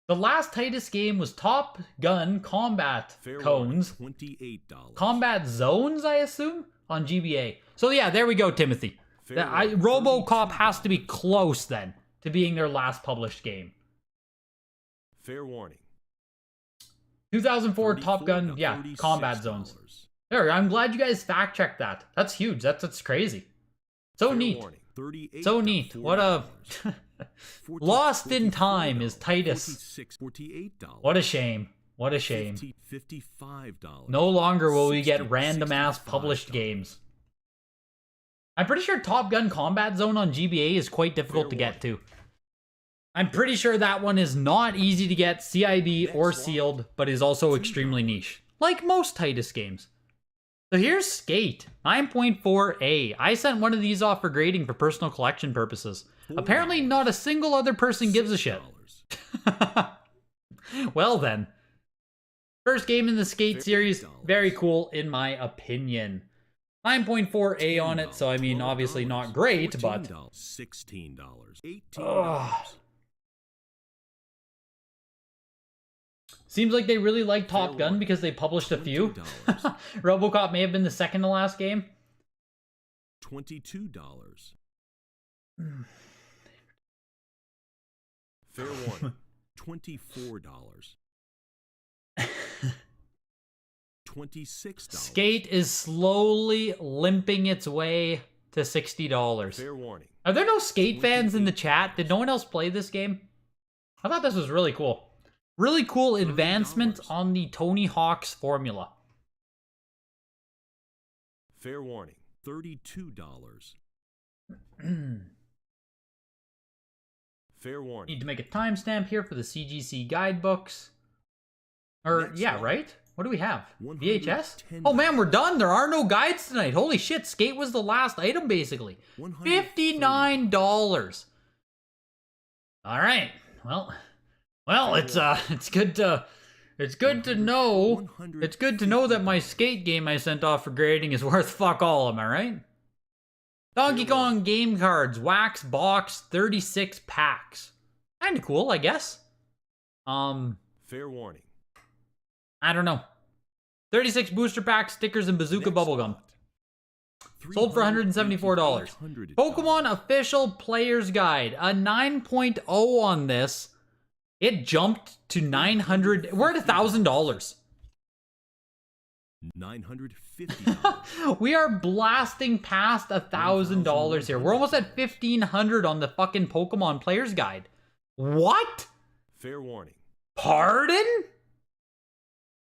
The last Titus game was Top Gun Combat Cones. $28. Combat Zones, I assume, on GBA. So yeah, there we go, Timothy. RoboCop has to be close then to being their last published game. Fair warning. 2004 Top Gun, yeah, Combat Zones. There, I'm glad you guys fact checked that. That's huge. That's crazy. So neat. So neat. What a lost in time is Titus. What a shame. What a shame. No longer will we get random ass published games. I'm pretty sure Top Gun Combat Zone on GBA is quite difficult to get to. I'm pretty sure that one is not easy to get CIB or sealed, but is also extremely niche. Like most Titus games. So here's Skate, 9.4A. I sent one of these off for grading for personal collection purposes. Apparently not a single other person gives a shit. Well then. First game in the Skate series, very cool in my opinion. 9.4A on it, so I mean obviously not great, but... $16. $18. Seems like they really like Top Gun because they published a few. RoboCop may have been the second to last game. $22. Fair warning. $24. $26. Skate is slowly limping its way to $60. Fair warning. Are there no Skate fans in the chat? Did no one else play this game? I thought this was really cool. Really cool advancement on the Tony Hawk's formula. Fair warning. $32. Fair warning. Need to make a timestamp here for the CGC guidebooks. Or, Next yeah, one. right? What do we have? VHS? $110. Oh man, we're done. There are no guides tonight. Holy shit, Skate was the last item, basically. $59. All right. Well, it's good to know. It's good to know that my Skate game I sent off for grading is worth fuck all. Am I right? Donkey Kong game cards, wax box, 36 packs. Kinda cool, I guess. Fair warning. I don't know. 36 booster packs, stickers, and bazooka bubblegum. Sold for $174. Pokemon Official Player's Guide. A 9.0 on this. It jumped to 900. We're at $1,000. $950. We are blasting past $1,000 here. We're almost at $1,500 on the fucking Pokemon Player's Guide. What? Fair warning. Pardon?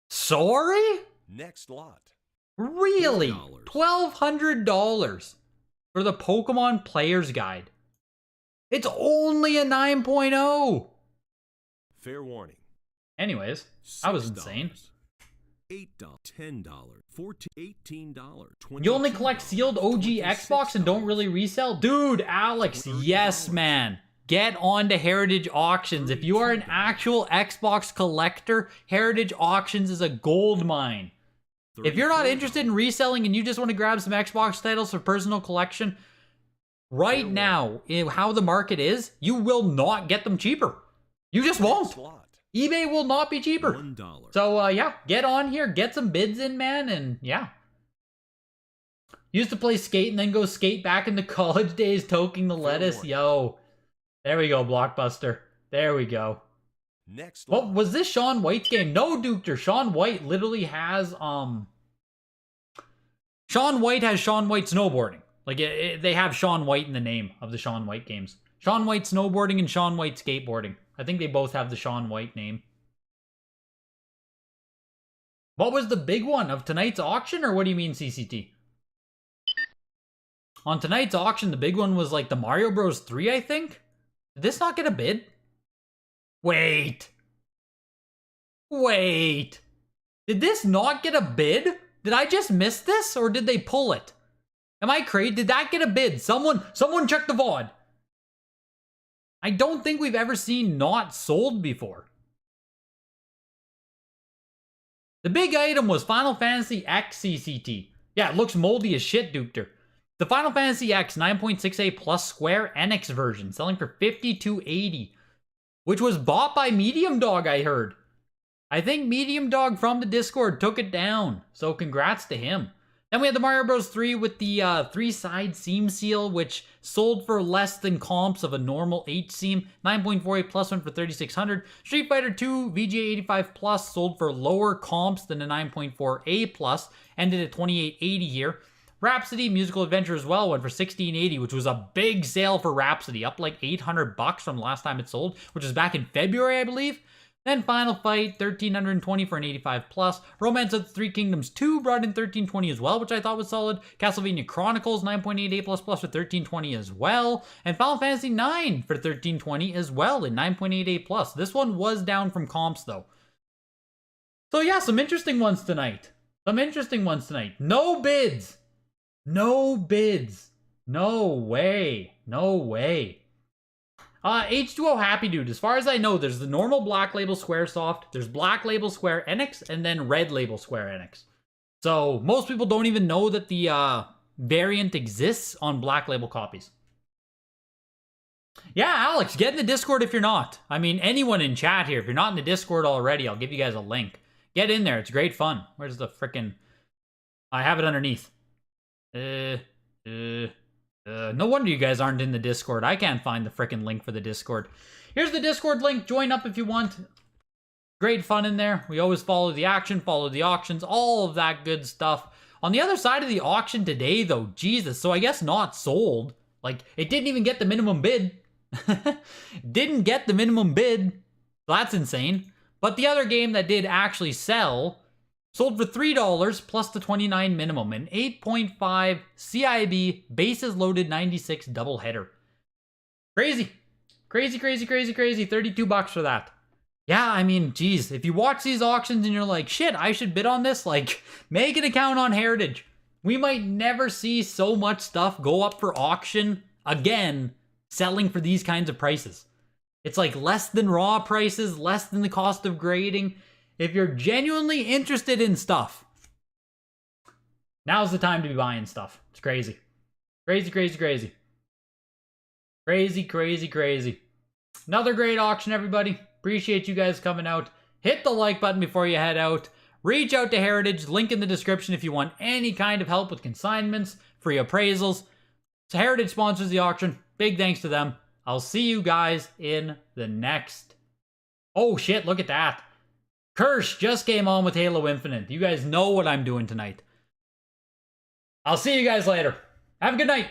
Sorry? Next lot. Really? $4. $1,200 for the Pokemon Player's Guide. It's only a 9.0. Fair warning. Anyways, that was $6. insane. $8, $10, $14, $18, $20. You only collect sealed OG Xbox and don't really resell? Dude, Alex, yes, man. Get on to Heritage Auctions. If you are an actual Xbox collector, Heritage Auctions is a gold mine. If you're not interested in reselling and you just want to grab some Xbox titles for personal collection, right now, how the market is, you will not get them cheaper. You just won't. eBay will not be cheaper. $1. So, yeah, get on here, get some bids in, man, and yeah. Used to play Skate and then go skate back into college days, toking the lettuce. Yo. There we go, Blockbuster. There we go. Next What lot. was this Sean White's game? No, Dukter. Sean White literally has Sean White has Sean White snowboarding. Like they have Sean White in the name of the Sean White games. Sean White snowboarding and Sean White skateboarding. I think they both have the Sean White name. What was the big one of tonight's auction, or what do you mean, CCT? On tonight's auction, the big one was like the Mario Bros. 3, I think? Did this not get a bid? Wait. Did this not get a bid? Did I just miss this, or did they pull it? Am I crazy? Did that get a bid? Someone check the VOD. I don't think we've ever seen not sold before. The big item was Final Fantasy X CCT. Yeah, it looks moldy as shit, Dukter. The Final Fantasy X 9.6a plus Square Enix version, selling for $52.80, which was bought by Medium Dog, I heard. I think Medium Dog from the Discord took it down, so congrats to him. Then we had the Mario Bros. 3 with the 3-side seam seal, which sold for less than comps of a normal H seam. 9.48 plus went for $3,600. Street Fighter 2 VGA 85 plus sold for lower comps than a 9.4A plus, ended at $28.80 here. Rhapsody Musical Adventure as well went for $16.80, which was a big sale for Rhapsody, up like $800 from the last time it sold, which was back in February, I believe. Then Final Fight, $1,320 for an 85 plus. Romance of the Three Kingdoms 2 brought in $1,320 as well, which I thought was solid. Castlevania Chronicles, 9.88 plus plus for $1,320 as well. And Final Fantasy 9 for $1,320 as well in 9.88 plus. This one was down from comps though. So yeah, some interesting ones tonight. No bids. No bids. No way. H2O Happy Dude, as far as I know, there's the normal Black Label Squaresoft, there's Black Label Square Enix, and then Red Label Square Enix. So most people don't even know that the variant exists on Black Label copies. Yeah, Alex, get in the Discord if you're not. I mean, anyone in chat here, if you're not in the Discord already, I'll give you guys a link. Get in there, it's great fun. Where's the frickin'... I have it underneath. No wonder you guys aren't in the Discord. I can't find the frickin' link for the Discord. Here's the Discord link. Join up if you want. Great fun in there. We always follow the action, follow the auctions, all of that good stuff. On the other side of the auction today, though, Jesus, so I guess not sold. Like, it didn't even get the minimum bid. Didn't get the minimum bid. That's insane. But the other game that did actually sell sold for $3 plus the $29 minimum. An 8.5 CIB bases loaded 96 doubleheader. Crazy. Crazy, crazy, crazy, crazy. $32 for that. Yeah, I mean, geez, if you watch these auctions and you're like, shit, I should bid on this, like, make an account on Heritage. We might never see so much stuff go up for auction again, selling for these kinds of prices. It's like less than raw prices, less than the cost of grading. If you're genuinely interested in stuff, now's the time to be buying stuff. It's crazy. Crazy, crazy, crazy. Crazy, crazy, crazy. Another great auction, everybody. Appreciate you guys coming out. Hit the like button before you head out. Reach out to Heritage. Link in the description if you want any kind of help with consignments, free appraisals. So Heritage sponsors the auction. Big thanks to them. I'll see you guys in the next. Oh shit, look at that. Kirsch just came on with Halo Infinite. You guys know what I'm doing tonight. I'll see you guys later. Have a good night.